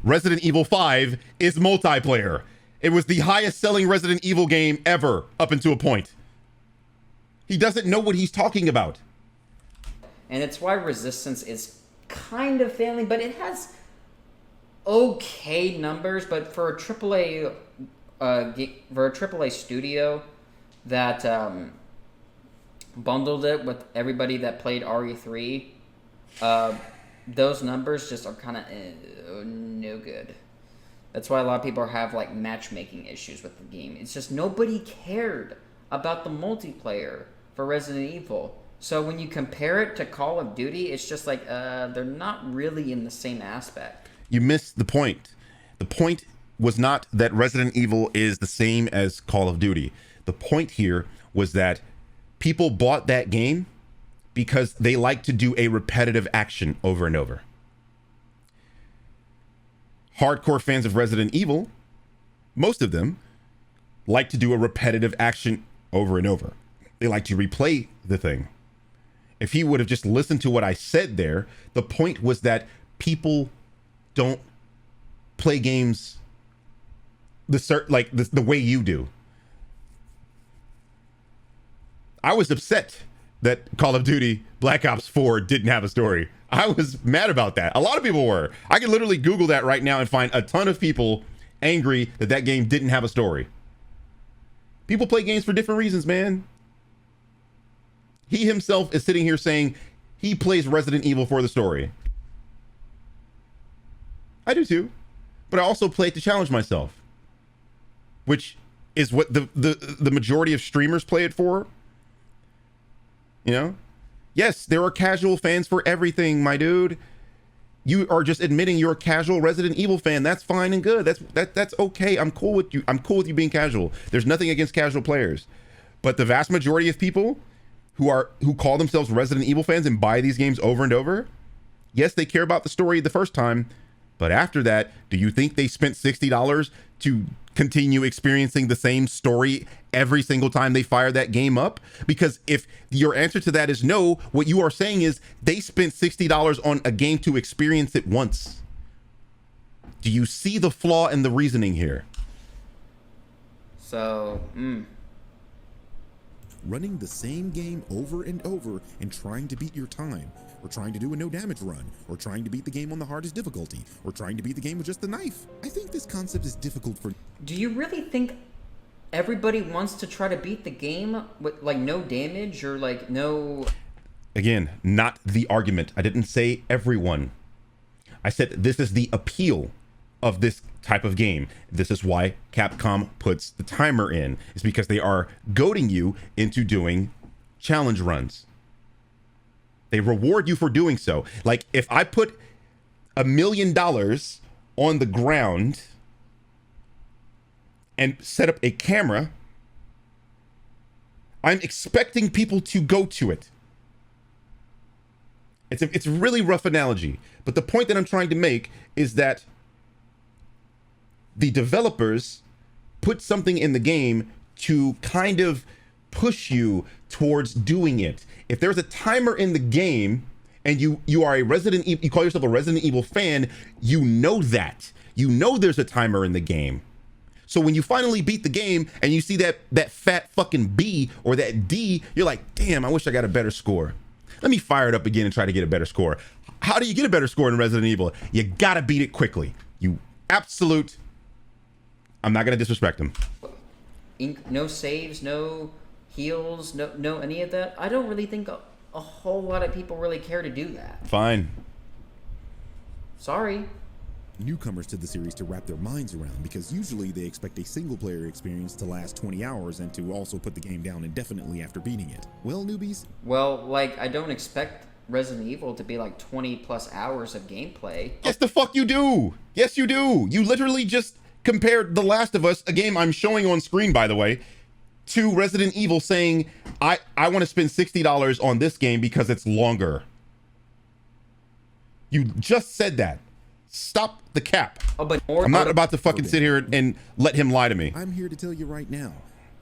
Resident Evil 5 is multiplayer. It was the highest selling Resident Evil game ever up until a point. He doesn't know what he's talking about. And it's why Resistance is kind of failing, but it has okay numbers. But for a AAA studio that bundled it with everybody that played RE3, those numbers just are kind of no good. That's why a lot of people have like matchmaking issues with the game. It's just nobody cared about the multiplayer for Resident Evil. So when you compare it to Call of Duty, it's just like they're not really in the same aspect. You missed the point. The point was not that Resident Evil is the same as Call of Duty. The point here was that people bought that game because they like to do a repetitive action over and over. Hardcore fans of Resident Evil, most of them, like to do a repetitive action over and over. They like to replay the thing. If he would have just listened to what I said there, the point was that people don't play games the way you do. I was upset that Call of Duty Black Ops 4 didn't have a story. I was mad about that. A lot of people were. I can literally Google that right now and find a ton of people angry that that game didn't have a story. People play games for different reasons, man. He himself is sitting here saying he plays Resident Evil for the story. I do too. But I also play it to challenge myself. which is what the majority of streamers play it for. You know? Yes, there are casual fans for everything, my dude. You are just admitting you're a casual Resident Evil fan. That's fine and good. That's okay. I'm cool with you. I'm cool with you being casual. There's nothing against casual players. But the vast majority of people who call themselves Resident Evil fans and buy these games over and over, yes, they care about the story the first time, but after that, do you think they spent $60 to continue experiencing the same story every single time they fire that game up? Because if your answer to that is no, what you are saying is they spent $60 on a game to experience it once. Do you see the flaw in the reasoning here? So, Running the same game over and over and trying to beat your time, or trying to do a no damage run, or trying to beat the game on the hardest difficulty, or trying to beat the game with just the knife. I think this concept is difficult for... do you really think everybody wants to try to beat the game with like no damage or like no... Again, not the argument. I didn't say everyone. I said this is the appeal of this type of game. This is why Capcom puts the timer in. It's because they are goading you into doing challenge runs. They reward you for doing so. Like if I put $1 million on the ground and set up a camera, I'm expecting people to go to it. It's a really rough analogy, but the point that I'm trying to make is that the developers put something in the game to kind of push you towards doing it. If there's a timer in the game and you are a you call yourself a Resident Evil fan, you know that. You know there's a timer in the game. So when you finally beat the game and you see that fat fucking B or that D, you're like, damn, I wish I got a better score. Let me fire it up again and try to get a better score. How do you get a better score in Resident Evil? You gotta beat it quickly. You absolute... I'm not gonna disrespect him. No saves, no heals, no any of that. I don't really think a whole lot of people really care to do that. Fine. Sorry. Newcomers to the series to wrap their minds around, because usually they expect a single player experience to last 20 hours and to also put the game down indefinitely after beating it. Well, newbies? Well, like, I don't expect Resident Evil to be like 20 plus hours of gameplay. Yes, the fuck you do. Yes, you do. You literally just compared The Last of Us, a game I'm showing on screen, by the way, to Resident Evil, saying, I want to spend $60 on this game because it's longer. You just said that. Stop the cap. Oh, but I'm not about to fucking sit here and let him lie to me. I'm here to tell you right now,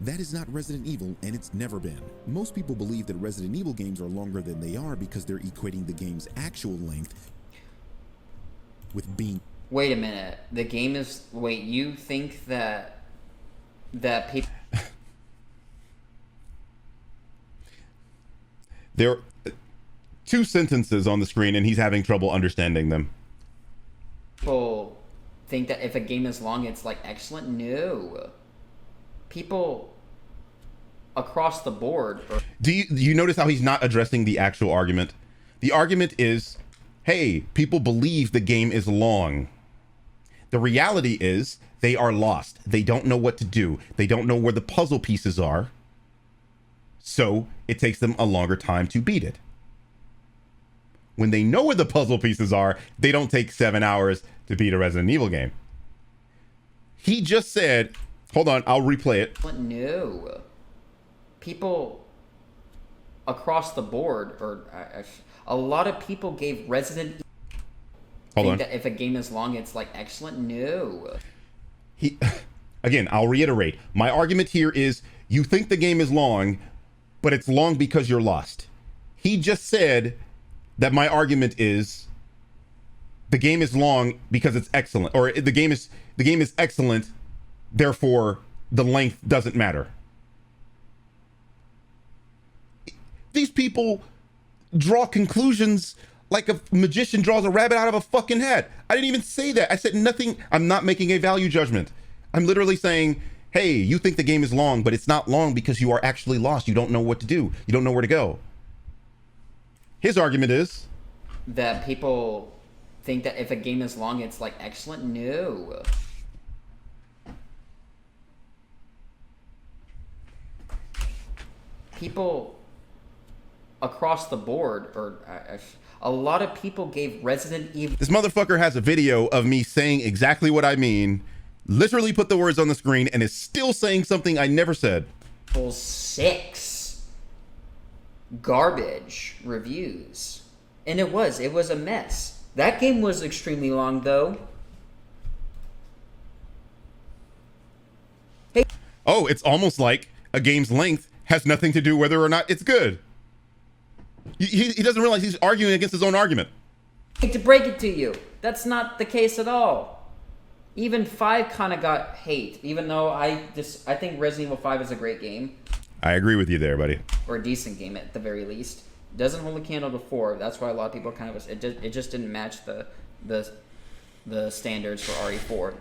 that is not Resident Evil, and it's never been. Most people believe that Resident Evil games are longer than they are because they're equating the game's actual length with being... Wait a minute. The game is... Wait, you think that people... There are 2 sentences on the screen, and he's having trouble understanding them. People think that if a game is long, it's like excellent. No. People across the board... Do you notice how he's not addressing the actual argument? The argument is, hey, people believe the game is long. The reality is they are lost. They don't know what to do. They don't know where the puzzle pieces are. So it takes them a longer time to beat it. When they know where the puzzle pieces are, they don't take 7 hours to beat a Resident Evil game. He just said, hold on, I'll replay it. No. People across the board, or a lot of people gave Resident Evil... Hold on. That if a game is long, it's like excellent. No. Again, I'll reiterate. My argument here is you think the game is long, but it's long because you're lost. He just said that my argument is the game is long because it's excellent, or the game is excellent, therefore the length doesn't matter. These people draw conclusions like a magician draws a rabbit out of a fucking hat. I didn't even say that. I said nothing. I'm not making a value judgment. I'm literally saying, hey, you think the game is long, but it's not long because you are actually lost. You don't know what to do. You don't know where to go. His argument is that people think that if a game is long, it's like excellent. No. people across the board, or a lot of people gave Resident Evil This motherfucker has a video of me saying exactly what I mean, literally put the words on the screen, and is still saying something I never said. 6 garbage reviews. And it was a mess. That game was extremely long, though. Hey. Oh, it's almost like a game's length has nothing to do whether or not it's good. He doesn't realize he's arguing against his own argument. I hate to break it to you, that's not the case at all. Even 5 kind of got hate, even though I think Resident Evil 5 is a great game. I agree with you there, buddy. Or a decent game at the very least. Doesn't hold a candle to 4. That's why a lot of people kind of it just didn't match the standards for RE4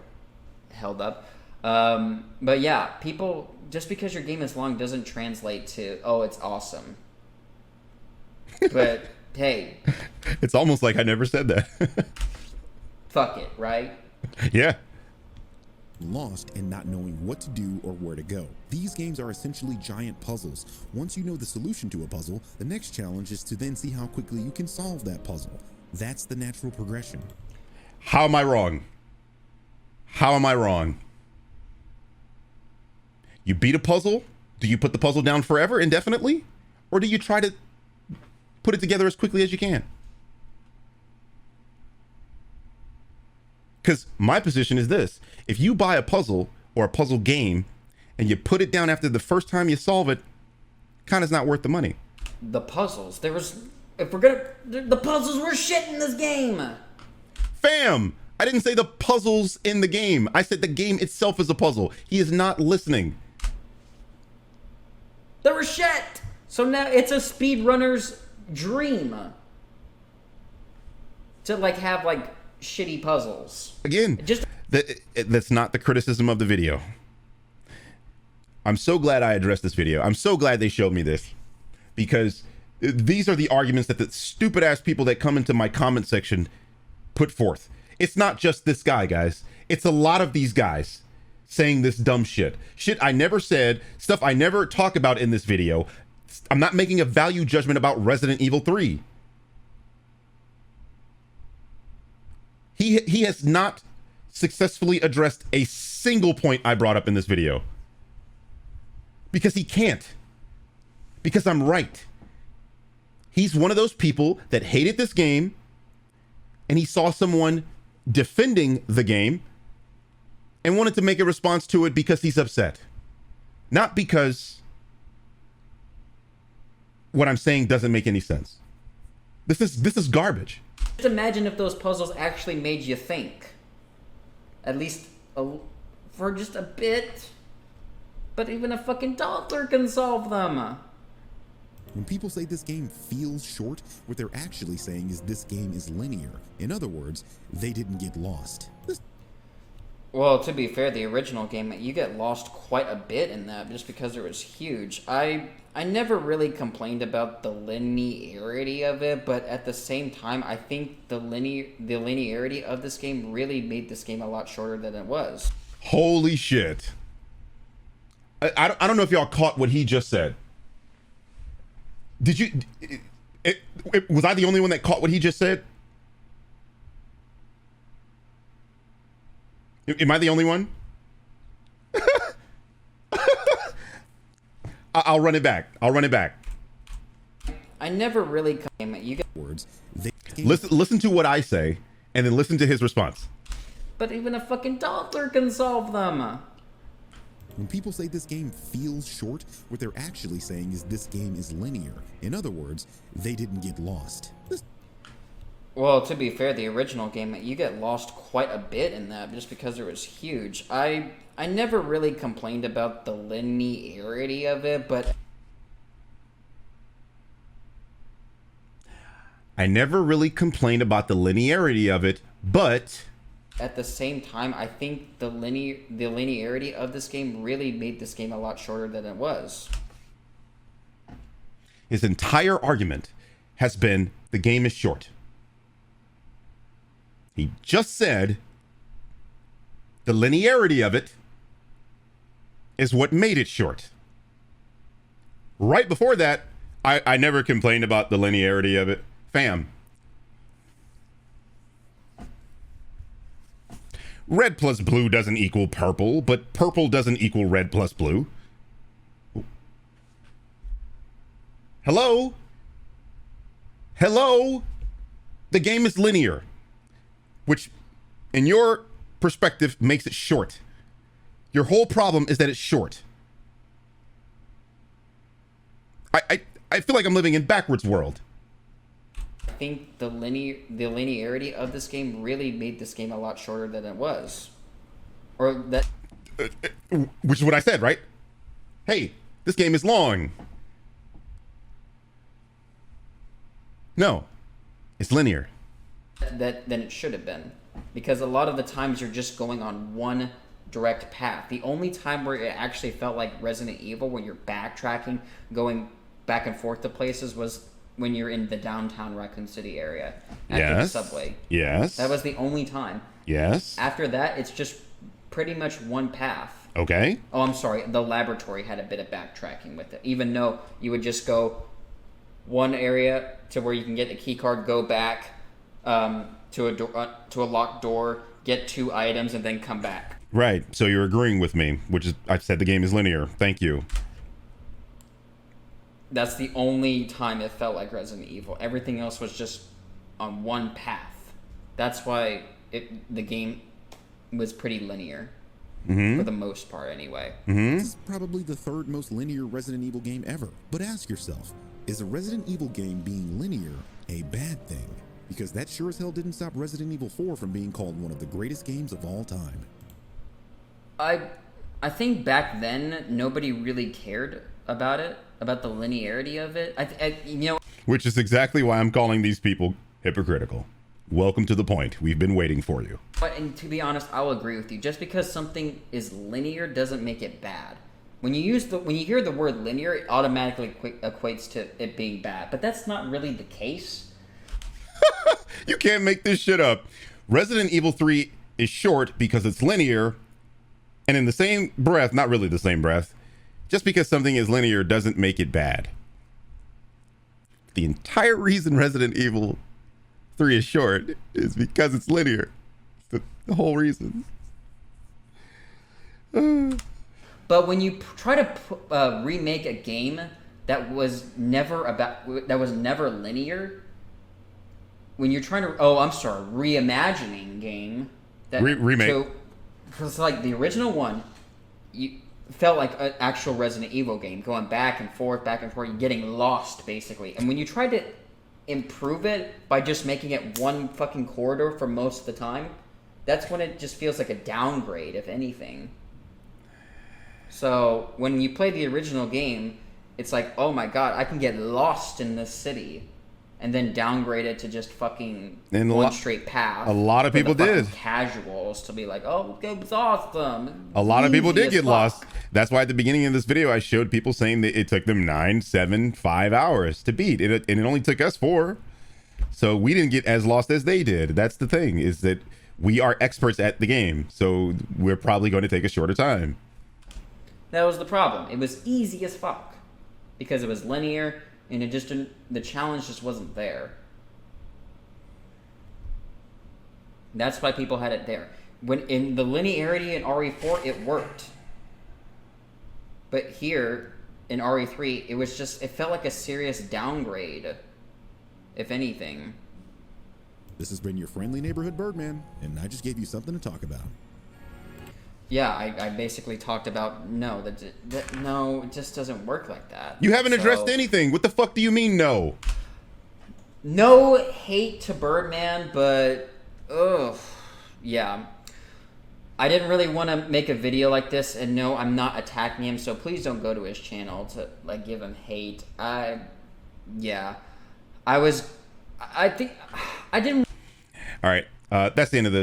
held up. But yeah, people, just because your game is long doesn't translate to, oh, it's awesome. But hey, it's almost like I never said that. Fuck it, right? Yeah. Lost and not knowing what to do or where to go. These games are essentially giant puzzles. Once you know the solution to a puzzle, the next challenge is to then see how quickly you can solve that puzzle. That's the natural progression. How am I wrong? How am I wrong? You beat a puzzle? Do you put the puzzle down forever, indefinitely? Or do you try to put it together as quickly as you can? Because my position is this: if you buy a puzzle or a puzzle game and you put it down after the first time you solve it, kind of not worth the money. The puzzles. The puzzles were shit in this game. Fam, I didn't say the puzzles in the game. I said the game itself is a puzzle. He is not listening. They were shit. So now it's a speedrunner's dream to like have like shitty puzzles. Again, that's not the criticism of the video. I'm so glad I addressed this video. I'm so glad they showed me this, because these are the arguments that the stupid ass people that come into my comment section put forth. It's not just this guy, guys. It's a lot of these guys saying this dumb shit. Shit I never said, stuff I never talk about in this video. I'm not making a value judgment about Resident Evil 3. He has not successfully addressed a single point I brought up in this video. Because he can't. Because I'm right. He's one of those people that hated this game, and he saw someone defending the game and wanted to make a response to it because he's upset. Not because what I'm saying doesn't make any sense. This is garbage. Just imagine if those puzzles actually made you think. At least for just a bit. But even a fucking toddler can solve them. When people say this game feels short, what they're actually saying is this game is linear. In other words, they didn't get lost. Well, to be fair, the original game, you get lost quite a bit in that just because it was huge. I never really complained about the linearity of it, but at the same time, I think the linearity of this game really made this game a lot shorter than it was. Holy shit. I don't know if y'all caught what he just said. Did you... was I the only one that caught what he just said? Am I the only one? I'll run it back. I never really came at you guys. Words. Listen to what I say, and then listen to his response. But even a fucking toddler can solve them. When people say this game feels short, what they're actually saying is this game is linear. In other words, they didn't get lost. Well, to be fair, the original game, you get lost quite a bit in that just because it was huge. I never really complained about the linearity of it, but... I never really complained about the linearity of it, but... At the same time, I think the linearity of this game really made this game a lot shorter than it was. His entire argument has been the game is short. He just said the linearity of it is what made it short. Right before that, I never complained about the linearity of it. Fam. Red plus blue doesn't equal purple, but purple doesn't equal red plus blue. Hello? Hello? The game is linear, which in your perspective makes it short. Your whole problem is that it's short. I feel like I'm living in backwards world. I think the linearity of this game really made this game a lot shorter than it was. Or that... Which is what I said, right? Hey, this game is long. No, it's linear. Than it should have been. Because a lot of the times you're just going on one direct path. The only time where it actually felt like Resident Evil, when you're backtracking, going back and forth to places, was when you're in the downtown Raccoon City area. After the subway. Yes. That was the only time. Yes. After that, it's just pretty much one path. Okay. Oh, I'm sorry. The laboratory had a bit of backtracking with it. Even though you would just go one area to where you can get a key card, go back to a locked door, get 2 items, and then come back. Right. So you're agreeing with me, which is, I said the game is linear. Thank you. That's the only time it felt like Resident Evil. Everything else was just on one path. That's why the game was pretty linear. Mm-hmm. For the most part, anyway. Mm-hmm. This is probably the 3rd most linear Resident Evil game ever. But ask yourself, is a Resident Evil game being linear a bad thing? Because that sure as hell didn't stop Resident Evil 4 from being called one of the greatest games of all time. I think back then nobody really cared about it, about the linearity of it. Which is exactly why I'm calling these people hypocritical. Welcome to the point. We've been waiting for you. But and to be honest, I'll agree with you. Just because something is linear doesn't make it bad. When you hear the word linear, it automatically equates to it being bad. But that's not really the case. You can't make this shit up. Resident Evil 3 is short because it's linear, and in the same breath, not really the same breath, just because something is linear doesn't make it bad. The entire reason Resident Evil 3 is short is because it's linear. It's the whole reason. But when you try to remake a game that was never linear, when you're trying to reimagining game that remake, because like the original one, you felt like an actual Resident Evil game, going back and forth, getting lost basically. And when you tried to improve it by just making it one fucking corridor for most of the time, that's when it just feels like a downgrade, if anything. So when you play the original game, it's like, oh my god, I can get lost in this city, and then downgrade it to just fucking one straight path. A lot of people did. Casuals to be like, oh, it was awesome. A lot of people did get lost. That's why at the beginning of this video, I showed people saying that it took them 9, 7, 5 hours to beat it, and it only took us 4. So we didn't get as lost as they did. That's the thing, is that we are experts at the game, so we're probably going to take a shorter time. That was the problem. It was easy as fuck because it was linear, and it just didn't, the challenge just wasn't there. That's why people had it there. When in the linearity in RE4, it worked. But here in RE3, it felt like a serious downgrade, if anything. This has been your friendly neighborhood Birdman, and I just gave you something to talk about. Yeah, I basically talked about, no, it just doesn't work like that. You haven't addressed anything. What the fuck do you mean, no? No hate to Birdman, but, yeah. I didn't really want to make a video like this, and no, I'm not attacking him, so please don't go to his channel to, like, give him hate. I didn't... All right, that's the end of this.